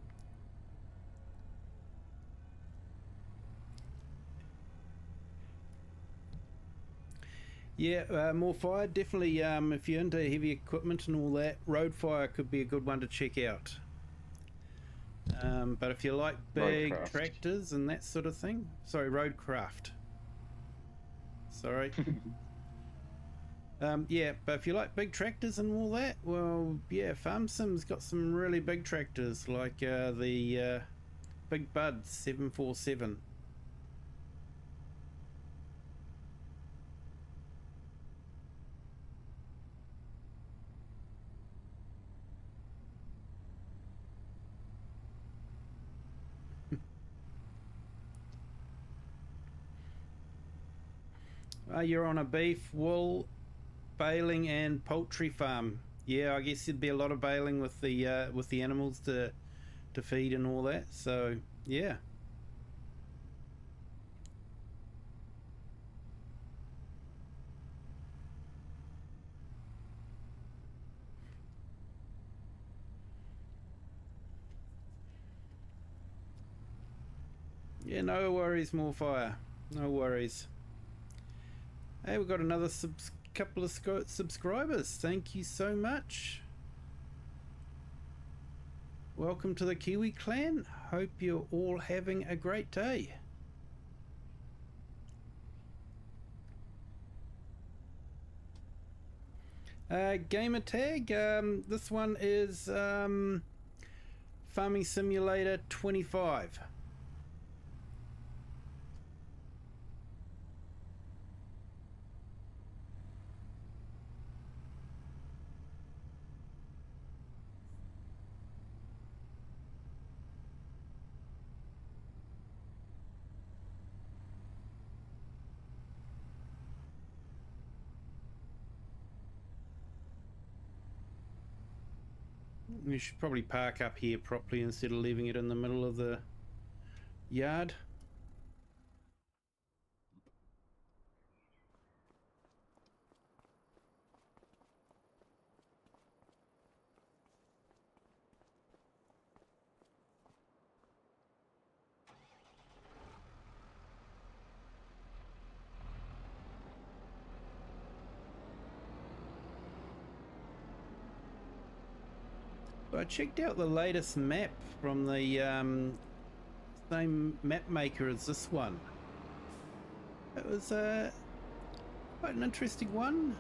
Yeah, more fire. Definitely, if you're into heavy equipment and all that, road fire could be a good one to check out. But if you like big Roadcraft. tractors and that sort of thing, sorry, roadcraft. Sorry. Yeah, but if you like big tractors and all that, well, yeah, Farm Sim's got some really big tractors, like the Big Bud 747. You're on a beef, wool, baling and poultry farm. Yeah, I guess there'd be a lot of baling with the animals to feed and all that. So yeah. Yeah, no worries, more fire. No worries. Hey, we've got another couple of subscribers. Thank you so much. Welcome to the Kiwi clan. Hope you're all having a great day. Gamer tag. This one is Farming Simulator 25. We should probably park up here properly instead of leaving it in the middle of the yard. I checked out the latest map from the same map maker as this one. It was quite an interesting one.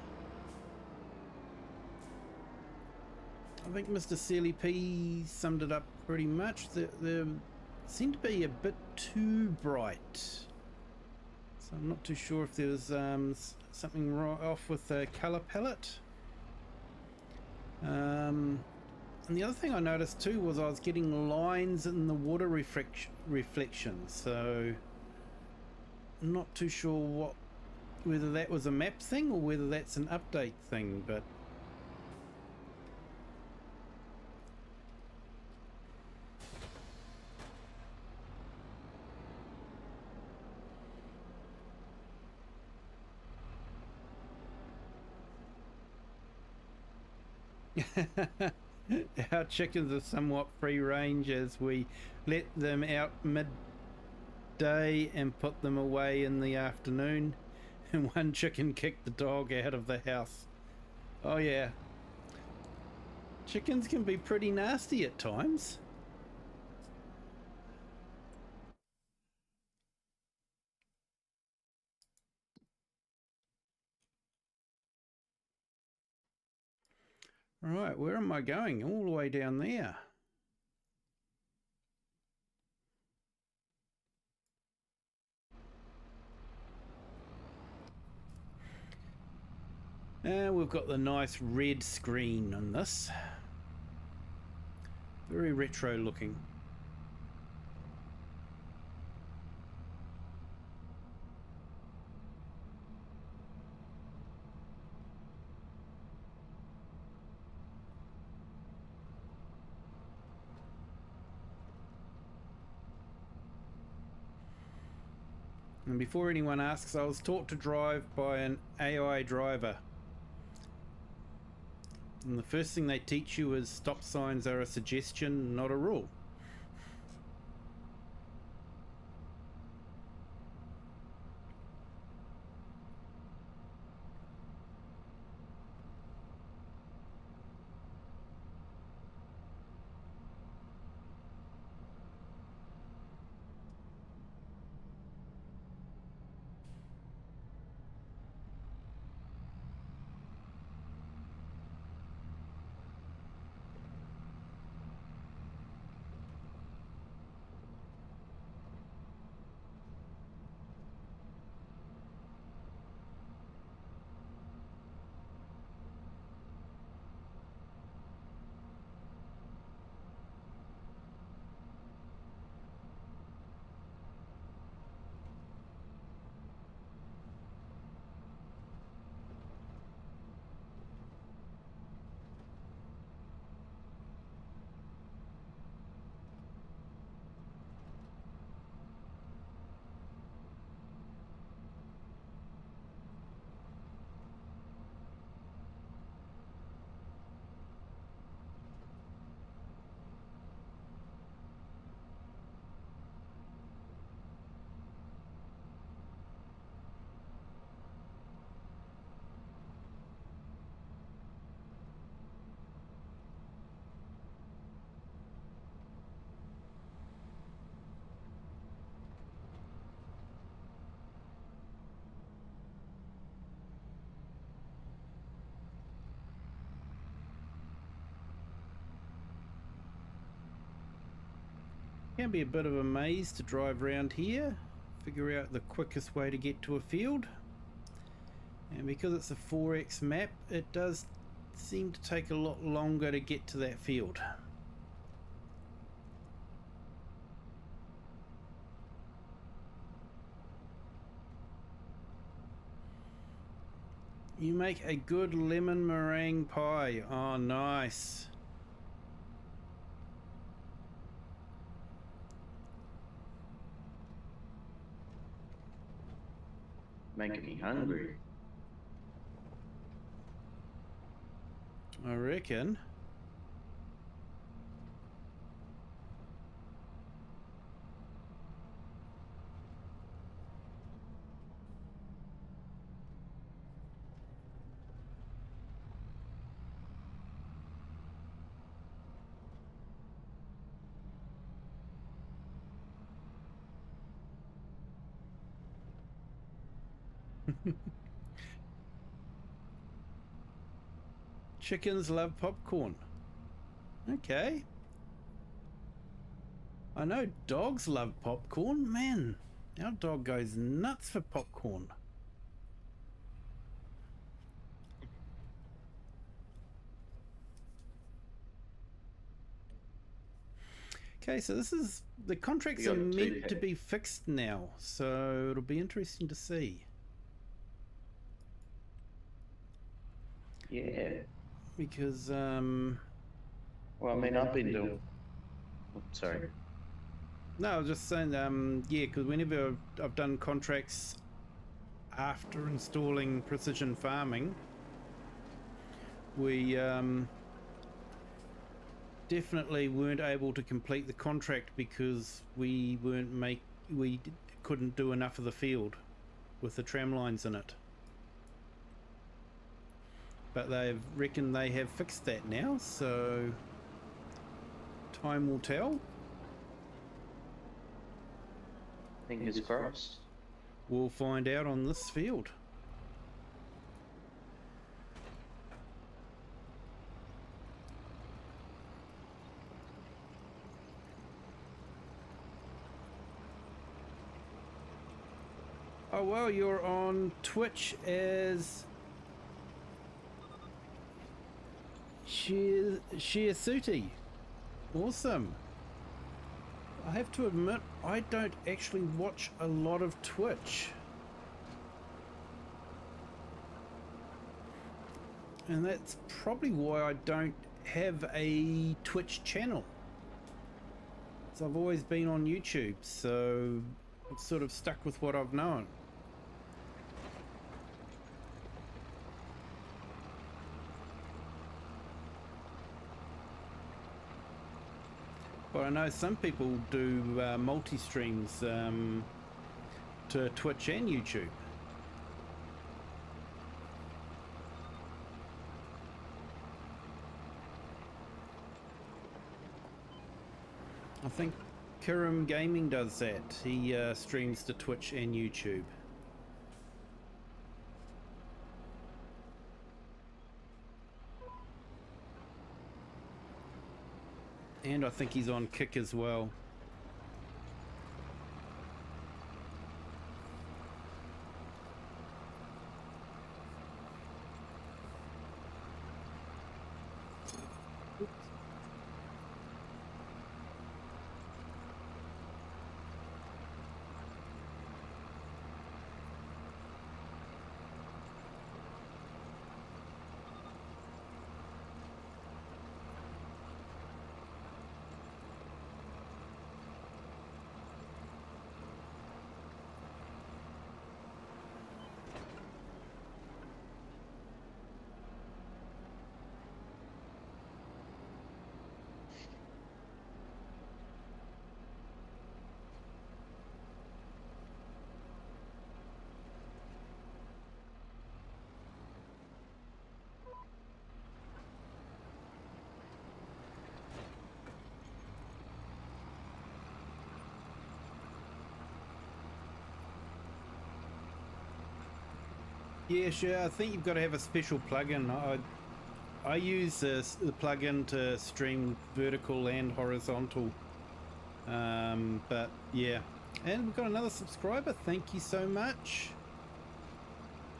I think Mr. Sealy P summed it up pretty much. They seemed to be a bit too bright. So I'm not too sure if there was something off with the colour palette. And the other thing I noticed too was I was getting lines in the water reflections, so I'm not too sure whether that was a map thing or whether that's an update thing, but our chickens are somewhat free range as we let them out midday and put them away in the afternoon. And one chicken kicked the dog out of the house. Oh yeah. Chickens can be pretty nasty at times. Right, where am I going? All the way down there. And we've got the nice red screen on this. Very retro looking. And before anyone asks, I was taught to drive by an AI driver. And the first thing they teach you is stop signs are a suggestion, not a rule. Can be a bit of a maze to drive around here, figure out the quickest way to get to a field. And because it's a 4x map, it does seem to take a lot longer to get to that field. You make a good lemon meringue pie. Oh, nice. Making me hungry. I reckon. Chickens love popcorn. Okay. I know dogs love popcorn. Man, our dog goes nuts for popcorn. Okay, so this is the contracts You are got meant 2K. to be fixed now, so it'll be interesting to see. Yeah. Because Well, I mean, I've been doing. Oh, sorry. no, I was just saying yeah, because whenever I've done contracts after installing precision farming, we definitely weren't able to complete the contract because we couldn't do enough of the field with the tram lines in it. But they reckon they have fixed that now, so time will tell. Fingers crossed. We'll find out on this field. Oh well, you're on Twitch as Shiasuti. Awesome. I have to admit, I don't actually watch a lot of Twitch. And that's probably why I don't have a Twitch channel. So I've always been on YouTube, so I'm sort of stuck with what I've known. But I know some people do multi-streams to Twitch and YouTube. I think Kirim Gaming does that. He streams to Twitch and YouTube. And I think he's on Kick as well. Yeah, sure. I think you've got to have a special plugin. I use the plugin to stream vertical and horizontal. But yeah, and we've got another subscriber. Thank you so much.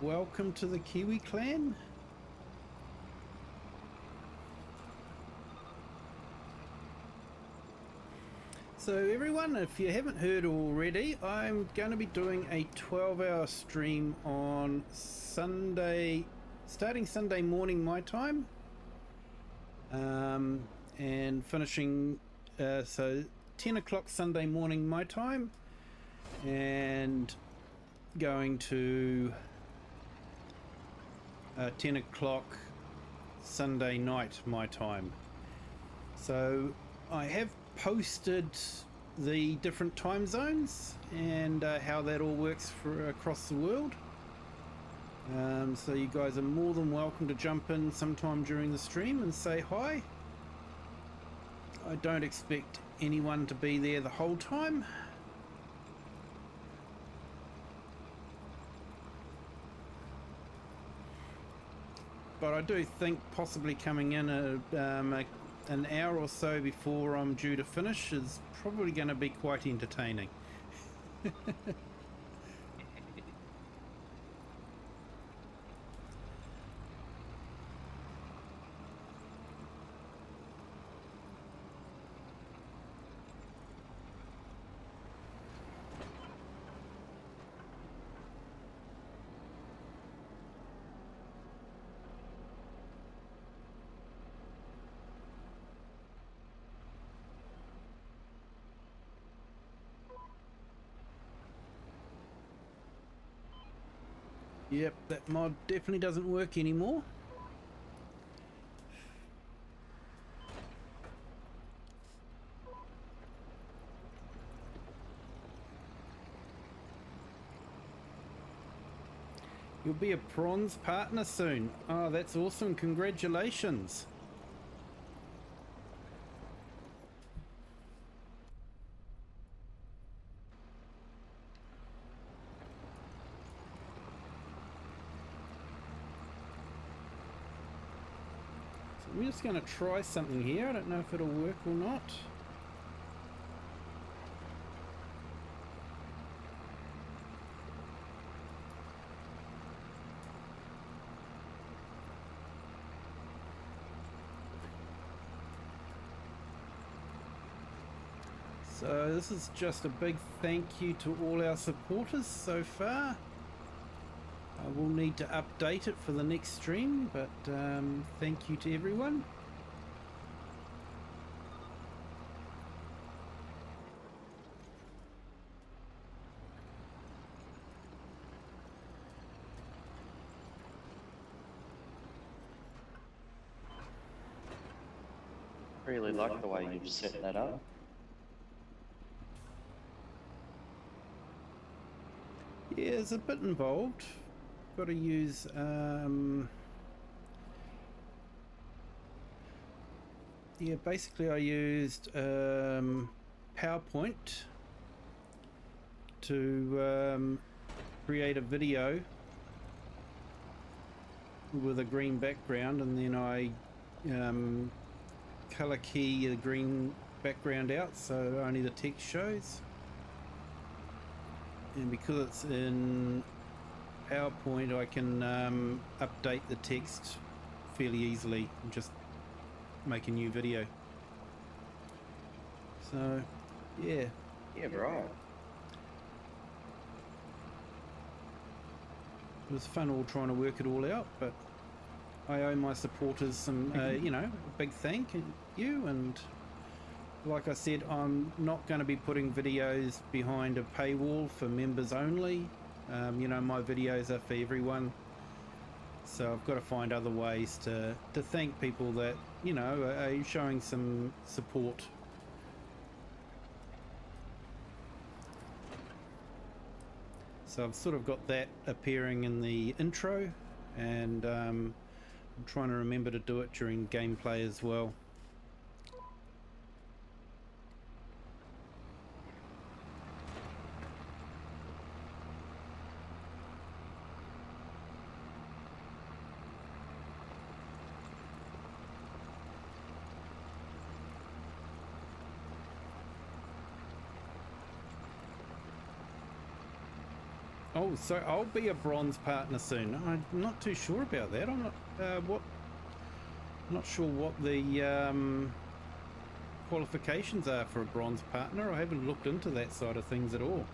Welcome to the Kiwi clan. So everyone, if you haven't heard already, I'm going to be doing a 12-hour stream on Sunday, starting Sunday morning my time, and finishing so 10 o'clock Sunday morning my time, and going to 10 o'clock Sunday night my time. So I have posted the different time zones and how that all works for across the world, so you guys are more than welcome to jump in sometime during the stream and say hi. I don't expect anyone to be there the whole time, but I do think possibly coming in an hour or so before I'm due to finish is probably going to be quite entertaining. Yep, that mod definitely doesn't work anymore. You'll be a bronze partner soon. Oh, that's awesome. Congratulations. So we're just going to try something here. I don't know if it'll work or not. So this is just a big thank you to all our supporters so far. I will need to update it for the next stream, but thank you to everyone. Really like the way you've set that up. Yeah, it's a bit involved. Got to use yeah, basically I used PowerPoint to create a video with a green background, and then I color key the green background out so only the text shows. And because it's in PowerPoint, I can update the text fairly easily and just make a new video. So, yeah. Yeah, right. It was fun all trying to work it all out, but I owe my supporters some, you know, a big thank you. And like I said, I'm not going to be putting videos behind a paywall for members only. You know, my videos are for everyone. So I've got to find other ways to thank people that, you know, are showing some support. So I've sort of got that appearing in the intro, and I'm trying to remember to do it during gameplay as well. Oh, so I'll be a bronze partner soon. I'm not too sure about that. I'm not sure what the qualifications are for a bronze partner. I haven't looked into that side of things at all.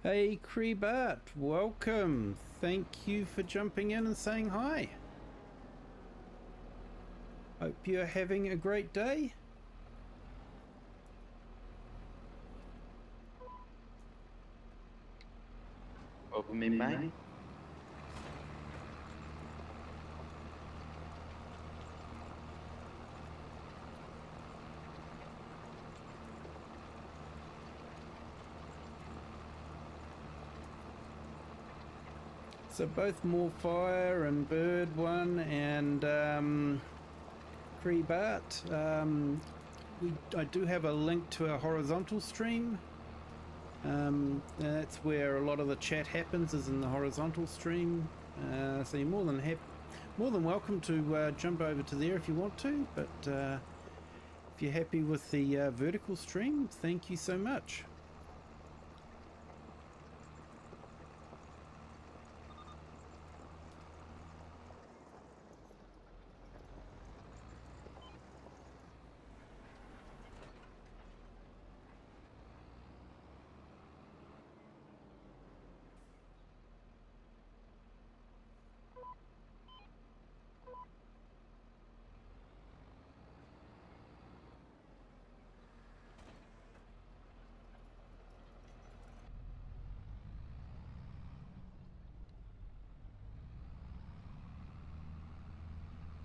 Hey Creebart, welcome. Thank you for jumping in and saying hi. Hope you're having a great day. Welcome in, mate. So both Moorfire and Bird One and Creebart, I do have a link to our horizontal stream. That's where a lot of the chat happens, is in the horizontal stream. So you're more than welcome to jump over to there if you want to. But if you're happy with the vertical stream, thank you so much.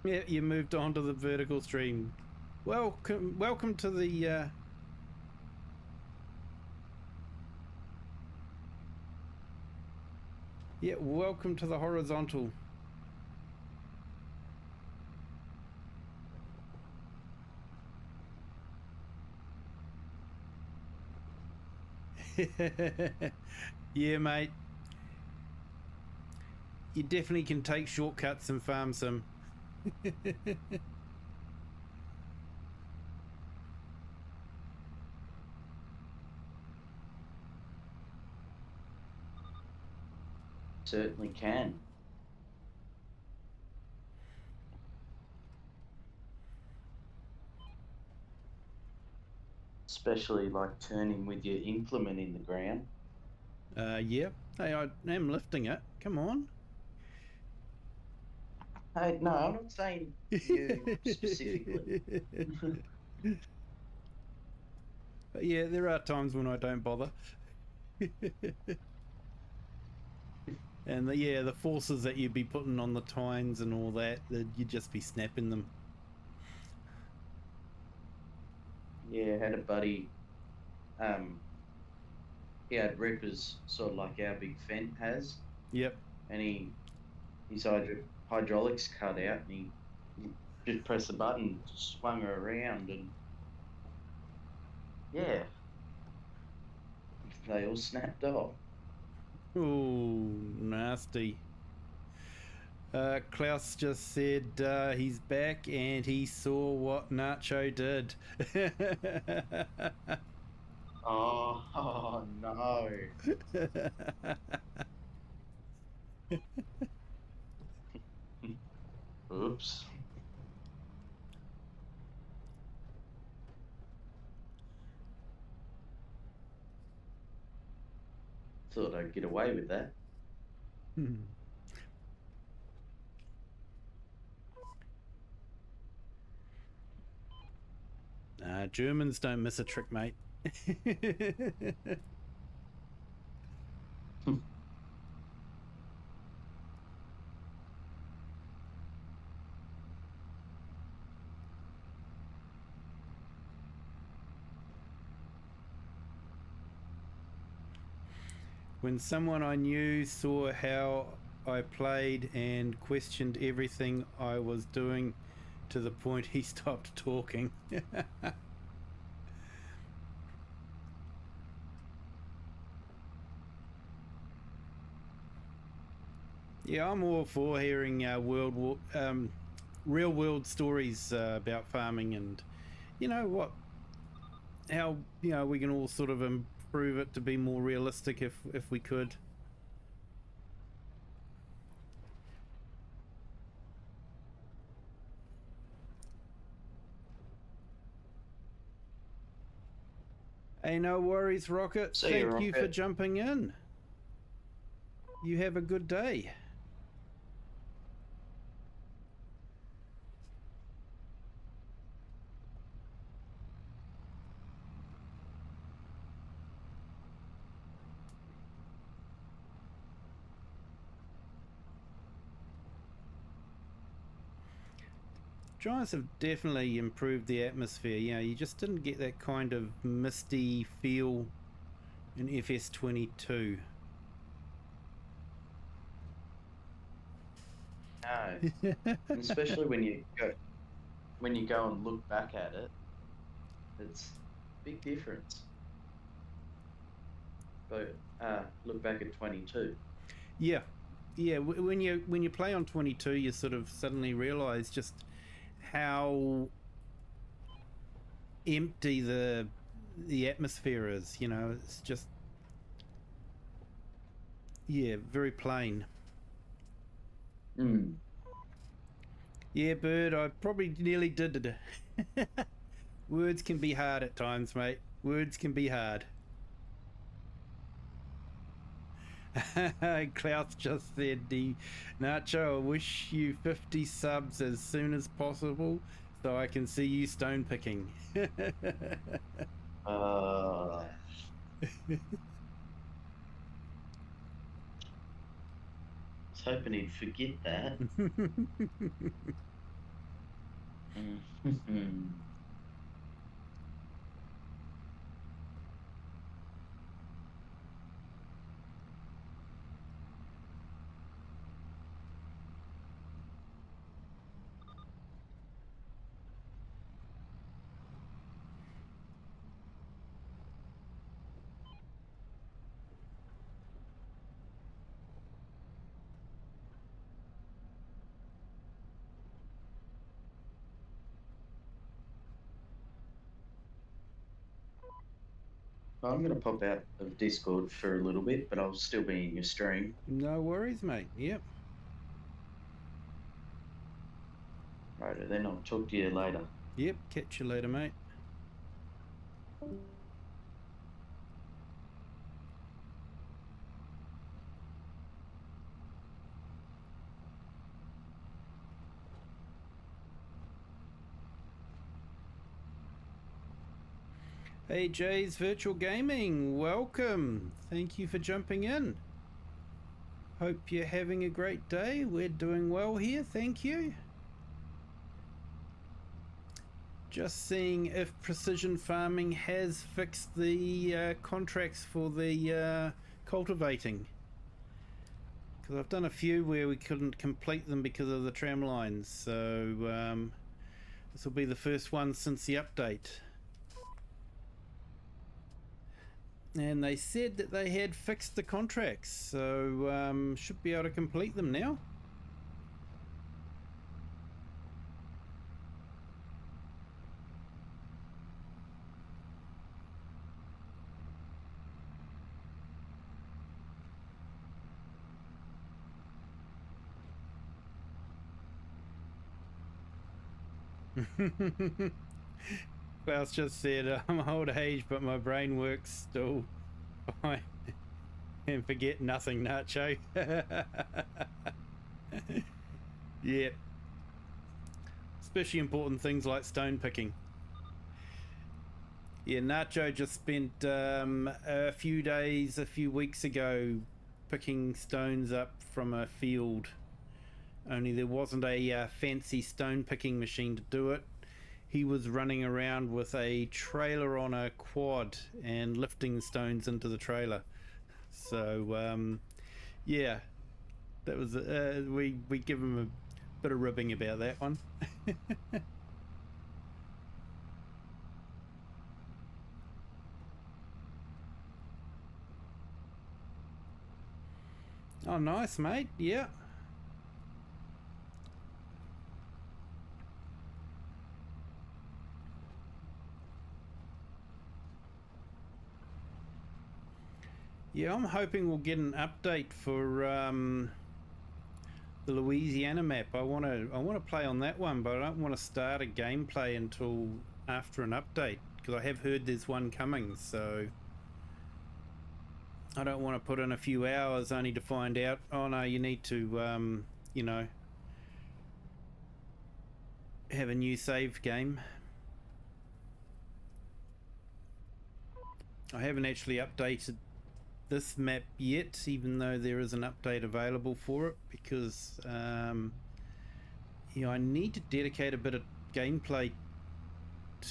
Yeah, you moved on to the vertical stream. Welcome to the yeah, welcome to the horizontal. Yeah, mate. You definitely can take shortcuts and farm some. Certainly can. Especially like turning with your implement in the ground. Yep. Hey, I am lifting it. Come on. Hey, no, I'm not saying you specifically. But yeah, there are times when I don't bother. And the forces that you'd be putting on the tines and all that, you'd just be snapping them. Yeah, I had a buddy, he had rippers sort of like our big Fent has, Yep. and his hydraulics cut out, and he just pressed the button, swung her around, and yeah, they all snapped off. Oh, nasty. Klaus just said he's back and he saw what Nacho did. Oh no. Oops. Thought I'd get away with that. Germans don't miss a trick, mate. When someone I knew saw how I played and questioned everything I was doing to the point he stopped talking. Yeah, I'm all for hearing real world stories about farming, and you know what, how we can all sort of improve it to be more realistic if we could. Hey, no worries, Rocket. See you, Thank you for Rocket. jumping in. You have a good day. Giants have definitely improved the atmosphere. You just didn't get that kind of misty feel in FS22. No, and especially when you go and look back at it, it's a big difference. But look back at 22. Yeah, yeah. When you play on 22, you sort of suddenly realise just how empty the atmosphere is. It's just very plain. Mm. Yeah, Bird, I probably nearly did it. Words can be hard at times, mate. Words can be hard. Klaus just said, Nacho, I wish you 50 subs as soon as possible so I can see you stone picking. I was hoping he'd forget that. Mhm. I'm going to pop out of Discord for a little bit, but I'll still be in your stream. No worries, mate. Yep. Right, then I'll talk to you later. Yep. Catch you later, mate. Hey, Jay's Virtual Gaming. Welcome. Thank you for jumping in. Hope you're having a great day. We're doing well here. Thank you. Just seeing if precision farming has fixed the contracts for the cultivating, because I've done a few where we couldn't complete them because of the tram lines, so this will be the first one since the update. And they said that they had fixed the contracts, so should be able to complete them now. Klaus just said, I'm old age, but my brain works still fine. And forget nothing, Nacho. Yeah. Especially important things like stone picking. Yeah, Nacho just spent a few weeks ago, picking stones up from a field. Only there wasn't a fancy stone picking machine to do it. He was running around with a trailer on a quad and lifting stones into the trailer. So yeah, that was we give him a bit of ribbing about that one. Oh, nice, mate. Yeah. Yeah, I'm hoping we'll get an update for the Louisiana map. I want to play on that one, but I don't want to start a gameplay until after an update, because I have heard there's one coming. So I don't want to put in a few hours only to find out, oh no, you need to you know, have a new save game. I haven't actually updated this map yet, even though there is an update available for it, because I need to dedicate a bit of gameplay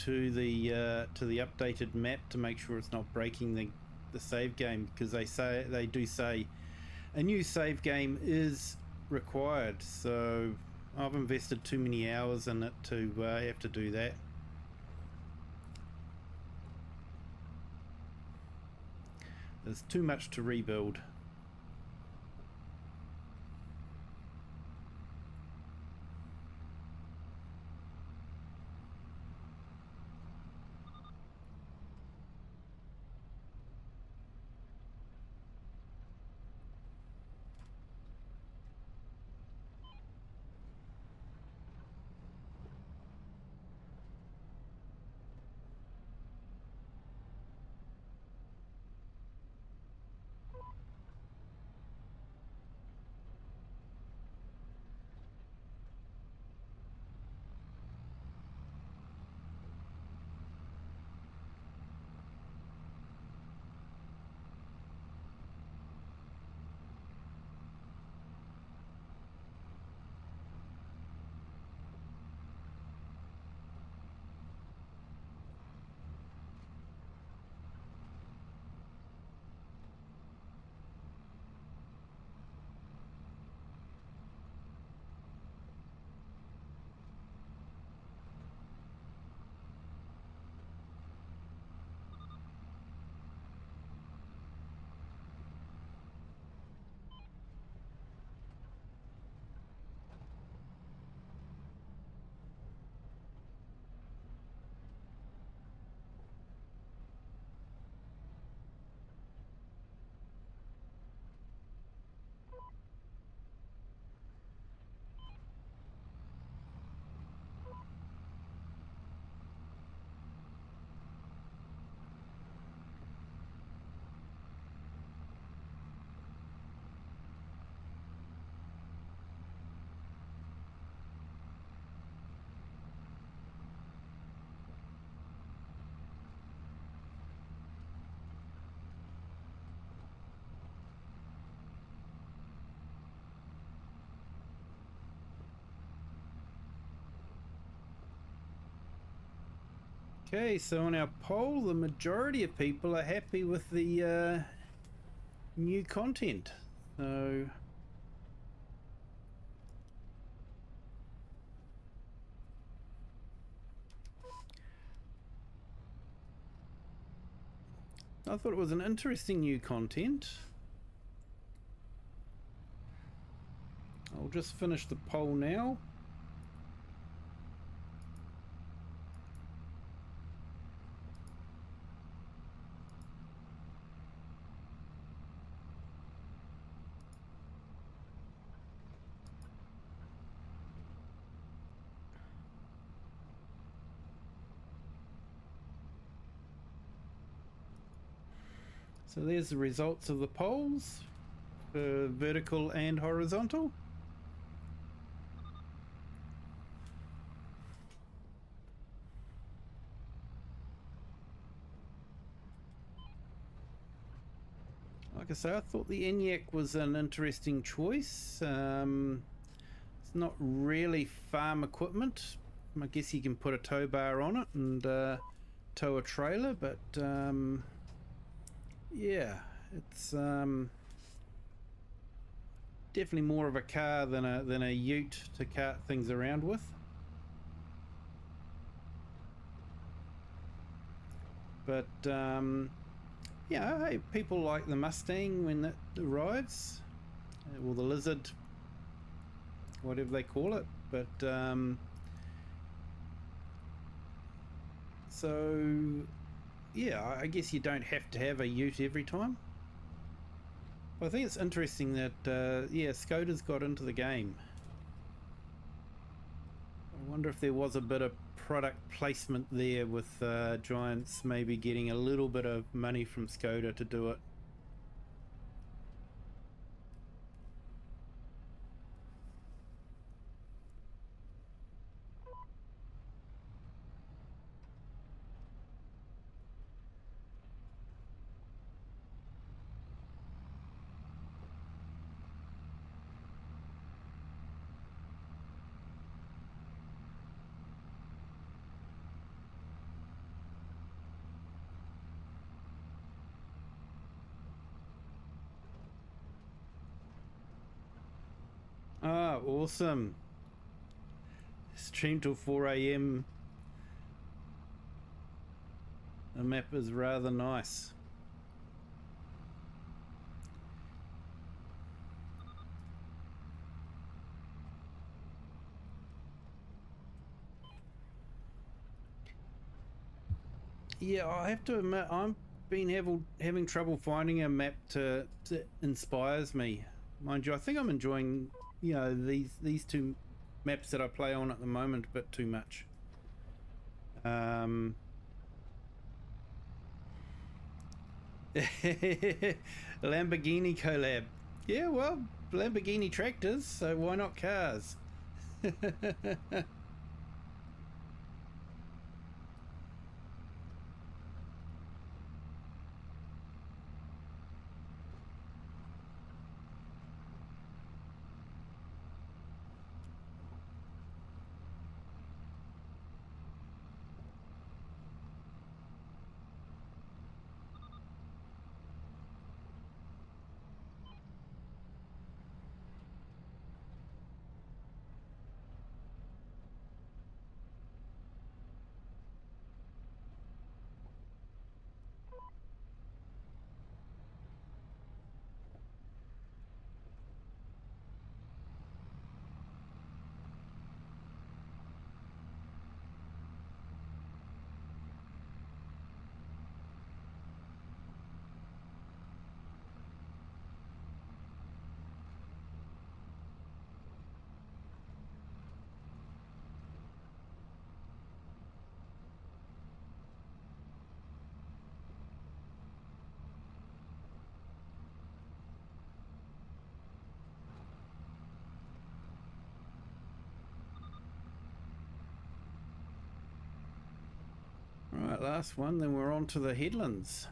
to the updated map to make sure it's not breaking the save game, because they do say a new save game is required. So I've invested too many hours in it to have to do that. There's too much to rebuild. Okay, so on our poll, the majority of people are happy with the new content. So I thought it was an interesting new content. I'll just finish the poll now. So there's the results of the polls for vertical and horizontal. Like I say, I thought the ENIAC was an interesting choice. It's not really farm equipment. I guess you can put a tow bar on it and tow a trailer, but yeah, it's definitely more of a car than a ute to cart things around with. But yeah, hey, people like the Mustang when it arrives, or the Lizard, whatever they call it. But so yeah, I guess you don't have to have a ute every time. But I think it's interesting that yeah, Skoda's got into the game. I wonder if there was a bit of product placement there with Giants maybe getting a little bit of money from Skoda to do it. Ah, awesome. Stream till 4 AM. The map is rather nice. Yeah, I have to admit, I've been having trouble finding a map to inspires me. Mind you, I think I'm enjoying, you know, these two maps that I play on at the moment a bit too much. Lamborghini collab. Yeah, well, Lamborghini tractors, so why not cars? Right, last one, then we're on to the headlands.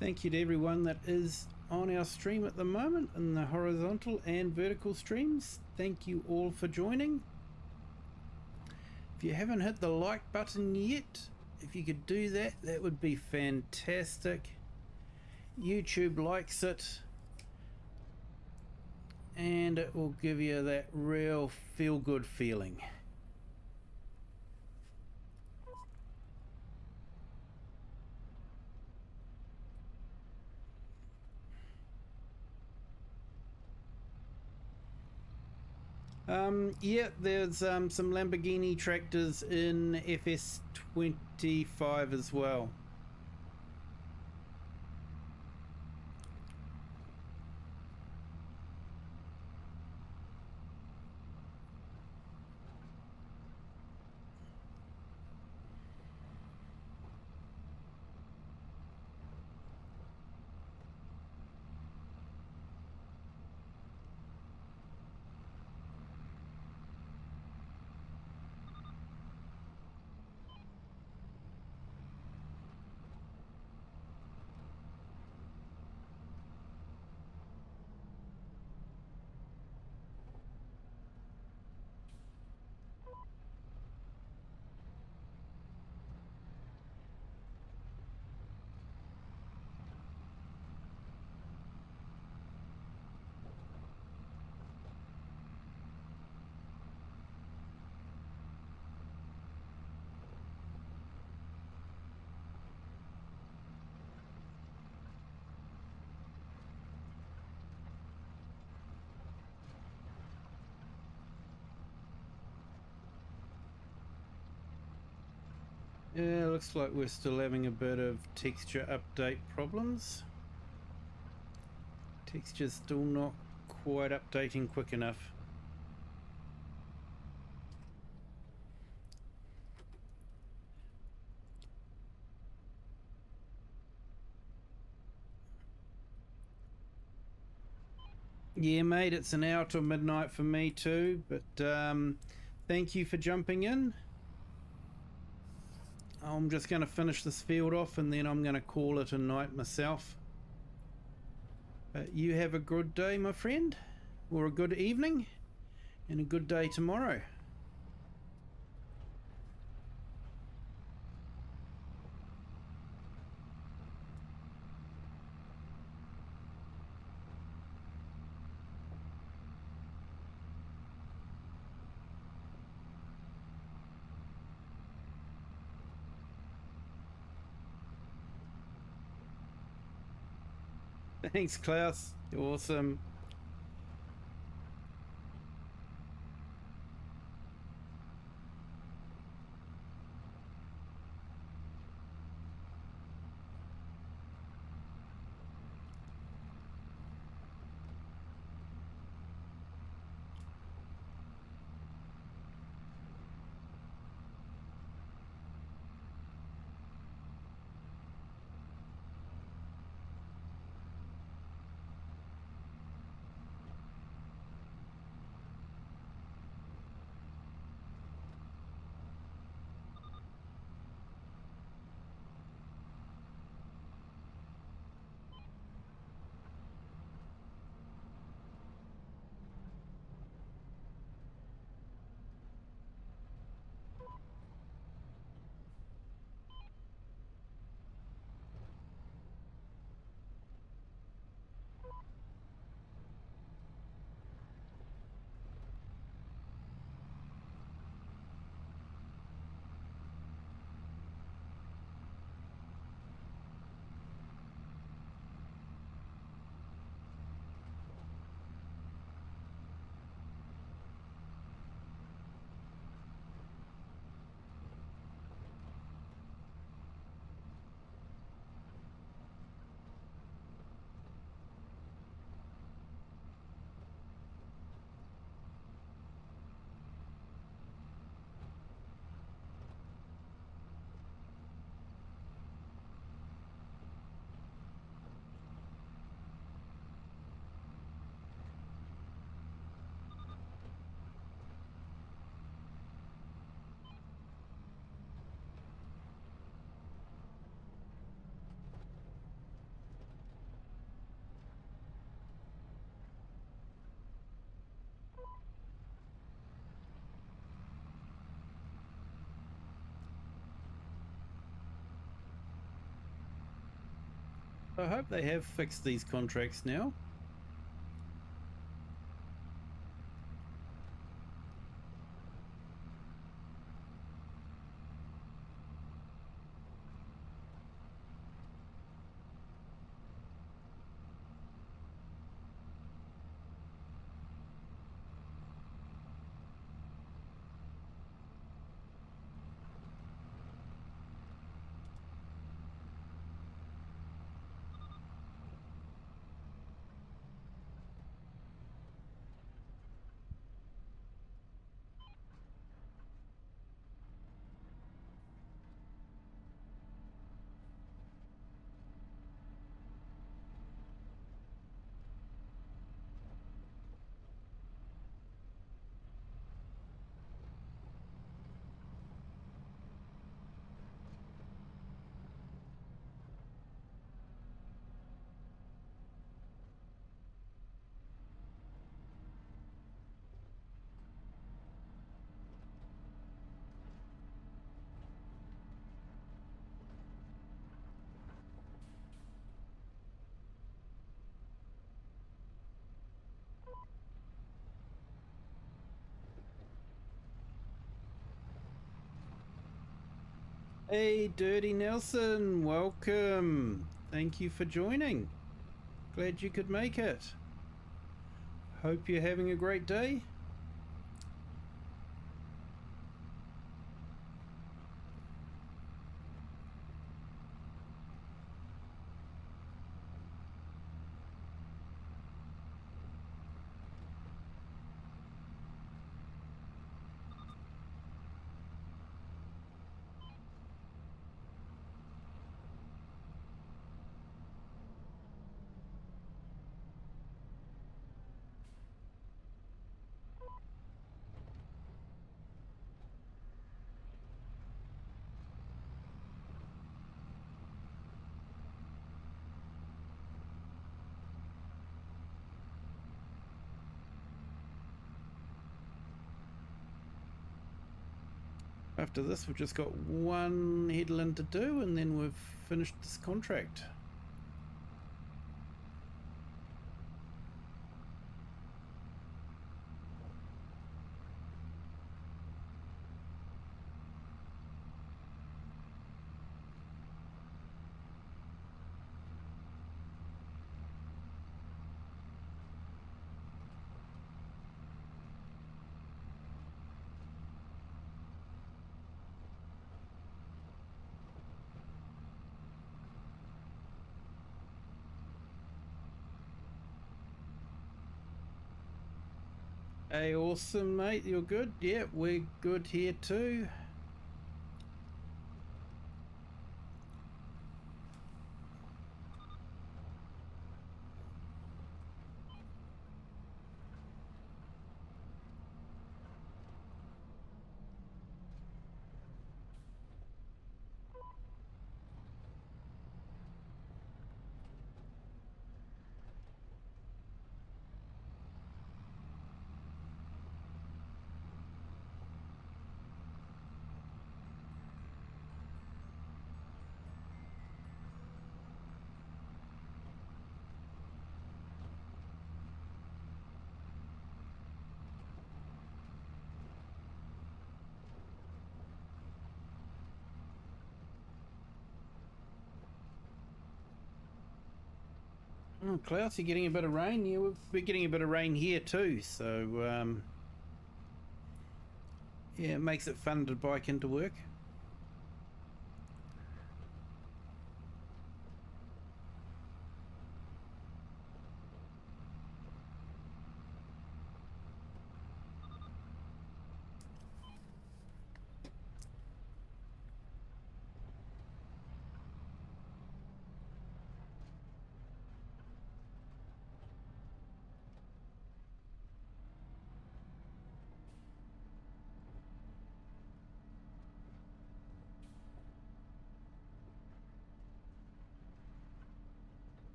Thank you to everyone that is on our stream at the moment in the horizontal and vertical streams. Thank you all for joining. If you haven't hit the like button yet, if you could do that, that would be fantastic. YouTube likes it, and it will give you that real feel-good feeling. Yeah, there's some Lamborghini tractors in FS25 as well. Yeah, looks like we're still having a bit of texture update problems. Texture's still not quite updating quick enough. Yeah, mate, it's an hour till midnight for me too, but thank you for jumping in. I'm just going to finish this field off and then I'm going to call it a night myself. But you have a good day, my friend, or a good evening, and a good day tomorrow. Thanks, Klaus. You're awesome. I hope they have fixed these contracts now. Hey, Dirty Nelson, welcome. Thank you for joining. Glad you could make it. Hope you're having a great day. After this, we've just got one headland to do, and then we've finished this contract. Hey, awesome, mate. You're good? Yeah, we're good here too. Oh, Klaus, you're getting a bit of rain? Yeah, we're getting a bit of rain here too, so yeah, it makes it fun to bike into work.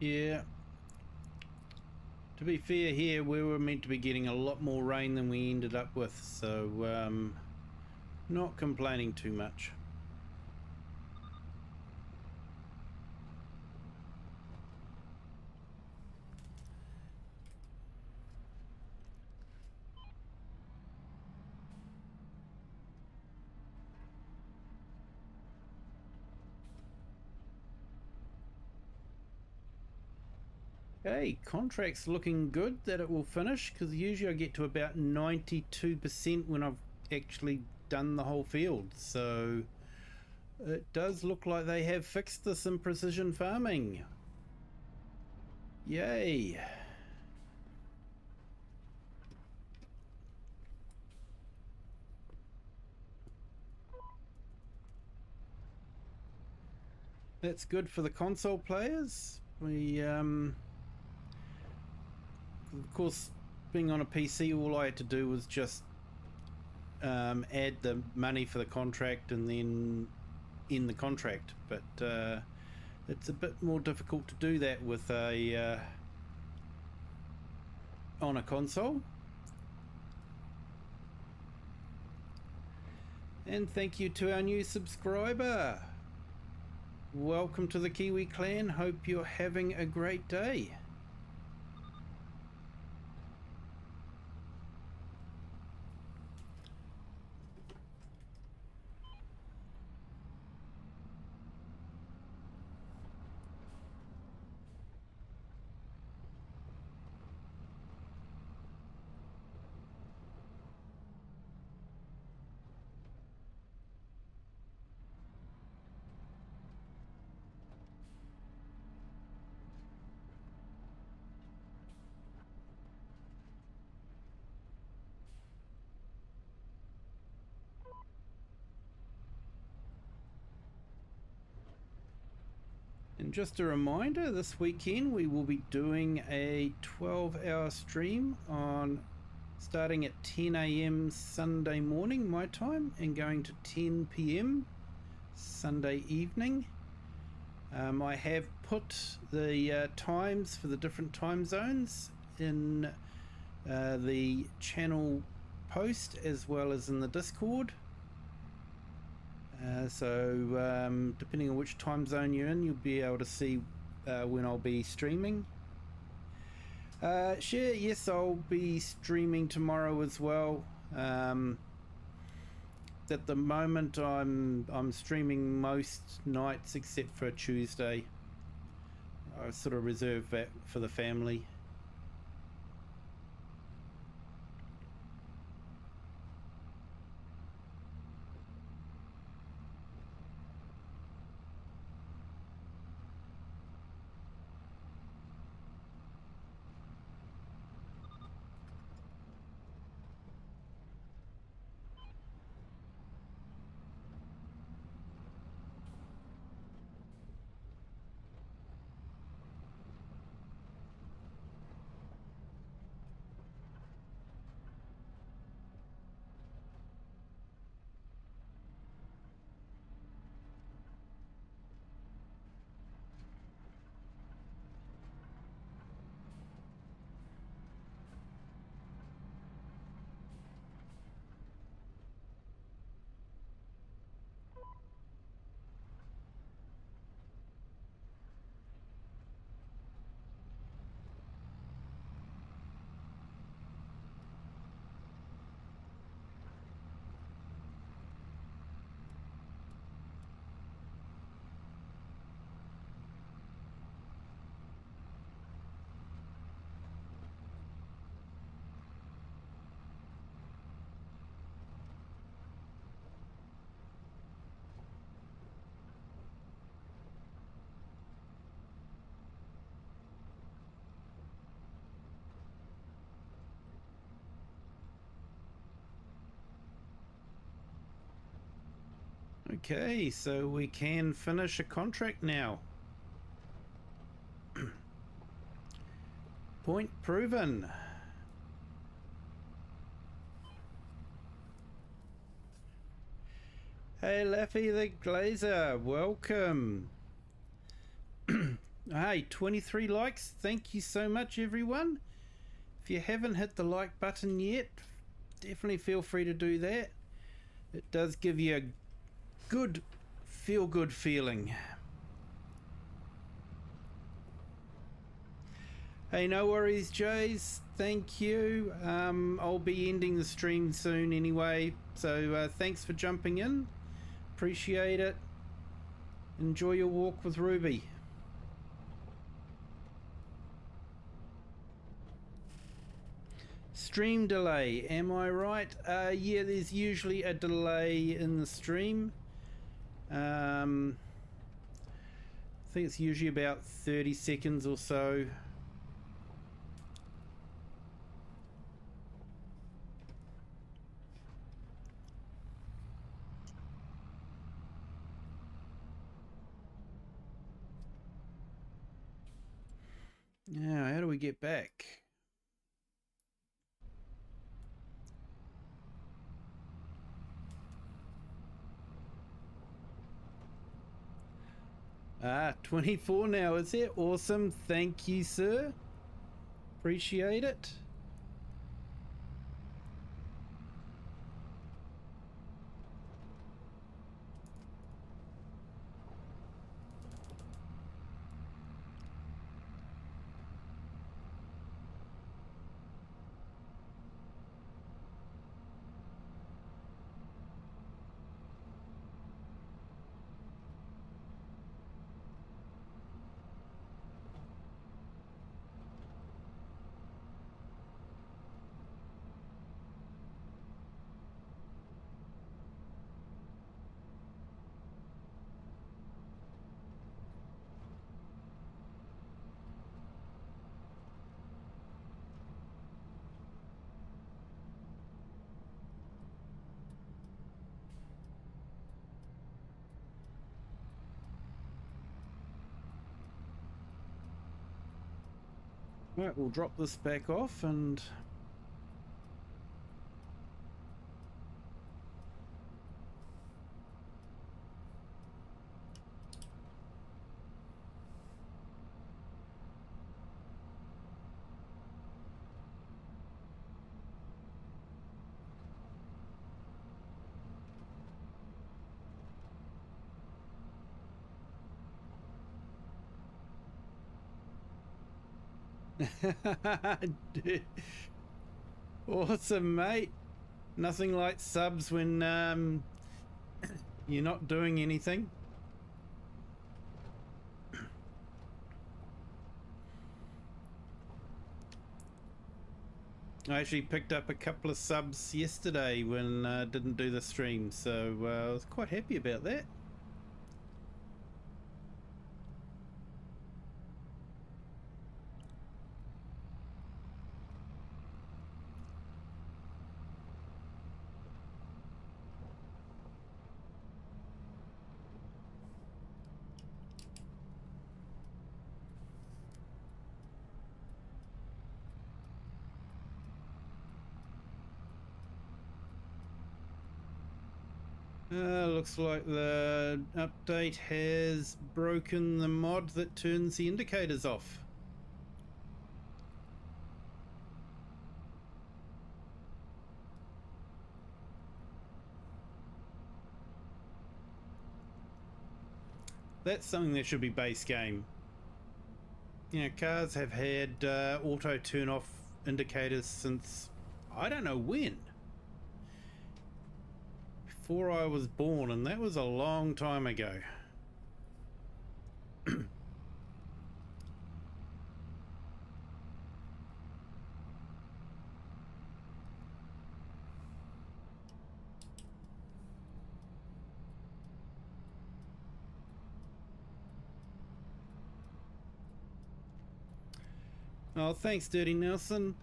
Yeah. To be fair, here we were meant to be getting a lot more rain than we ended up with, so not complaining too much. Okay, contract's looking good that it will finish, because usually I get to about 92% when I've actually done the whole field. So it does look like they have fixed this in precision farming. Yay. That's good for the console players. We of course, being on a PC, all I had to do was just add the money for the contract and then end the contract. But it's a bit more difficult to do that with a on a console. And thank you to our new subscriber. Welcome to the Kiwi clan. Hope you're having a great day. And just a reminder, this weekend we will be doing a 12-hour stream on starting at 10 AM Sunday morning my time and going to 10 PM Sunday evening. I have put the times for the different time zones in the channel post as well as in the Discord. So depending on which time zone you're in, you'll be able to see when I'll be streaming. Sure, yes, I'll be streaming tomorrow as well. At the moment, I'm streaming most nights except for Tuesday. I sort of reserve that for the family. Okay, so we can finish a contract now. Point proven. Hey Laffy the Glazer, welcome. Hey, 23 likes. Thank you so much, everyone. If you haven't hit the like button yet, definitely feel free to do that. It does give you a good, feel-good feeling. Hey, no worries, Jays. Thank you. I'll be ending the stream soon anyway, so thanks for jumping in. Appreciate it. Enjoy your walk with Ruby. Stream delay, am I right? Yeah, there's usually a delay in the stream. I think it's usually about 30 seconds or so. Now, how do we get back? Ah, 24 now, is it? Awesome. Thank you, sir. Appreciate it. Right, we'll drop this back off and awesome, mate. Nothing like subs when you're not doing anything. I actually picked up a couple of subs yesterday when I didn't do the stream, so I was quite happy about that. Looks like the update has broken the mod that turns the indicators off. That's something that should be base game. You know, cars have had auto turn off indicators since I don't know when. Before I was born, and that was a long time ago. Oh, thanks, Dirty Nelson.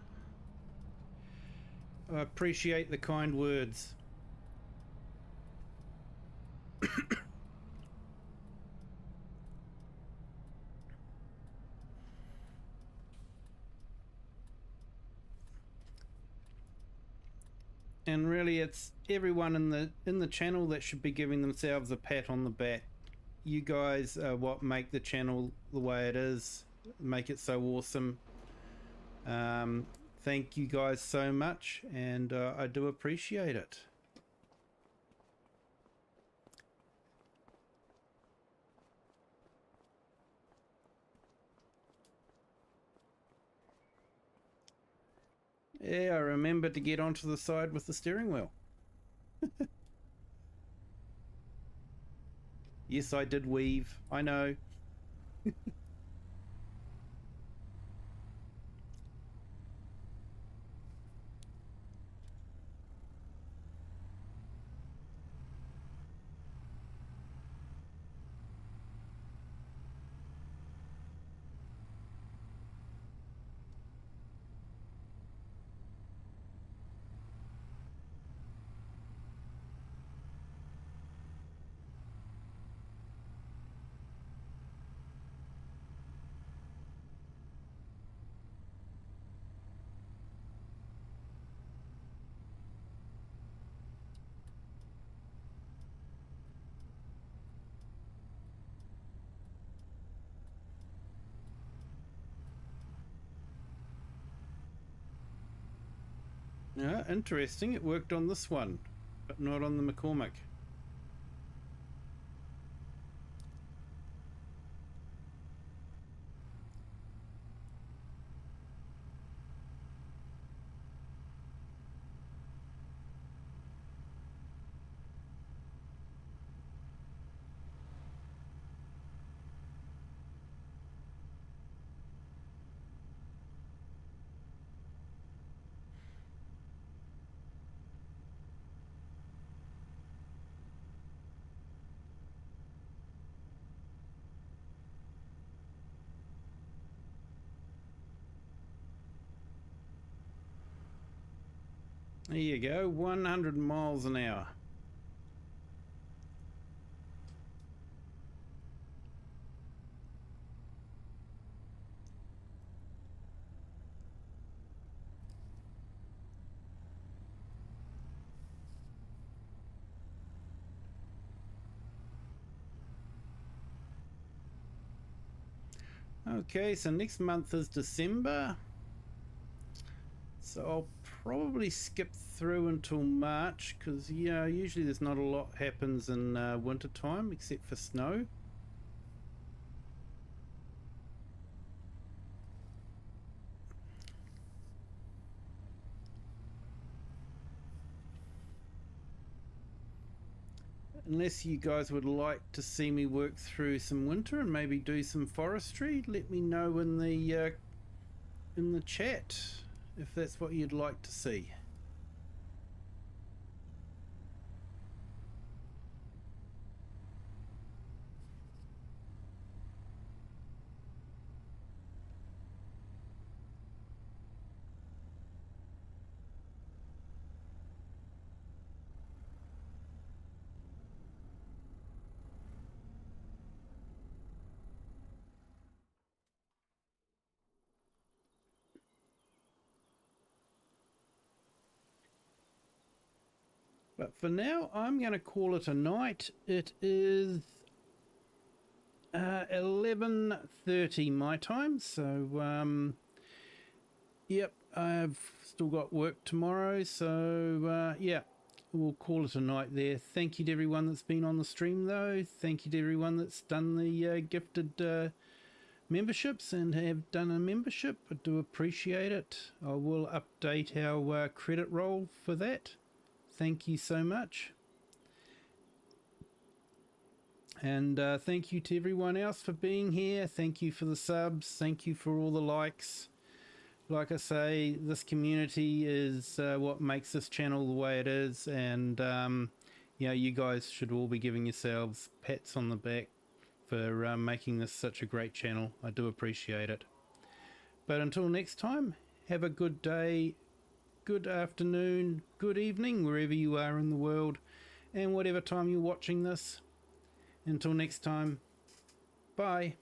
I appreciate the kind words. And really, it's everyone in the channel that should be giving themselves a pat on the back. you guys are what make the channel the way it is, make it so awesome. Thank you guys so much, and I do appreciate it. Yeah, I remember to get onto the side with the steering wheel. Yes, I did weave. I know. Yeah, interesting. It worked on this one, but not on the McCormick. There you go, 100 miles an hour. Okay, so next month is December. So I'll probably skip through until March, because yeah, usually there's not a lot happens in winter time except for snow. Unless you guys would like to see me work through some winter and maybe do some forestry, let me know in the chat if that's what you'd like to see. But for now, I'm going to call it a night. It is 11:30 my time, so yep, I've still got work tomorrow, so yeah, we'll call it a night there. Thank you to everyone that's been on the stream, though. Thank you to everyone that's done the gifted memberships and have done a membership. I do appreciate it. I will update our credit roll for that. Thank you so much. And thank you to everyone else for being here. Thank you for the subs. Thank you for all the likes. Like I say, this community is what makes this channel the way it is. And, you know, you guys should all be giving yourselves pats on the back for making this such a great channel. I do appreciate it. But until next time, have a good day, good afternoon, good evening, wherever you are in the world, and whatever time you're watching this. Until next time, bye.